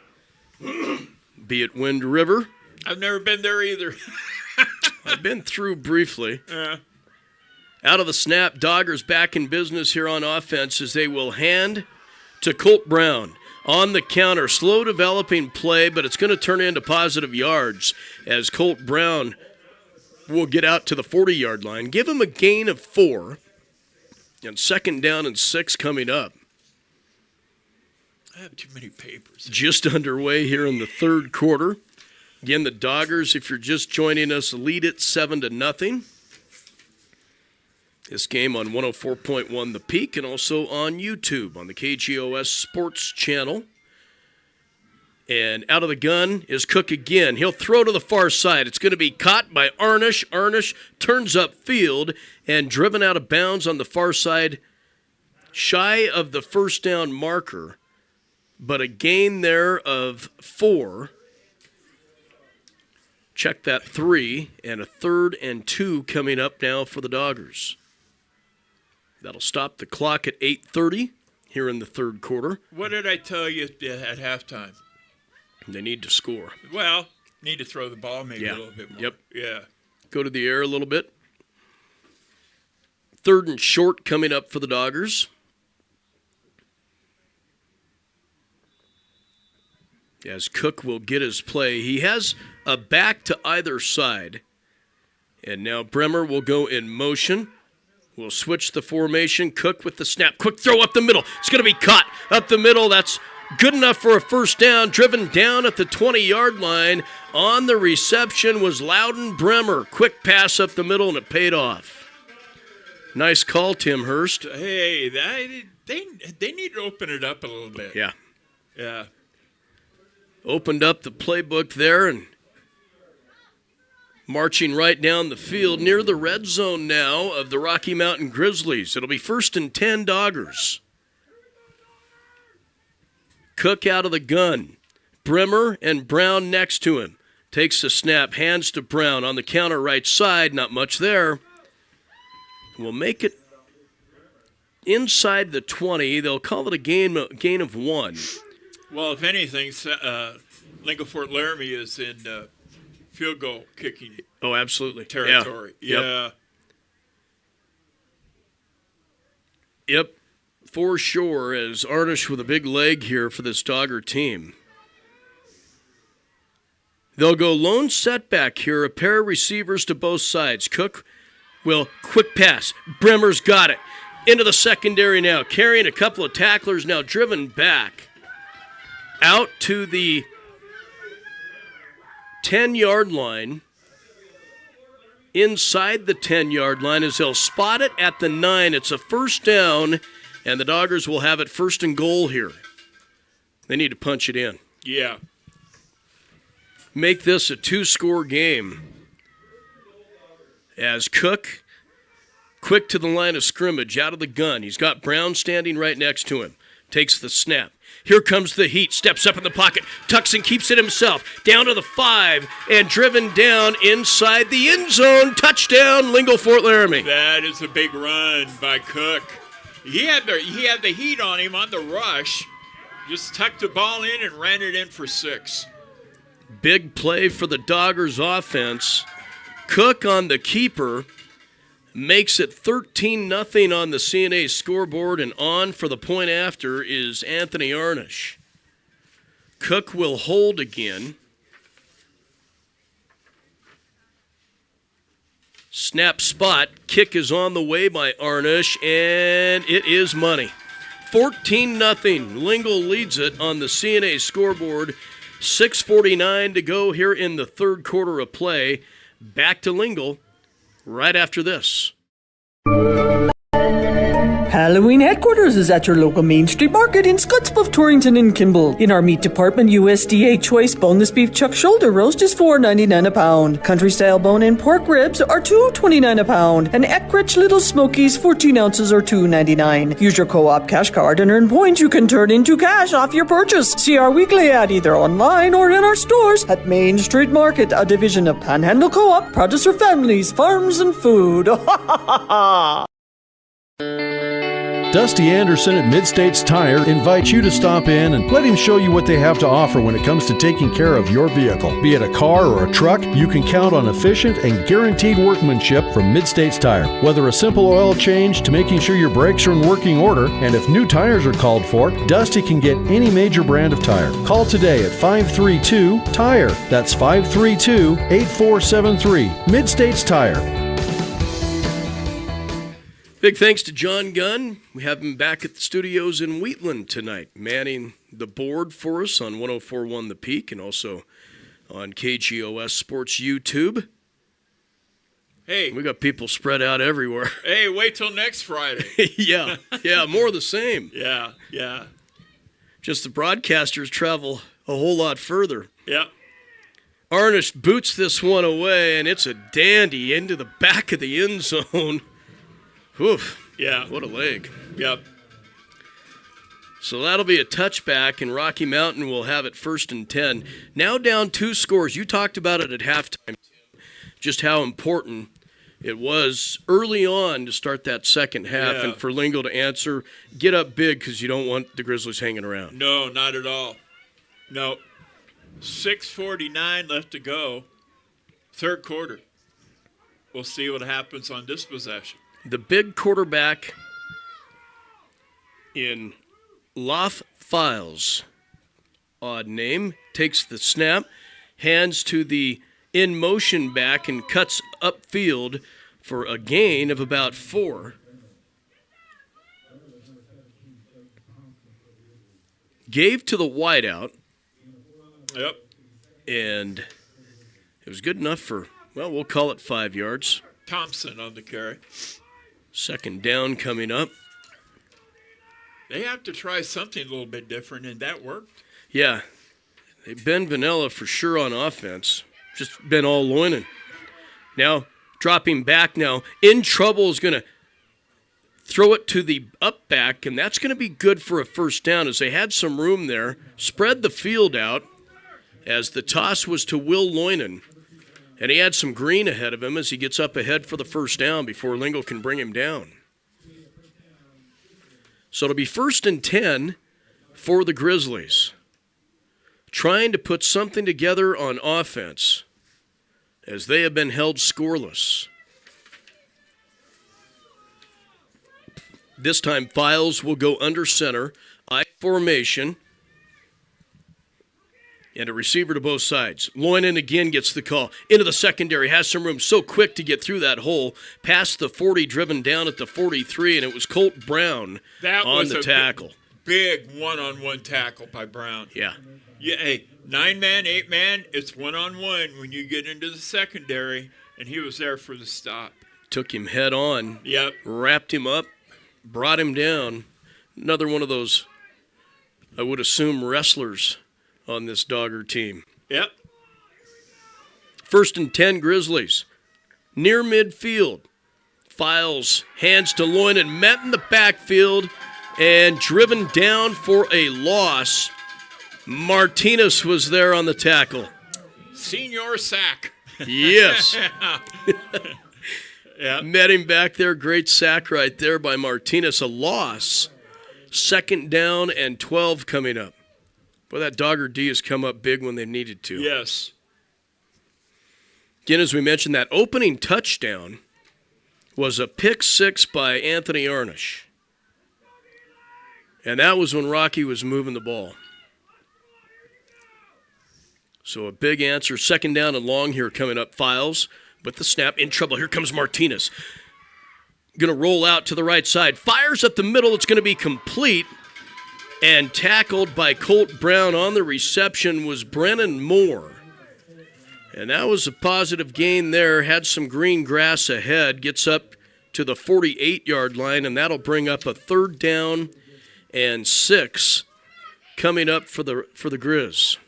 be at Wind River. I've never been there either. I've been through briefly. Out of the snap, Doggers back in business here on offense as they will hand to Colt Brown. On the counter, slow developing play, but it's going to turn into positive yards as Colt Brown will get out to the 40-yard line. Give him a gain of 4, and 2nd down and 6 coming up. I have too many papers. Just underway here in the third quarter. Again, the Doggers, if you're just joining us, lead it 7-0. This game on 104.1 The Peak and also on YouTube on the KGOS Sports Channel. And out of the gun is Cook again. He'll throw to the far side. It's going to be caught by Arnish. Arnish turns upfield and driven out of bounds on the far side, shy of the first down marker, but a gain there of 4. Check that 3, and a 3rd and 2 coming up now for the Doggers. That'll stop the clock at 8:30 here in the third quarter. What did I tell you at halftime? They need to score. Well, need to throw the ball maybe a little bit more. Yep. Yeah. Go to the air a little bit. 3rd and short coming up for the Doggers. As Cook will get his play. He has a back to either side. And now Bremer will go in motion. We'll switch the formation. Cook with the snap. Quick throw up the middle. It's going to be caught up the middle. That's good enough for a first down. Driven down at the 20-yard line. On the reception was Loudon Bremer. Quick pass up the middle, and it paid off. Nice call, Tim Hurst. Hey, they need to open it up a little bit. Yeah. Yeah. Opened up the playbook there and marching right down the field near the red zone now of the Rocky Mountain Grizzlies. It'll be 1st and 10 Doggers. Cook out of the gun. Bremer and Brown next to him. Takes the snap, hands to Brown on the counter right side. Not much there. We'll make it inside the 20. They'll call it a gain of 1. Well, if anything, Lingle-Ft Laramie is in field goal kicking absolutely. territory. Yeah. Yep. For sure, as Arnish with a big leg here for this Dogger team. They'll go lone setback here, a pair of receivers to both sides. Cook will quick pass. Bremer's got it. Into the secondary now, carrying a couple of tacklers now, driven back. Out to the 10-yard line. Inside the 10-yard line as they'll spot it at the 9. It's a first down, and the Doggers will have it 1st and goal here. They need to punch it in. Yeah. Make this a 2-score game. As Cook, quick to the line of scrimmage, out of the gun. He's got Brown standing right next to him. Takes the snap. Here comes the heat. Steps up in the pocket. Tucks and keeps it himself. Down to the 5 and driven down inside the end zone. Touchdown, Lingle-Ft Laramie. That is a big run by Cook. He had the heat on him on the rush. Just tucked the ball in and ran it in for 6. Big play for the Doggers offense. Cook on the keeper. Makes it 13-0 on the CNA scoreboard, and on for the point after is Anthony Arnish. Cook will hold again. Snap spot. Kick is on the way by Arnish, and it is money. 14-0. Lingle leads it on the CNA scoreboard. 6:49 to go here in the third quarter of play. Back to Lingle right after this. Halloween headquarters is at your local Main Street Market in Scottsbluff, Torrington, and Kimball. In our meat department, USDA choice boneless beef chuck shoulder roast is $4.99 a pound. Country style bone-in pork ribs are $2.29 a pound. And Eckrich Little Smokies 14 ounces are $2.99. Use your co-op cash card and earn points you can turn into cash off your purchase. See our weekly ad either online or in our stores at Main Street Market, a division of Panhandle Co-op, produce for families, farms, and food. Dusty Anderson at Mid-States Tire invites you to stop in and let him show you what they have to offer when it comes to taking care of your vehicle. Be it a car or a truck, you can count on efficient and guaranteed workmanship from Mid-States Tire. Whether a simple oil change to making sure your brakes are in working order, and if new tires are called for, Dusty can get any major brand of tire. Call today at 532-TIRE. That's 532-8473. Mid-States Tire. Big thanks to John Gunn. We have him back at the studios in Wheatland tonight, manning the board for us on 104.1 The Peak and also on KGOS Sports YouTube. Hey. We got people spread out everywhere. Hey, wait till next Friday. Yeah, more of the same. Yeah. Just the broadcasters travel a whole lot further. Yeah. Arnish boots this one away, and it's a dandy into the back of the end zone. Oof. Yeah. What a leg. Yep. So that'll be a touchback, and Rocky Mountain will have it 1st and 10. Now down 2 scores. You talked about it at halftime, just how important it was early on to start that second half and for Lingle to answer, get up big because you don't want the Grizzlies hanging around. No, not at all. No. 6:49 left to go. Third quarter. We'll see what happens on this possession. The big quarterback in Loff Files, odd name, takes the snap, hands to the in-motion back, and cuts upfield for a gain of about 4. Gave to the wideout. Yep. And it was good enough for, well, we'll call it 5 yards. Thompson on the carry. Second down coming up. They have to try something a little bit different, and that worked. Yeah. They've been vanilla for sure on offense. Just been all loining. Now, dropping back now. In trouble is going to throw it to the up back, and that's going to be good for a first down as they had some room there. Spread the field out as the toss was to Will Loinen. And he had some green ahead of him as he gets up ahead for the first down before Lingle can bring him down. So it'll be 1st and 10 for the Grizzlies. Trying to put something together on offense as they have been held scoreless. This time, Files will go under center, I formation, and a receiver to both sides. Loinen again gets the call. Into the secondary, has some room, so quick to get through that hole. Past the 40, driven down at the 43, and it was Colt Brown on the tackle. Big one-on-one tackle by Brown. Yeah. Yeah, hey, 9-man, 8-man, it's one-on-one when you get into the secondary, and he was there for the stop. Took him head on. Yep. Wrapped him up, brought him down. Another one of those, I would assume, wrestlers on this Dogger team. Yep. 1st and 10 Grizzlies. Near midfield. Files hands to Loinen, met in the backfield and driven down for a loss. Martinez was there on the tackle. Senior sack. Yes. Yeah. Met him back there. Great sack right there by Martinez. A loss. 2nd down and 12 coming up. Boy, that Dogger D has come up big when they needed to. Yes. Again, as we mentioned, that opening touchdown was a pick 6 by Anthony Arnish. And that was when Rocky was moving the ball. So a big answer. 2nd down and long here coming up. Files with the snap. In trouble. Here comes Martinez. Going to roll out to the right side. Fires up the middle. It's going to be complete. And tackled by Colt Brown on the reception was Brennan Moore. And that was a positive gain there. Had some green grass ahead. Gets up to the 48-yard line, and that'll bring up a 3rd down and 6 coming up for the Grizz.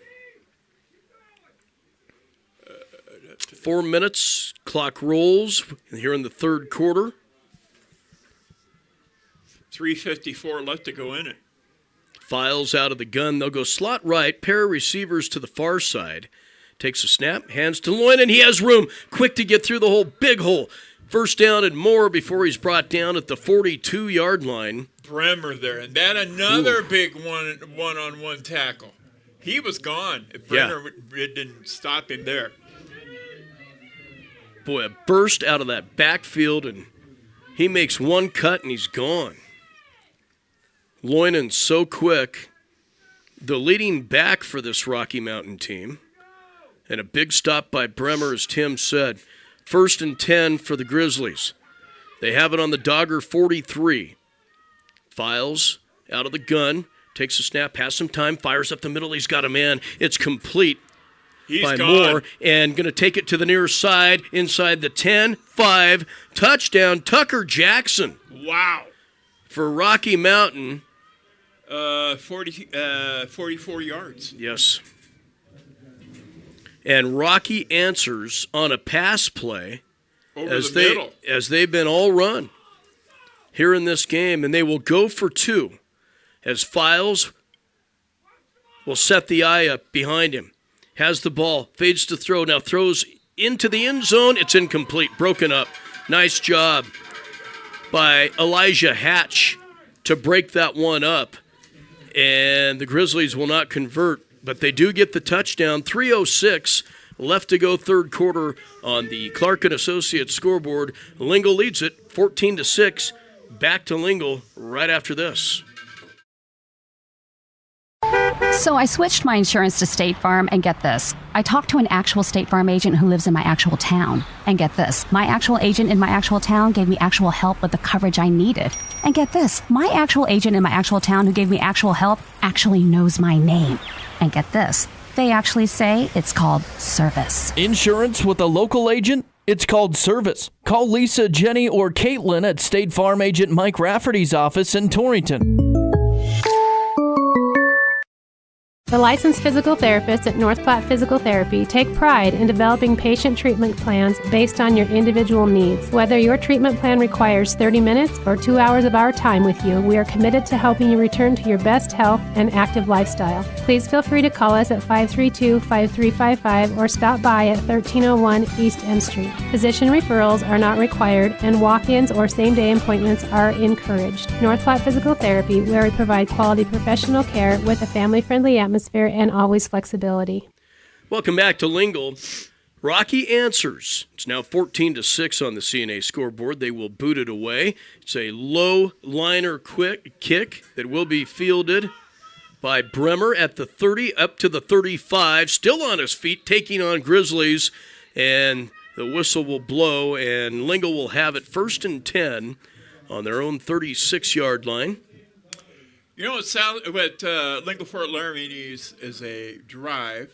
4 minutes. Clock rolls here in the 3rd quarter. 3:54 left to go in it. Files out of the gun. They'll go slot right, pair of receivers to the far side. Takes a snap, hands to Loinen, and he has room. Quick to get through the hole, big hole. First down and more before he's brought down at the 42-yard line. Bremer there, and then another big one-on-one tackle. He was gone. Bremer didn't stop him there. Boy, a burst out of that backfield, and he makes one cut, and he's gone. Loinen's so quick. The leading back for this Rocky Mountain team. And a big stop by Bremer, as Tim said. 1st and 10 for the Grizzlies. They have it on the Dogger 43. Files out of the gun, takes a snap, has some time, fires up the middle. He's got a man. It's complete. He's by gone. Moore, and going to take it to the near side, inside the 10-5, touchdown, Tucker Jackson. Wow. For Rocky Mountain. 44 yards. Yes. And Rocky answers on a pass play as they've been all run here in this game, and they will go for 2 as Files will set the eye up behind him. Has the ball, fades to throw, now throws into the end zone. It's incomplete, broken up. Nice job by Elijah Hatch to break that one up. And the Grizzlies will not convert, but they do get the touchdown. 3:06 left to go, third quarter on the Clark & Associates scoreboard. Lingle leads it 14-6. Back to Lingle right after this. So I switched my insurance to State Farm, and get this. I talked to an actual State Farm agent who lives in my actual town. And get this. My actual agent in my actual town gave me actual help with the coverage I needed. And get this. My actual agent in my actual town who gave me actual help actually knows my name. And get this. They actually say it's called service. Insurance with a local agent? It's called service. Call Lisa, Jenny, or Caitlin at State Farm agent Mike Rafferty's office in Torrington. The licensed physical therapists at North Platte Physical Therapy take pride in developing patient treatment plans based on your individual needs. Whether your treatment plan requires 30 minutes or 2 hours of our time with you, we are committed to helping you return to your best health and active lifestyle. Please feel free to call us at 532-5355 or stop by at 1301 East M Street. Physician referrals are not required, and walk-ins or same-day appointments are encouraged. North Platte Physical Therapy, where we provide quality professional care with a family-friendly atmosphere and always flexibility. Welcome back to Lingle. Rocky answers. It's now 14-6 on the CNA scoreboard. They will boot it away. It's a low liner quick kick that will be fielded by Bremer at the 30 up to the 35. Still on his feet, taking on Grizzlies, and the whistle will blow, and Lingle will have it 1st and 10 on their own 36-yard line. You know what Lingle-Ft Laramie needs is a drive,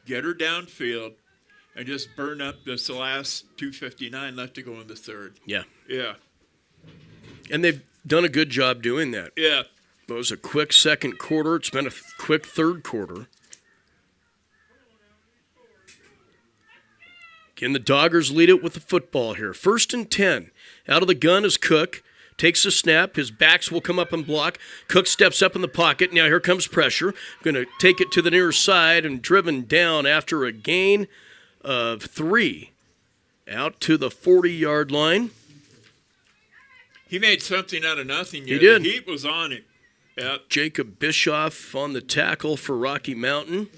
get her downfield, and just burn up this last 2:59 left to go in the third. Yeah. Yeah. And they've done a good job doing that. Yeah. It was a quick second quarter. It's been a quick third quarter. Again, the Doggers lead it with the football here. 1st and 10. Out of the gun is Cook. Takes a snap. His backs will come up and block. Cook steps up in the pocket. Now here comes pressure. Going to take it to the near side and driven down after a gain of 3. Out to the 40-yard line. He made something out of nothing. He did. The heat was on him. Yep. Jacob Bischoff on the tackle for Rocky Mountain.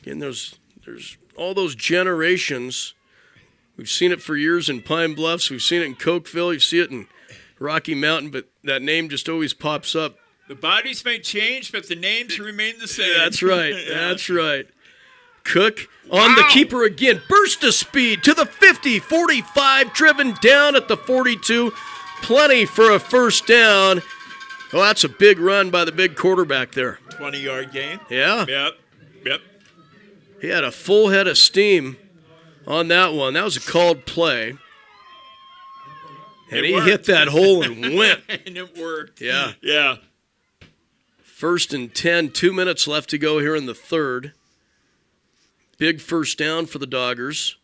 Again, there's all those generations. We've seen it for years in Pine Bluffs. We've seen it in Cokeville. You see it in Rocky Mountain, but that name just always pops up. The bodies may change, but the names remain the same. That's right. That's right. Cook on the keeper again. Burst of speed to the 50, 45, driven down at the 42. Plenty for a first down. Oh, that's a big run by the big quarterback there. 20-yard gain. Yeah. Yep. He had a full head of steam on that one. That was a called play. And he hit that hole and went. And it worked. Yeah. Yeah. 1st and 10, 2 minutes left to go here in the third. Big first down for the Doggers.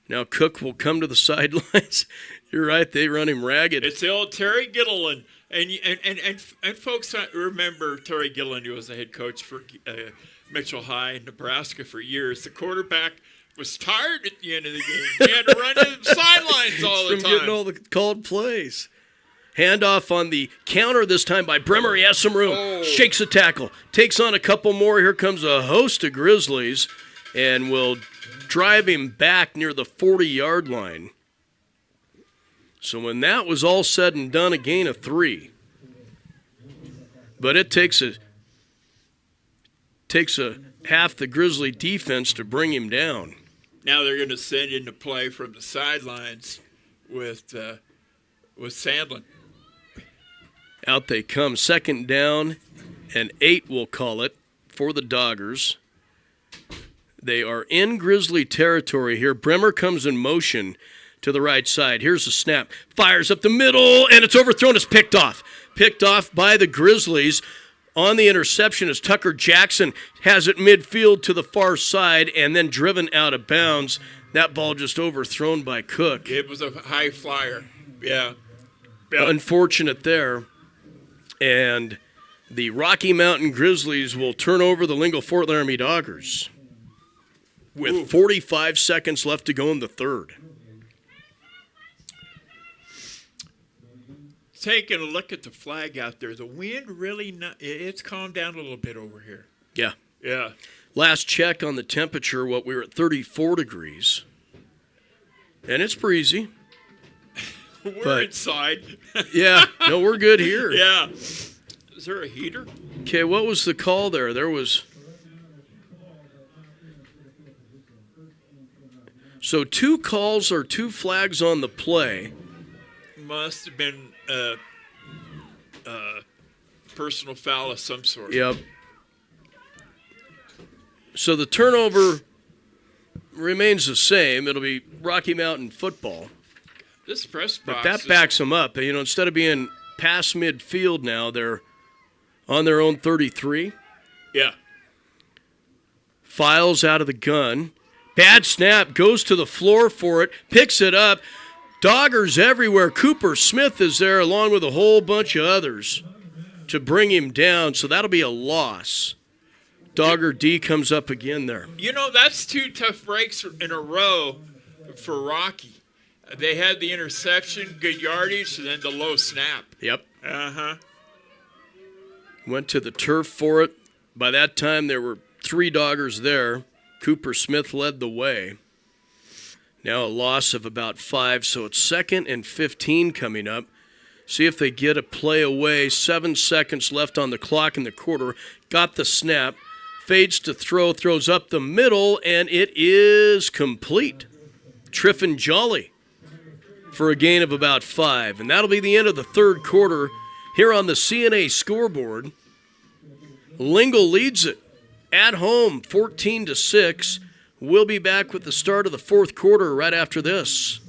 Now Cook will come to the sidelines. You're right, they run him ragged. It's the old Terry Gilliland. And folks remember Terry Gilliland, who was the head coach for Mitchell High in Nebraska for years. The quarterback was tired at the end of the game. He had to run to the sidelines all the from time. getting all the called plays. Handoff on the counter this time by Bremer. He has some room. Shakes a tackle. Takes on a couple more. Here comes a host of Grizzlies and will drive him back near the 40-yard line. So when that was all said and done, a gain of 3. But it takes a half the Grizzly defense to bring him down. Now they're going to send in the play from the sidelines with Sandlin. Out they come. 2nd down and 8, we'll call it, for the Doggers. They are in Grizzly territory here. Bremer comes in motion to the right side. Here's the snap. Fires up the middle, and it's overthrown. It's picked off. Picked off by the Grizzlies. On the interception as Tucker Jackson has it midfield to the far side and then driven out of bounds. That ball just overthrown by Cook. It was a high flyer. Yeah. Unfortunate there. And the Rocky Mountain Grizzlies will turn over the Lingle-Ft Laramie Doggers with 45 seconds left to go in the third. Taking a look at the flag out there, the wind really it's calmed down a little bit over here. Yeah. Yeah. Last check on the temperature, we were at 34 degrees. And it's breezy. We're inside. Yeah. No, we're good here. Yeah. Is there a heater? Okay, what was the call there? There was... So 2 calls or 2 flags on the play. Must have been personal foul of some sort. Yep. So the turnover remains the same. It'll be Rocky Mountain football. This press box. But that backs them up. You know, instead of being past midfield now, they're on their own 33. Yeah. Files out of the gun. Bad snap, goes to the floor for it, picks it up. Doggers everywhere. Cooper Smith is there along with a whole bunch of others to bring him down, so that'll be a loss. Dogger D comes up again there. You know, that's 2 tough breaks in a row for Rocky. They had the interception, good yardage, and then the low snap. Yep. Uh-huh. Went to the turf for it. By that time, there were 3 Doggers there. Cooper Smith led the way. Now a loss of about 5, so it's 2nd and 15 coming up. See if they get a play away. 7 seconds left on the clock in the quarter. Got the snap. Fades to throw, throws up the middle, and it is complete. Triffin Jolly for a gain of about 5. And that'll be the end of the third quarter here on the CNA scoreboard. Lingle leads it at home, 14-6. We'll be back with the start of the fourth quarter right after this.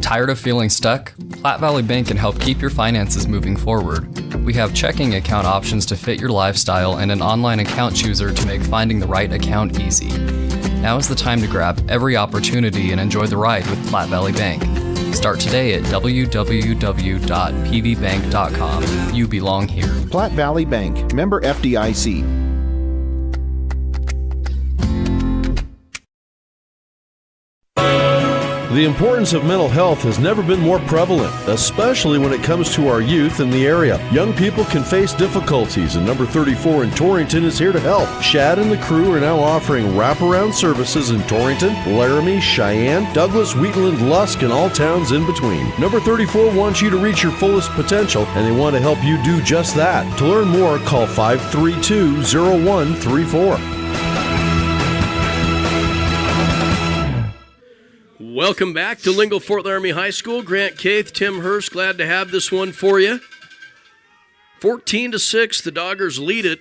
Tired of feeling stuck? Platte Valley Bank can help keep your finances moving forward. We have checking account options to fit your lifestyle and an online account chooser to make finding the right account easy. Now is the time to grab every opportunity and enjoy the ride with Platte Valley Bank. Start today at www.pvbank.com. You belong here. Platte Valley Bank, member FDIC. The importance of mental health has never been more prevalent, especially when it comes to our youth in the area. Young people can face difficulties, and number 34 in Torrington is here to help. Shad and the crew are now offering wraparound services in Torrington, Laramie, Cheyenne, Douglas, Wheatland, Lusk, and all towns in between. Number 34 wants you to reach your fullest potential, and they want to help you do just that. To learn more, call 532-0134. Welcome back to Lingle-Ft Laramie High School. Grant Caith, Tim Hurst, glad to have this one for you. 14-6, the Doggers lead it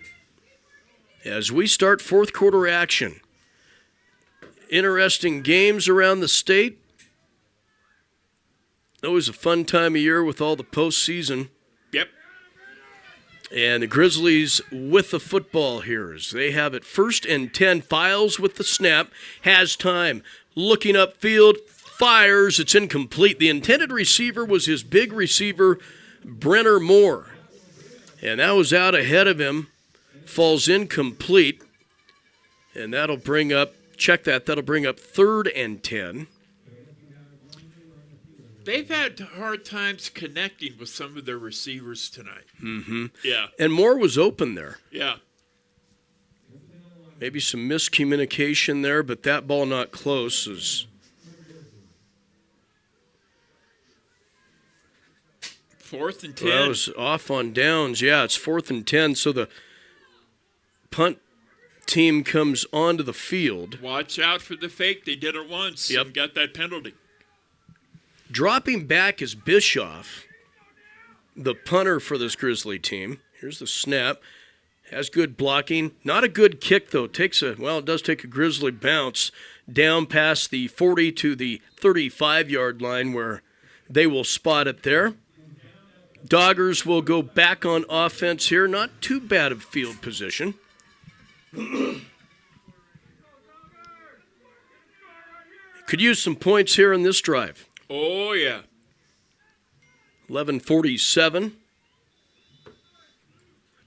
as we start fourth quarter action. Interesting games around the state. Always a fun time of year with all the postseason. Yep. And the Grizzlies with the football here as they have it 1st and 10. Files with the snap, has time. Looking upfield, fires, it's incomplete. The intended receiver was his big receiver, Brenner Moore. And that was out ahead of him. falls incomplete. And that'll bring up, that'll bring up 3rd and 10. They've had hard times connecting with some of their receivers tonight. Mm-hmm. Yeah. And Moore was open there. Yeah. Maybe some miscommunication there, but that ball not close is... 4th and 10. Well, that was off on downs. Yeah, it's 4th and 10, so the punt team comes onto the field. Watch out for the fake. They did it once and got that penalty. Dropping back is Bischoff, the punter for this Grizzly team. Here's the snap. Has good blocking. Not a good kick, though. It does take a Grizzly bounce down past the 40 to the 35-yard line where they will spot it there. Doggers will go back on offense here. Not too bad of field position. Could use some points here in this drive. Oh, yeah. 11:47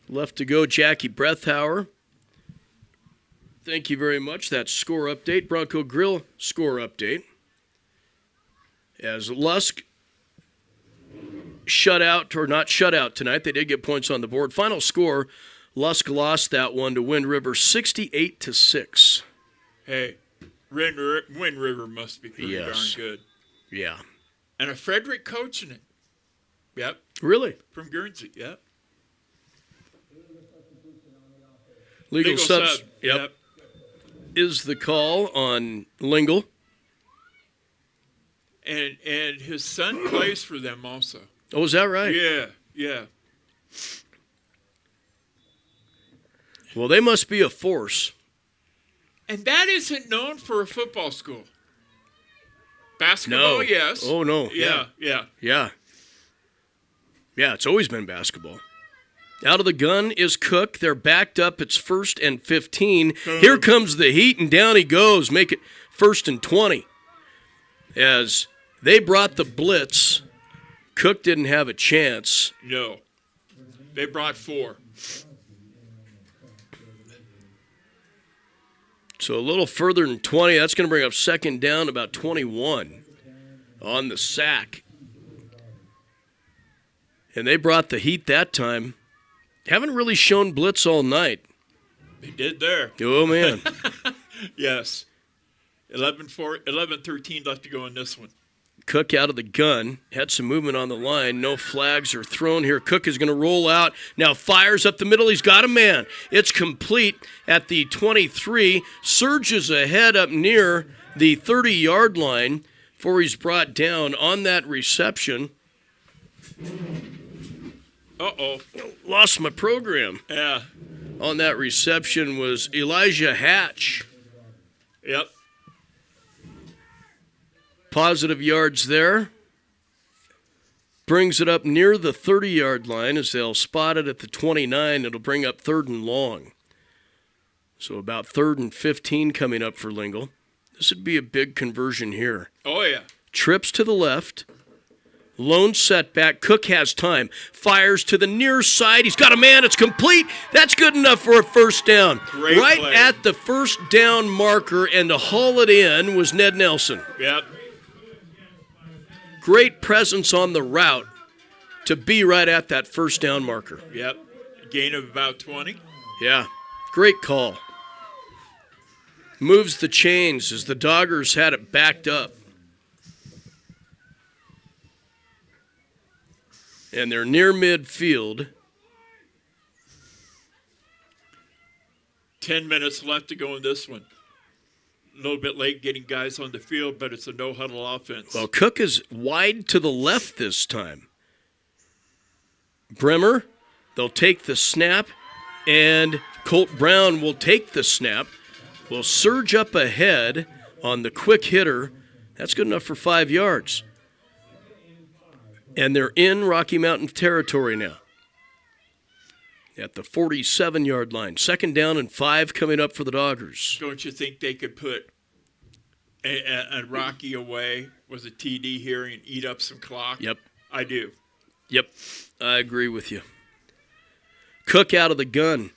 left to go. Jackie Brethauer. Thank you very much. That's score update. Bronco Grill score update. As Lusk shut out, or not shut out tonight, they did get points on the board. Final score, Lusk lost that one to Wind River 68-6. Hey, Wind River must be pretty darn good. Yeah. And a Frederick coaching it. Yep. Really? From Guernsey, yep. Legal subs. Yep. Is the call on Lingle. And his son plays for them also. Oh, is that right? Yeah. Well, they must be a force. And that isn't known for a football school. Basketball, yes. Oh, no. Yeah. Yeah, it's always been basketball. Out of the gun is Cook. They're backed up. It's 1st and 15. Here comes the heat, and down he goes. Make it 1st and 20. As they brought the blitz, Cook didn't have a chance. No. They brought 4. So a little further than 20. That's going to bring up 2nd down, about 21 on the sack. And they brought the heat that time. Haven't really shown blitz all night. They did there. Oh, man. Yes. 11-13 left to go in this one. Cook out of the gun. Had some movement on the line. No flags are thrown here. Cook is going to roll out. Now fires up the middle. He's got a man. It's complete at the 23. Surges ahead up near the 30-yard line before he's brought down on that reception. Uh-oh. Lost my program. Yeah. On that reception was Elijah Hatch. Yep. Positive yards there. Brings it up near the 30-yard line as they'll spot it at the 29. It'll bring up 3rd and long. So about 3rd and 15 coming up for Lingle. This would be a big conversion here. Oh, yeah. Trips to the left. Lone setback. Cook has time. Fires to the near side. He's got a man. It's complete. That's good enough for a 1st down. Great right play. At the 1st down marker, and to haul it in was Ned Nelson. Yep. Great presence on the route to be right at that 1st down marker. Yep. Gain of about 20. Yeah. Great call. Moves the chains as the Doggers had it backed up. And they're near midfield. 10 minutes left to go in this one. A little bit late getting guys on the field, but it's a no-huddle offense. Well, Cook is wide to the left this time. Bremer, they'll take the snap, and Colt Brown will take the snap. Will surge up ahead on the quick hitter. That's good enough for 5 yards. And they're in Rocky Mountain territory now. At the 47-yard line. 2nd down and 5 coming up for the Doggers. Don't you think they could put a Rocky away with a TD here and eat up some clock? Yep. I do. Yep. I agree with you. Cook out of the gun.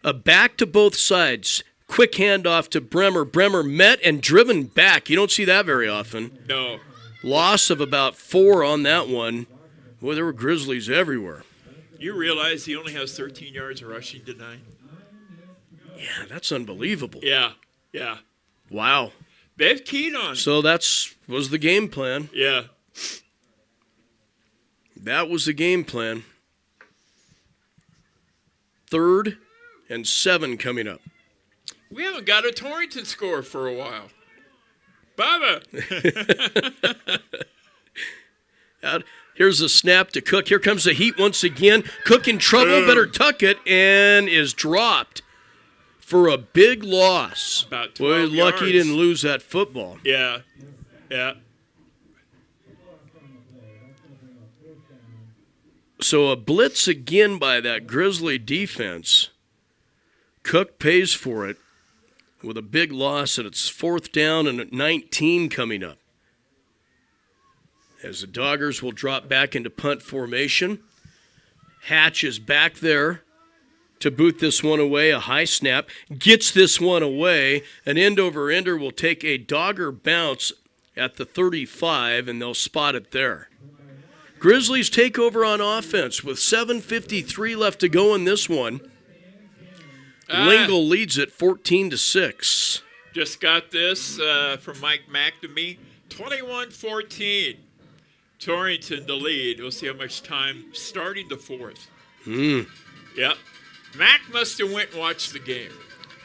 A back to both sides. Quick handoff to Bremer. Bremer met and driven back. You don't see that very often. No. Loss of about 4 on that one. Boy, there were Grizzlies everywhere. You realize he only has 13 yards of rushing tonight? Yeah, that's unbelievable. Yeah. Wow. They've keyed on it. So was the game plan. Yeah. That was the game plan. 3rd and 7 coming up. We haven't got a Torrington score for a while. Bubba! Here's a snap to Cook. Here comes the heat once again. Cook in trouble, better tuck it, and is dropped for a big loss. About 12 Boy, lucky he yards. didn't lose that football. Yeah. So a blitz again by that Grizzly defense. Cook pays for it with a big loss, and it's 4th down and 19 coming up. As the Doggers will drop back into punt formation. Hatch is back there to boot this one away. A high snap. Gets this one away. An end-over-ender will take a Dogger bounce at the 35, and they'll spot it there. Grizzlies take over on offense with 7:53 left to go in this one. Lingle leads it 14-6. Just got this from Mike McNamee. 21-14. Torrington the lead. We'll see how much time starting the 4th. Yep. Mac must have went and watched the game.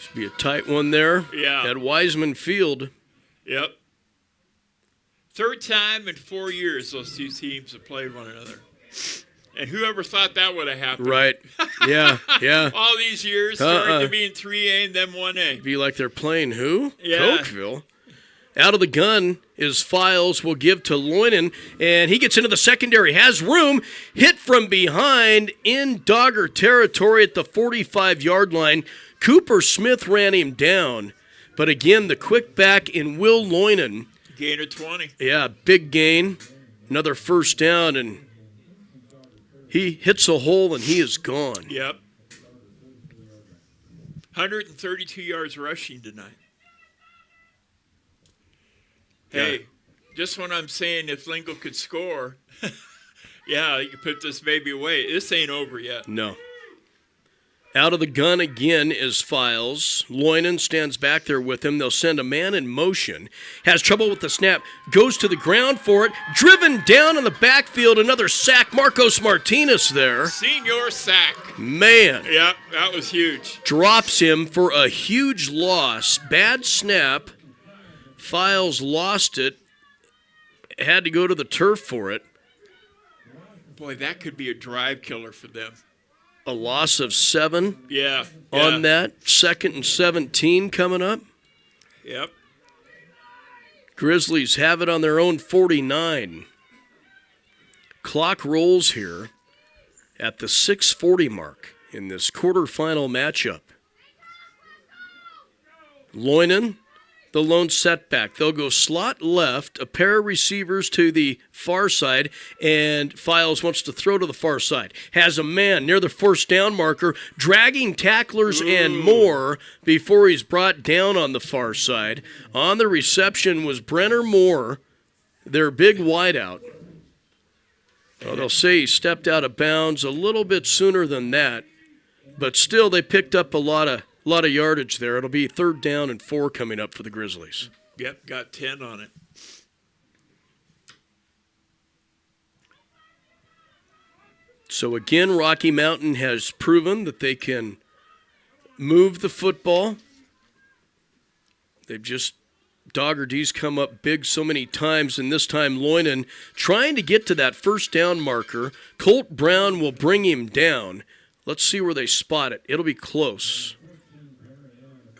Should be a tight one there. Yeah. At Wiseman Field. Yep. 3rd time in 4 years those two teams have played one another. And whoever thought that would have happened? Right. Yeah. All these years, starting to be in 3A and then 1A. Be like they're playing who? Yeah. Cokeville. Out of the gun is Files, will give to Loynan, and he gets into the secondary, has room, hit from behind in Dogger territory at the 45-yard line. Cooper Smith ran him down, but again, the quick back in Will Loynan. Gain of 20. Yeah, big gain, another 1st down, and he hits a hole and he is gone. Yep. 132 yards rushing tonight. Hey, just when I'm saying if Lingle could score, yeah, you could put this baby away. This ain't over yet. No. Out of the gun again is Files. Loynan stands back there with him. They'll send a man in motion. Has trouble with the snap. Goes to the ground for it. Driven down in the backfield. Another sack. Marcos Martinez there. Senior sack. Man. Yeah, that was huge. Drops him for a huge loss. Bad snap. Files lost it. Had to go to the turf for it. Boy, that could be a drive killer for them. A loss of 7 Yeah. on that. 2nd and 17 coming up. Yep. Grizzlies have it on their own 49. Clock rolls here at the 6:40 mark in this quarterfinal matchup. Loynan, the lone setback. They'll go slot left, a pair of receivers to the far side, and Files wants to throw to the far side. Has a man near the 1st down marker, dragging tacklers and more before he's brought down on the far side. On the reception was Brenner Moore, their big wideout. Well, they'll say he stepped out of bounds a little bit sooner than that, but still they picked up a lot of yardage there. It'll be 3rd down and 4 coming up for the Grizzlies. Yep, got 10 on it. So again, Rocky Mountain has proven that they can move the football. They've just, Dogger D's come up big so many times, and this time Loynan trying to get to that 1st down marker. Colt Brown will bring him down. Let's see where they spot it. It'll be close.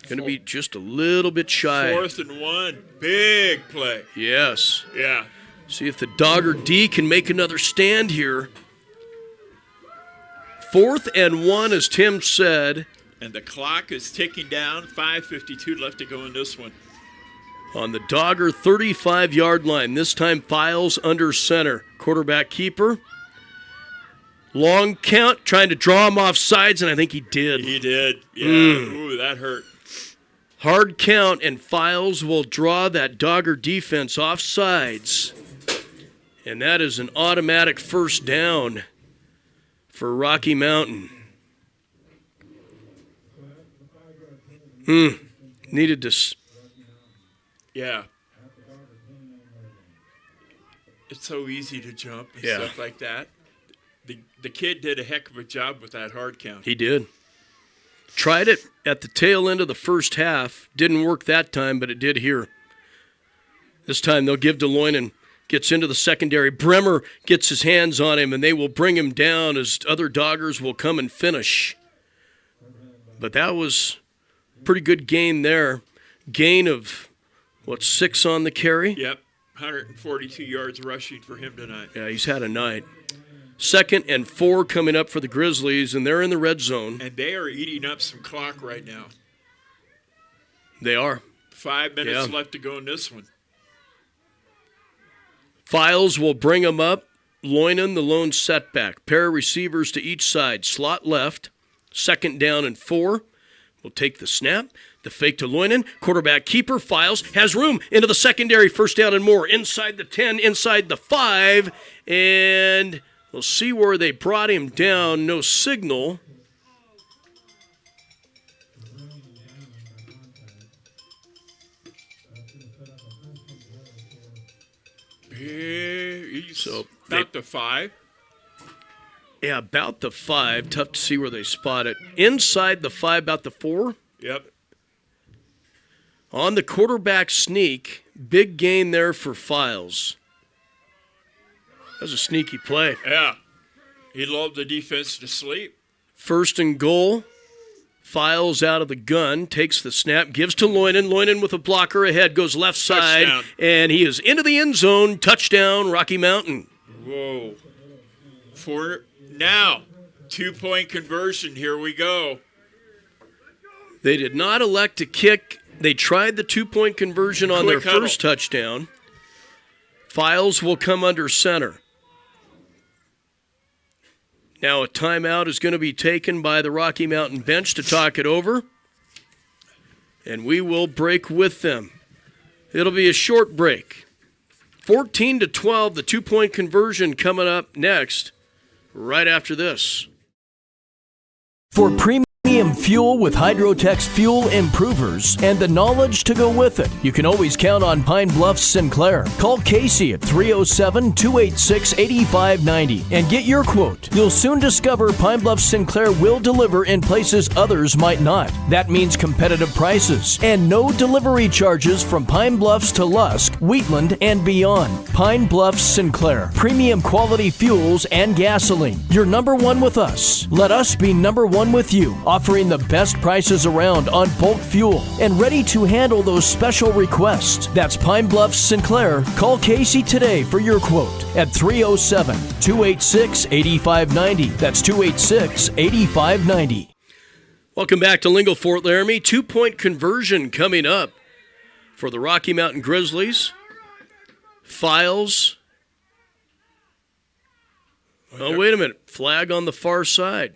Going to be just a little bit shy. 4th and 1. Big play. Yes. Yeah. See if the Dogger D can make another stand here. 4th and 1, as Tim said. And the clock is ticking down. 5:52 left to go in this one. On the Dogger 35-yard line. This time Files under center. Quarterback keeper. Long count, trying to draw him off sides, and I think he did. He did. Yeah. Ooh, that hurt. Hard count, and Files will draw that Dogger defense off sides. And that is an automatic first down for Rocky Mountain. Needed to... Yeah. It's so easy to jump and stuff like that. The kid did a heck of a job with that hard count. He did. Tried it at the tail end of the first half. Didn't work that time, but it did here. This time they'll give DeLoinen, gets into the secondary. Bremer gets his hands on him, and they will bring him down as other Doggers will come and finish. But that was a pretty good gain there. Gain of, 6 on the carry? Yep, 142 yards rushing for him tonight. Yeah, he's had a night. 2nd and 4 coming up for the Grizzlies, and they're in the red zone. And they are eating up some clock right now. They are. 5 minutes left to go in this one. Files will bring them up. Loinen, the lone setback. Pair of receivers to each side. Slot left. 2nd down and 4. Will take the snap. The fake to Loinen. Quarterback keeper. Files has room into the secondary. 1st down and more. Inside the 10, inside the 5. And we'll see where they brought him down. No signal. So about the 5. Yeah, about the 5. Tough to see where they spot it. Inside the 5, about the 4. Yep. On the quarterback sneak, big gain there for Files. That was a sneaky play. Yeah. He lulled the defense to sleep. 1st and goal. Files out of the gun, takes the snap, gives to Loinen. Loinen with a blocker ahead, goes left side, Touchdown. And he is into the end zone. Touchdown, Rocky Mountain. Whoa. Now, 2-point conversion. Here we go. They did not elect to kick. They tried the 2-point conversion on their huddle. first touchdown. Files will come under center. Now a timeout is going to be taken by the Rocky Mountain bench to talk it over. And we will break with them. It'll be a short break. 14-12, the 2-point conversion coming up next, right after this. For premium fuel with Hydrotex Fuel Improvers and the knowledge to go with it, you can always count on Pine Bluff Sinclair. Call Casey at 307-286-8590 and get your quote. You'll soon discover Pine Bluff Sinclair will deliver in places others might not. That means competitive prices and no delivery charges from Pine Bluffs to Lusk, Wheatland, and beyond. Pine Bluff Sinclair. Premium quality fuels and gasoline. You're number one with us. Let us be number one with you. Offering the best prices around on bulk fuel and ready to handle those special requests. That's Pine Bluff Sinclair. Call Casey today for your quote at 307-286-8590. That's 286-8590. Welcome back to Lingle-Ft, Laramie. 2-point conversion coming up for the Rocky Mountain Grizzlies. Files. Oh, wait a minute. Flag on the far side.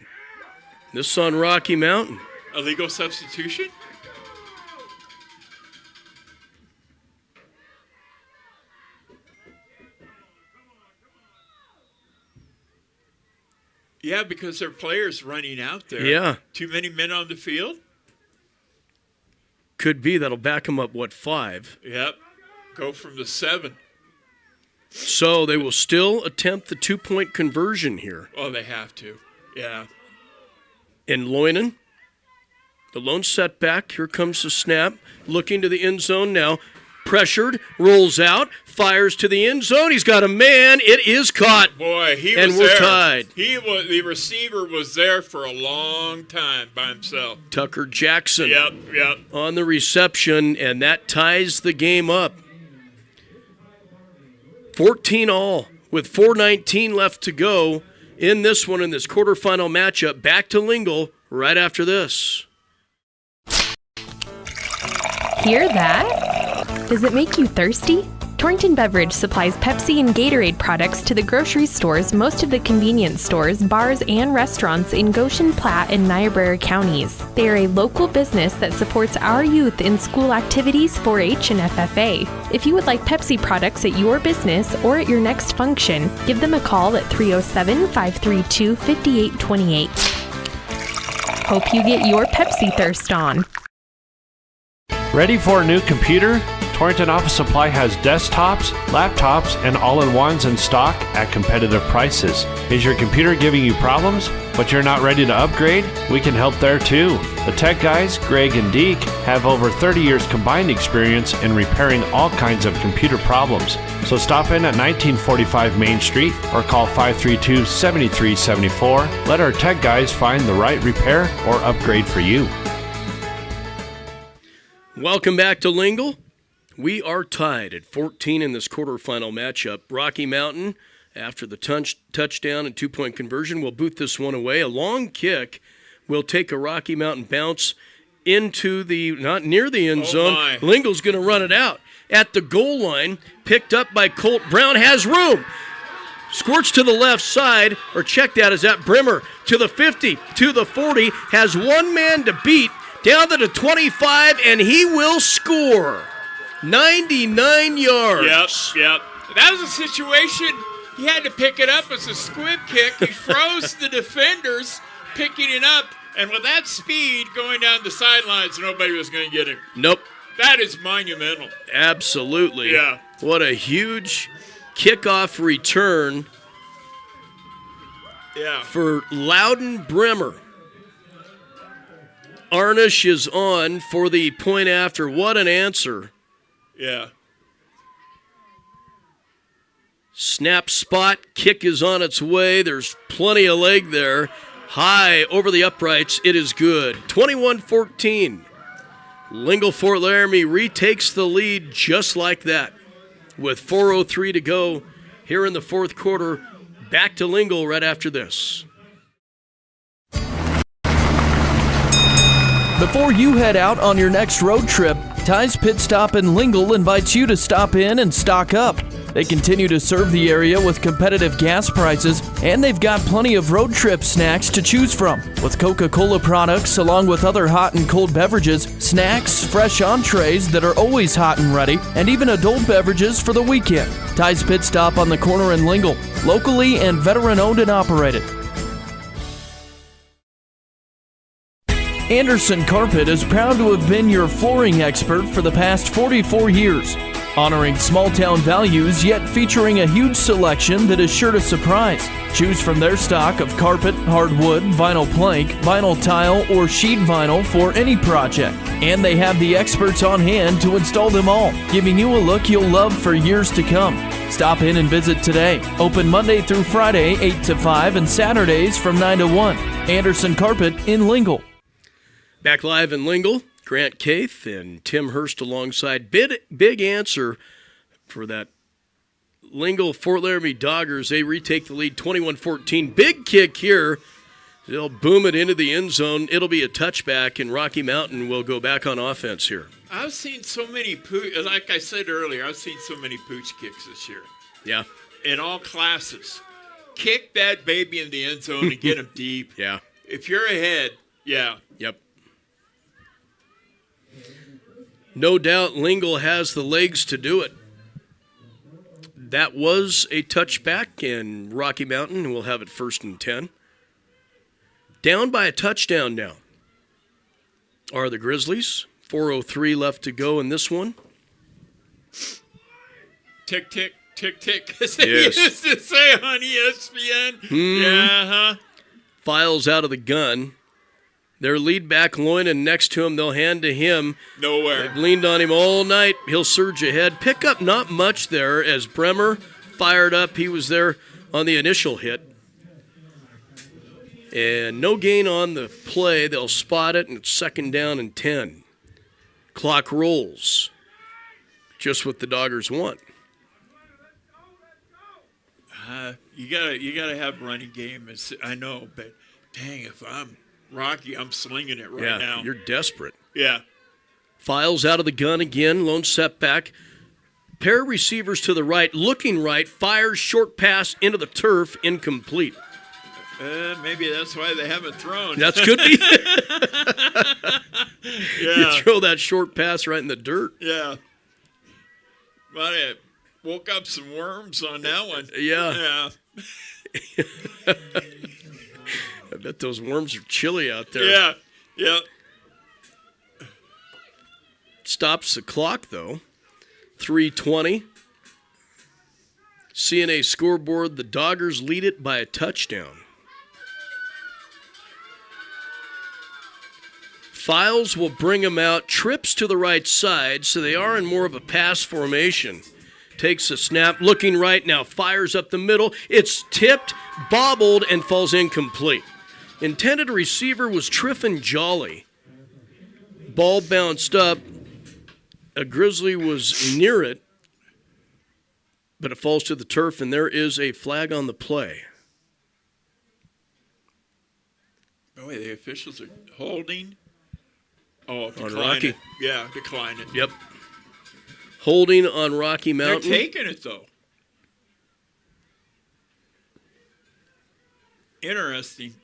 This is on Rocky Mountain. Illegal substitution? Yeah, because their players running out there. Yeah. Too many men on the field? Could be. That'll back them up, 5? Yep. Go from the 7. So they will still attempt the 2-point conversion here. Oh, they have to. Yeah. And Loinen, the lone setback. Here comes the snap. Looking to the end zone now. Pressured, rolls out, fires to the end zone. He's got a man. It is caught. Boy, he and was we're there. Tied. The receiver was there for a long time by himself. Tucker Jackson. Yep. On the reception, and that ties the game up. 14-all with 4:19 left to go in this one, in this quarterfinal matchup. Back to Lingle right after this. Hear that? Does it make you thirsty? Torrington Beverage supplies Pepsi and Gatorade products to the grocery stores, most of the convenience stores, bars, and restaurants in Goshen, Platte, and Niobrara counties. They are a local business that supports our youth in school activities, 4-H, and FFA. If you would like Pepsi products at your business or at your next function, give them a call at 307-532-5828. Hope you get your Pepsi thirst on. Ready for a new computer? Torrington Office Supply has desktops, laptops, and all-in-ones in stock at competitive prices. Is your computer giving you problems, but you're not ready to upgrade? We can help there too. The tech guys, Greg and Deke, have over 30 years combined experience in repairing all kinds of computer problems. So stop in at 1945 Main Street or call 532-7374. Let our tech guys find the right repair or upgrade for you. Welcome back to Lingle. We are tied at 14 in this quarterfinal matchup. Rocky Mountain, after the touchdown and two-point conversion, will boot this one away. A long kick will take a Rocky Mountain bounce into not near the end zone. Lingle's going to run it out. At the goal line, picked up by Colt Brown, has room. Squirts to the left side, or check that, is that Brimmer to the 50, to the 40, has one man to beat, down to the 25, and he will score. 99 yards. Yep. That was a situation he had to pick it up as a squib kick. He froze the defenders picking it up, and with that speed going down the sidelines, nobody was going to get him. Nope. That is monumental. Absolutely. Yeah. What a huge kickoff return for Loudon Brimmer. Arnish is on for the point after. What an answer. Yeah. Snap spot, kick is on its way. There's plenty of leg there. High over the uprights. It is good. 21-14. Lingle-Ft Laramie retakes the lead just like that. With 4:03 to go here in the fourth quarter. Back to Lingle right after this. Before you head out on your next road trip, Ty's Pit Stop in Lingle invites you to stop in and stock up. They continue to serve the area with competitive gas prices, and they've got plenty of road trip snacks to choose from. With Coca-Cola products, along with other hot and cold beverages, snacks, fresh entrees that are always hot and ready, and even adult beverages for the weekend. Ty's Pit Stop on the corner in Lingle, locally and veteran-owned and operated. Anderson Carpet is proud to have been your flooring expert for the past 44 years, honoring small-town values yet featuring a huge selection that is sure to surprise. Choose from their stock of carpet, hardwood, vinyl plank, vinyl tile, or sheet vinyl for any project. And they have the experts on hand to install them all, giving you a look you'll love for years to come. Stop in and visit today. Open Monday through Friday, 8 to 5, and Saturdays from 9 to 1. Anderson Carpet in Lingle. Back live in Lingle, Grant Kaith and Tim Hurst alongside. Big answer for that Lingle-Ft Laramie Doggers. They retake the lead 21-14. Big kick here. They'll boom it into the end zone. It'll be a touchback, and Rocky Mountain will go back on offense here. I've seen so many like I said earlier, I've seen so many pooch kicks this year. Yeah. In all classes. Kick that baby in the end zone and get them deep. Yeah. If you're ahead, yeah. Yep. No doubt Lingle has the legs to do it. That was a touchback, and Rocky Mountain will have it 1st and 10. Down by a touchdown now are the Grizzlies. 4:03 left to go in this one. Tick, tick, tick, tick, as they used to say on ESPN. Yeah, Files out of the gun. Their lead back, Loynan, next to him. They'll hand to him. Nowhere. They've leaned on him all night. He'll surge ahead. Pick up not much there as Bremer fired up. He was there on the initial hit. And no gain on the play. They'll spot it, and it's 2nd down and 10. Clock rolls. Just what the Doggers want. You gotta have running game. I know, but dang, if I'm Rocky, I'm slinging it right now. You're desperate. Yeah. Files out of the gun again. Lone setback. Pair of receivers to the right, looking right, fires short pass into the turf, incomplete. Maybe that's why they haven't thrown. That could be. Yeah. You throw that short pass right in the dirt. Yeah. But it woke up some worms on that one. Yeah. I bet those worms are chilly out there. Yeah. Yeah. Stops the clock, though. 3:20. CNA scoreboard, the Doggers lead it by a touchdown. Files will bring them out, trips to the right side, so they are in more of a pass formation. Takes a snap, looking right now, fires up the middle. It's tipped, bobbled, and falls incomplete. Intended receiver was Triffin Jolly. Ball bounced up. A Grizzly was near it, but it falls to the turf, and there is a flag on the play. Oh, wait, the officials are holding. Oh, On decline Rocky. it. Yeah, decline it. Yep. Holding on Rocky They're Mountain. taking it, though. Interesting.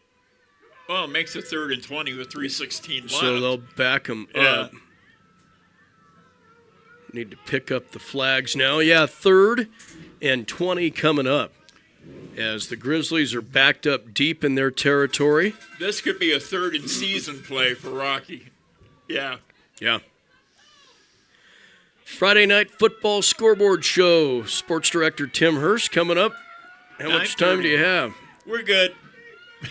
Well, it makes it 3rd and 20 with 3:16 left. So they'll back them up. Need to pick up the flags now. Yeah, 3rd and 20 coming up as the Grizzlies are backed up deep in their territory. This could be a 3rd and season play for Rocky. Yeah. Yeah. Friday night football scoreboard show. Sports director Tim Hurst coming up. How much time do you have? We're good.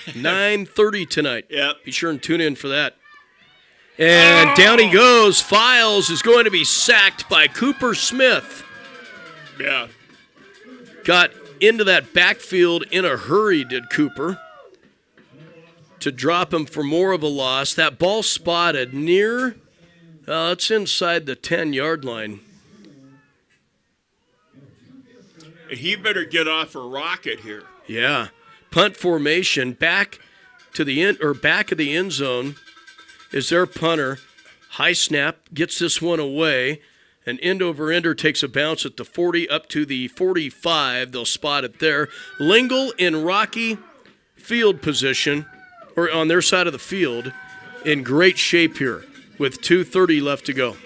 9:30 tonight. Yep. Be sure and tune in for that. And down he goes. Files is going to be sacked by Cooper Smith. Yeah. Got into that backfield in a hurry, did Cooper, to drop him for more of a loss. That ball spotted near, it's inside the 10-yard line. He better get off a rocket here. Yeah. Punt formation, back to the end, or back of the end zone is their punter. High snap, gets this one away. An end over ender takes a bounce at the 40 up to the 45. They'll spot it there. Lingle in Rocky field position, or on their side of the field, in great shape here with 2:30 left to go.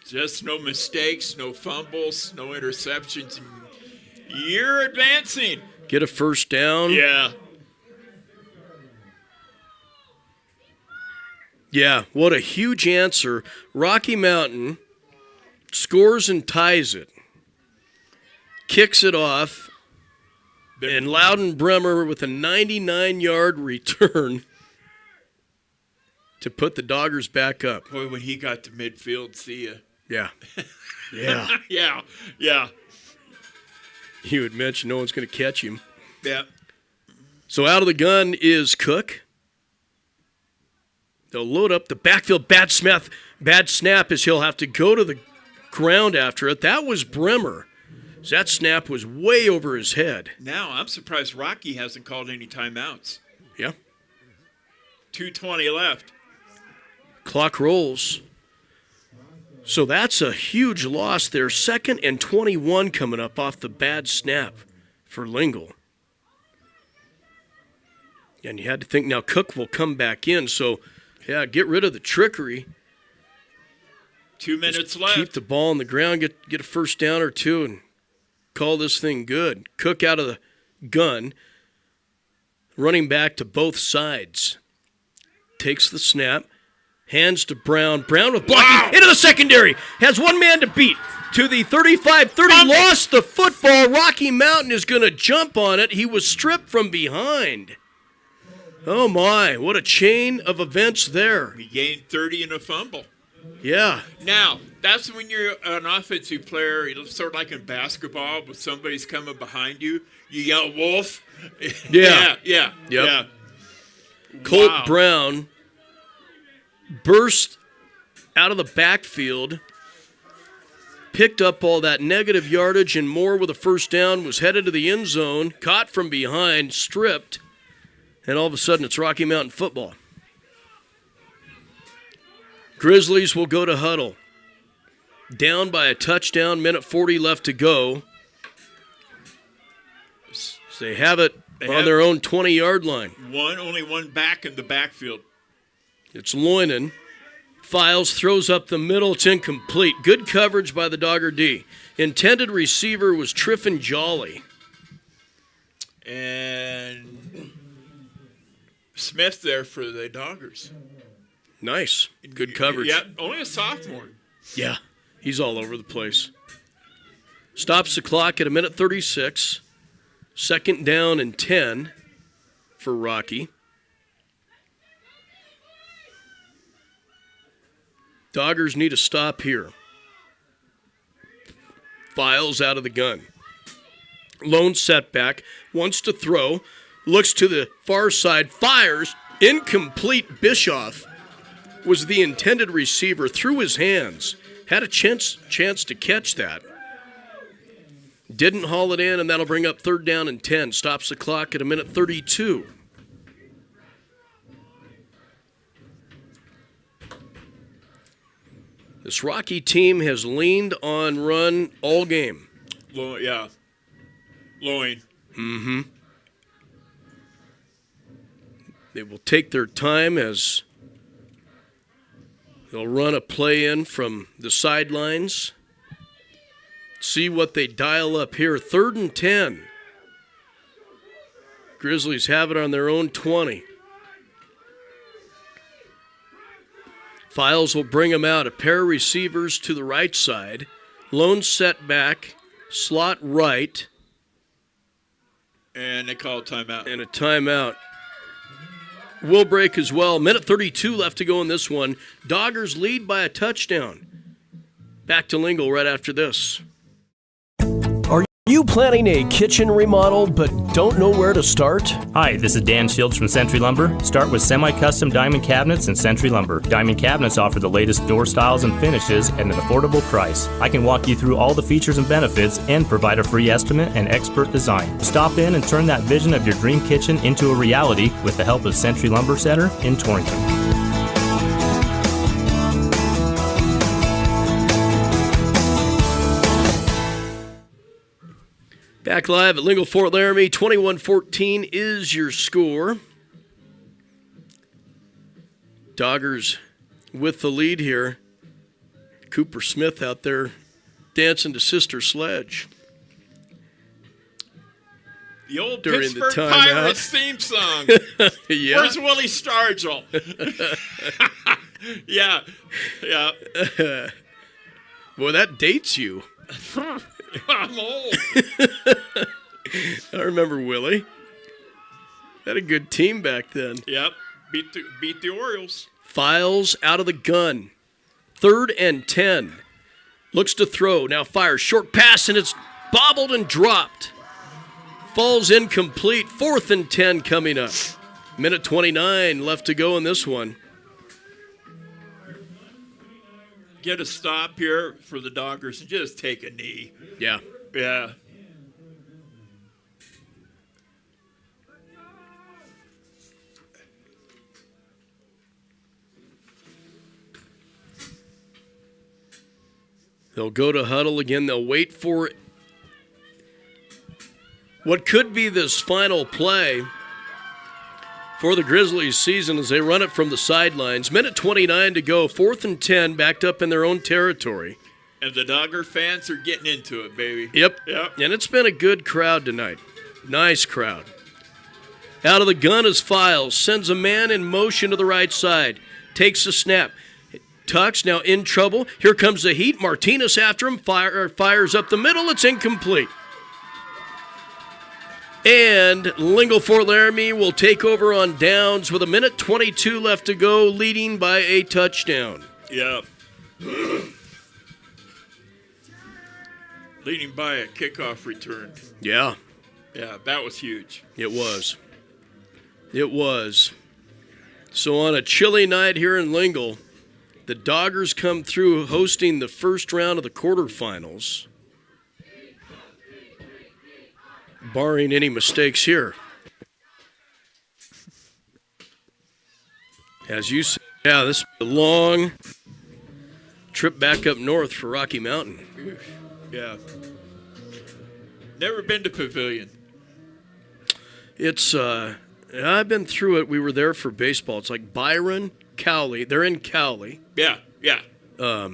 Just no mistakes, no fumbles, no interceptions. You're advancing. Get a first down. Yeah. Yeah, what a huge answer. Rocky Mountain scores and ties it. Kicks it off. And Loudon Bremer with a 99-yard return to put the Doggers back up. Boy, when he got to midfield, see ya. Yeah. Yeah. Yeah. You had mentioned no one's going to catch him. Yeah. So out of the gun is Cook. They'll load up the backfield. Bad snap as he'll have to go to the ground after it. That was Bremer. That snap was way over his head. Now, I'm surprised Rocky hasn't called any timeouts. Yeah. 2:20 left. Clock rolls. So that's a huge loss there. 2nd and 21 coming up off the bad snap for Lingle. And you had to think now Cook will come back in. So, yeah, get rid of the trickery. 2 minutes left. Keep the ball on the ground, get a first down or two, and call this thing good. Cook out of the gun, running back to both sides. Takes the snap, hands to Brown. Brown with blocking into the secondary. Has one man to beat. To the 35-30, lost the football. Rocky Mountain is going to jump on it. He was stripped from behind. Oh, my. What a chain of events there. He gained 30 in a fumble. Yeah. Now, that's when you're an offensive player, it's sort of like in basketball, but somebody's coming behind you. You yell, Wolf. Yeah. Yeah. Colt Brown burst out of the backfield, picked up all that negative yardage and more with a first down, was headed to the end zone, caught from behind, stripped, and all of a sudden it's Rocky Mountain football. Grizzlies will go to huddle. down by a touchdown, minute 40 left to go. So they have it on their own 20-yard line. Only one back in the backfield. It's Loinen. Files throws up the middle. It's incomplete. Good coverage by the Dogger D. Intended receiver was Triffin Jolly. And Smith there for the Doggers. Nice. Good coverage. Yeah, only a sophomore. Yeah, he's all over the place. Stops the clock at a minute 36. Second down and 10 for Rocky. Doggers need a stop here. Files out of the gun. Lone setback. Wants to throw. Looks to the far side. Fires. Incomplete. Bischoff was the intended receiver. Through his hands. Had a chance to catch that. Didn't haul it in, and that'll bring up third down and 10. Stops the clock at a minute 32. This Rocky team has leaned on run all game. Yeah. Loin. Mm-hmm. They will take their time as they'll run a play in from the sidelines. See what they dial up here. Third and 10. Grizzlies have it on their own 20. Files will bring them out. A pair of receivers to the right side. Lone setback. Slot right. And they call a timeout. And a timeout. Will break as well. Minute 32 left to go in this one. Doggers lead by a touchdown. Back to Lingle right after this. Are you planning a kitchen remodel but don't know where to start? Hi, this is Dan Shields from Century Lumber. Start with semi-custom diamond cabinets and Century Lumber. Diamond cabinets offer the latest door styles and finishes at an affordable price. I can walk you through all the features and benefits and provide a free estimate and expert design. Stop in and turn that vision of your dream kitchen into a reality with the help of Century Lumber Center in Torrington. Back live at Lingle-Ft Laramie, 21-14 is your score. Doggers with the lead here. Cooper Smith out there dancing to Sister Sledge. The old during Pittsburgh the Pirates theme song. Yeah. Where's Willie Stargell? Yeah. Boy, that dates you. I'm old. I remember Willie. Had a good team back then. Yep. Beat the Orioles. Files out of the gun. Third and 10. Looks to throw. Now fires. Short pass, and it's bobbled and dropped. Falls incomplete. Fourth and 10 coming up. Minute 29 left to go in this one. Get a stop here for the Doggers and just take a knee. Yeah. Yeah. They'll go to huddle again. They'll wait for what could be this final play for the Grizzlies season as they run it from the sidelines. Minute 29 to go. Fourth and 10, backed up in their own territory. And the Dogger fans are getting into it, baby. Yep. And it's been a good crowd tonight. Nice crowd. Out of the gun is Files. Sends a man in motion to the right side. Takes a snap. Tucks now in trouble. Here comes the heat. Martinez after him. Fires up the middle. It's incomplete. And Lingle-Ft Laramie will take over on downs with a minute 22 left to go, leading by a touchdown. Yep. Leading by a kickoff return. Yeah. Yeah, that was huge. It was. It was. So on a chilly night here in Lingle, the Doggers come through hosting the first round of the quarterfinals. Barring any mistakes here. As you said, yeah, this is a long trip back up north for Rocky Mountain. Yeah. Never been to Pavilion. It's, I've been through it. We were there for baseball. It's like Byron, Cowley. They're in Cowley. Yeah. Yeah. I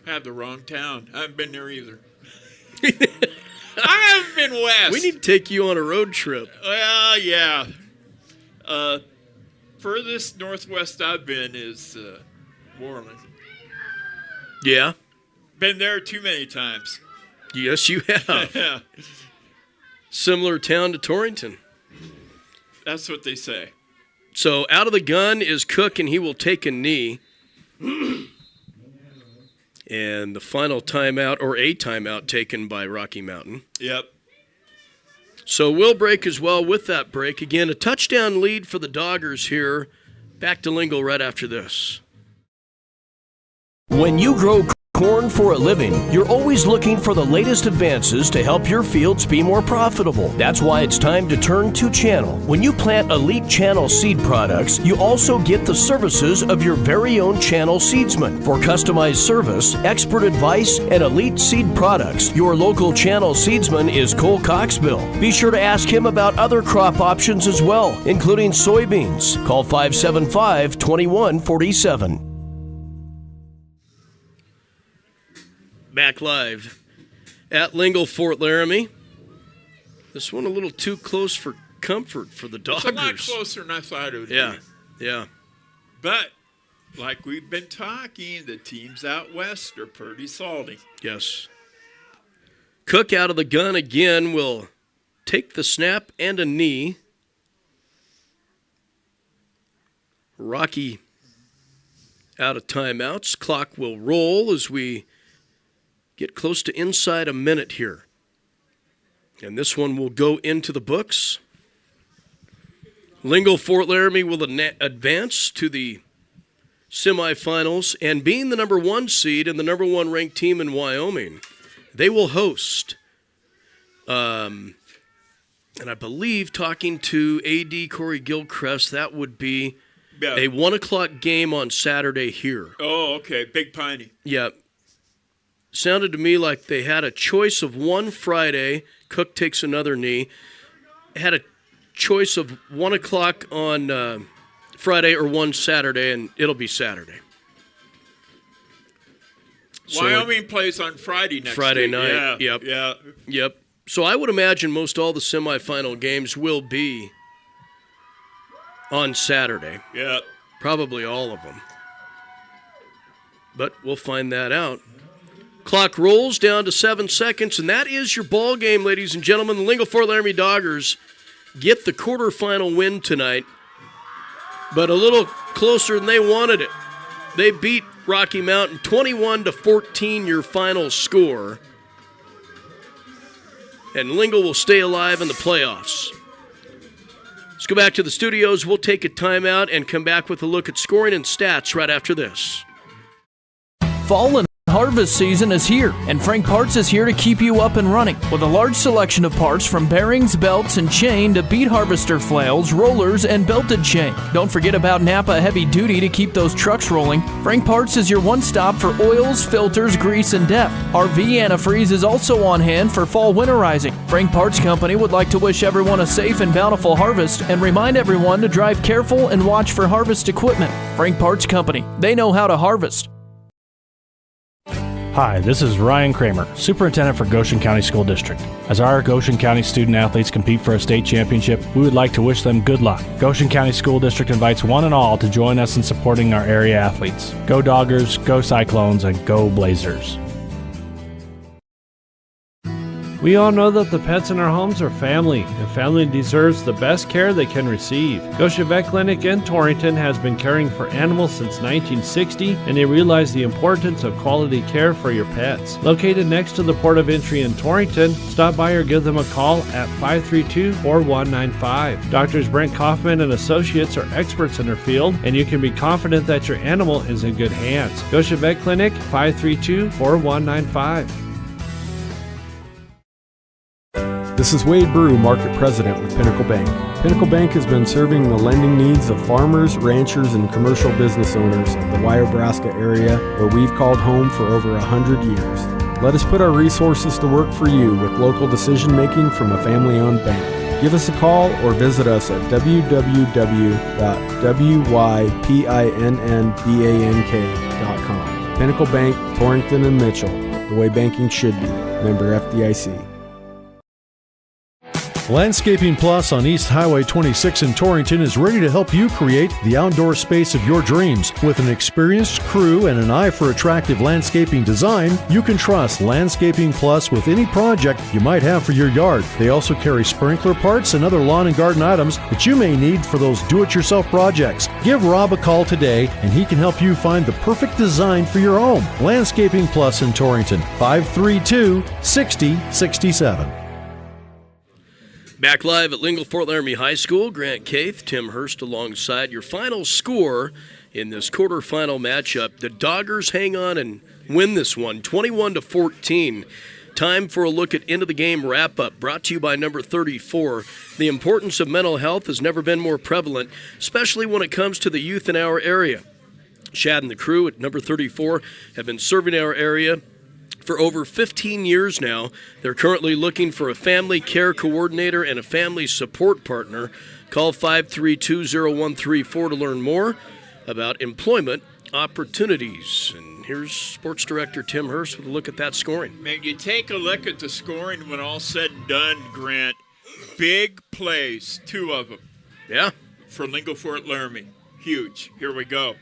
have the wrong town. I haven't been there either. I haven't been west. We need to take you on a road trip. Well, yeah. Furthest northwest I've been is Moreland. Yeah. Been there too many times. Yes, you have. Yeah. Similar town to Torrington. That's what they say. So out of the gun is Cook, and he will take a knee. And the final timeout, or a timeout, taken by Rocky Mountain. Yep. So we'll break as well with that break. Again, a touchdown lead for the Doggers here. Back to Lingle right after this. When you grow corn for a living, you're always looking for the latest advances to help your fields be more profitable. That's why it's time to turn to Channel. When you plant Elite Channel seed products, you also get the services of your very own Channel seedsman. For customized service, expert advice, and elite seed products, your local Channel seedsman is Cole Coxbill. Be sure to ask him about other crop options as well, including soybeans. Call 575-2147. Back live at Lingle-Ft, Laramie. This one a little too close for comfort for the Doggers. It's a lot closer than I thought it would be. Yeah. But, like we've been talking, the teams out west are pretty salty. Yes. Cook out of the gun again will take the snap and a knee. Rocky out of timeouts. Clock will roll as we get close to inside a minute here. And this one will go into the books. Lingle-Ft Laramie will advance to the semifinals. And being the number 1 seed and the number 1 ranked team in Wyoming, they will host. And I believe, talking to A.D. Corey Gilchrist, that would be a 1 o'clock game on Saturday here. Oh, okay. Big Piney. Yeah. Sounded to me like they had a choice of one Friday. Cook takes another knee. Had a choice of 1 o'clock on Friday or one Saturday, and it'll be Saturday. Wyoming plays on Friday next Friday week. night. Yeah. Yep. So I would imagine most all the semifinal games will be on Saturday. Yeah. Probably all of them. But we'll find that out. Clock rolls down to 7 seconds, and that is your ball game, ladies and gentlemen. The Lingle-Ft Laramie Doggers get the quarterfinal win tonight, but a little closer than they wanted it. They beat Rocky Mountain 21-14, your final score. And Lingle will stay alive in the playoffs. Let's go back to the studios. We'll take a timeout and come back with a look at scoring and stats right after this. Fall and harvest season is here, and Frank Parts is here to keep you up and running. With a large selection of parts from bearings, belts, and chain to beet harvester flails, rollers, and belted chain. Don't forget about Napa Heavy Duty to keep those trucks rolling. Frank Parts is your one-stop for oils, filters, grease, and depth. RV antifreeze is also on hand for fall winterizing. Frank Parts Company would like to wish everyone a safe and bountiful harvest and remind everyone to drive careful and watch for harvest equipment. Frank Parts Company, they know how to harvest. Hi, this is Ryan Kramer, Superintendent for Goshen County School District. As our Goshen County student athletes compete for a state championship, we would like to wish them good luck. Goshen County School District invites one and all to join us in supporting our area athletes. Go Doggers, go Cyclones, and go Blazers. We all know that the pets in our homes are family, and family deserves the best care they can receive. Goshen Vet Clinic in Torrington has been caring for animals since 1960, and they realize the importance of quality care for your pets. Located next to the port of entry in Torrington, stop by or give them a call at 532-4195. Doctors Brent Kaufman and Associates are experts in their field, and you can be confident that your animal is in good hands. Goshen Vet Clinic, 532-4195. This is Wade Brew, Market President with Pinnacle Bank. Pinnacle Bank has been serving the lending needs of farmers, ranchers, and commercial business owners of the Wyobraska area, where we've called home for over 100 years. Let us put our resources to work for you with local decision-making from a family-owned bank. Give us a call or visit us at www.wypinnbank.com. Pinnacle Bank, Torrington and Mitchell, the way banking should be. Member FDIC. Landscaping Plus on East Highway 26 in Torrington is ready to help you create the outdoor space of your dreams. With an experienced crew and an eye for attractive landscaping design, you can trust Landscaping Plus with any project you might have for your yard. They also carry sprinkler parts and other lawn and garden items that you may need for those do-it-yourself projects. Give Rob a call today and he can help you find the perfect design for your home. Landscaping Plus in Torrington, 532-6067. Back live at Lingle-Ft Laramie High School, Grant Keith, Tim Hurst alongside. Your final score in this quarterfinal matchup. The Doggers hang on and win this one, 21-14. Time for a look at end of the game wrap-up, brought to you by number 34. The importance of mental health has never been more prevalent, especially when it comes to the youth in our area. Shad and the crew at number 34 have been serving our area for over 15 years now. They're currently looking for a family care coordinator and a family support partner. Call 532-0134 to learn more about employment opportunities. And here's Sports Director Tim Hurst with a look at that scoring. Man, you take a look at the scoring when all said and done, Grant. Big plays, 2 of them. Yeah. For Lingle-Ft Laramie. Huge. Here we go.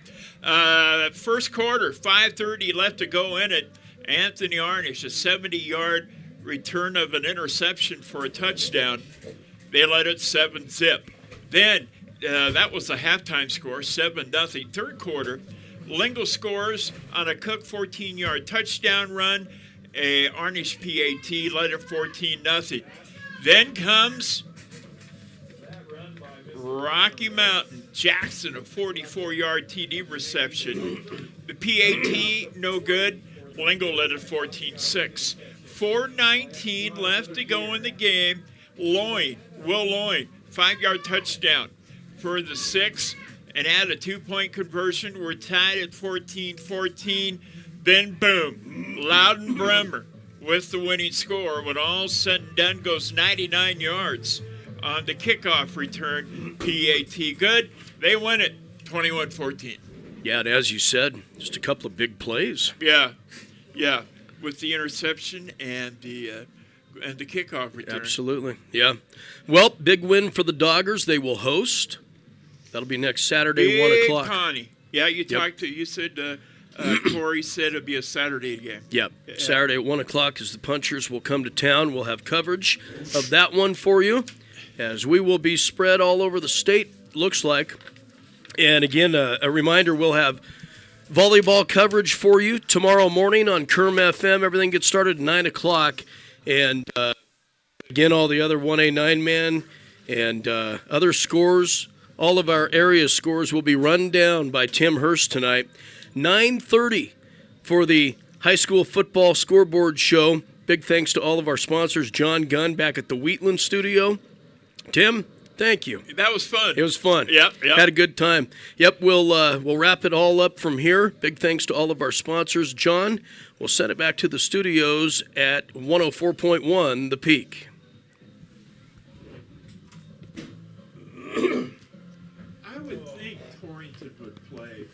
First quarter, 5:30 left to go in it. Anthony Arnish, a 70-yard return of an interception for a touchdown. They led it 7-zip. Then, that was the halftime score, 7-0. Third quarter, Lingle scores on a Cook 14-yard touchdown run. A Arnish PAT led it 14-0. Then comes Rocky Mountain Jackson, a 44-yard TD reception. The PAT, no good. Lingle led at 14-6. 4:19 left to go in the game. Will Loyne, 5-yard touchdown for the 6, and add a 2-point conversion. We're tied at 14-14. Then, boom, Loudon Bremer with the winning score. When all's said and done, goes 99 yards on the kickoff return. PAT good. They win it 21-14. Yeah, and as you said, just a couple of big plays. Yeah, with the interception and the kickoff return. Absolutely, yeah. Well, big win for the Doggers. They will host. That'll be next Saturday, 1 o'clock. Connie. Yeah, you said Corey said it'd be a Saturday game. Yep. Yeah. Saturday at 1 o'clock as the Punchers will come to town. We'll have coverage of that one for you, as we will be spread all over the state, looks like. And again, a reminder, we'll have volleyball coverage for you tomorrow morning on Kerm FM. Everything gets started at 9 o'clock. And again, all the other 1A 9-man and other scores, all of our area scores will be run down by Tim Hurst tonight. 9:30 for the high school football scoreboard show. Big thanks to all of our sponsors. John Gunn back at the Wheatland studio. Tim, thank you. That was fun. It was fun. Yep. Had a good time. Yep, we'll wrap it all up from here. Big thanks to all of our sponsors. John, we'll send it back to the studios at 104.1 The Peak. I would think Torrington would play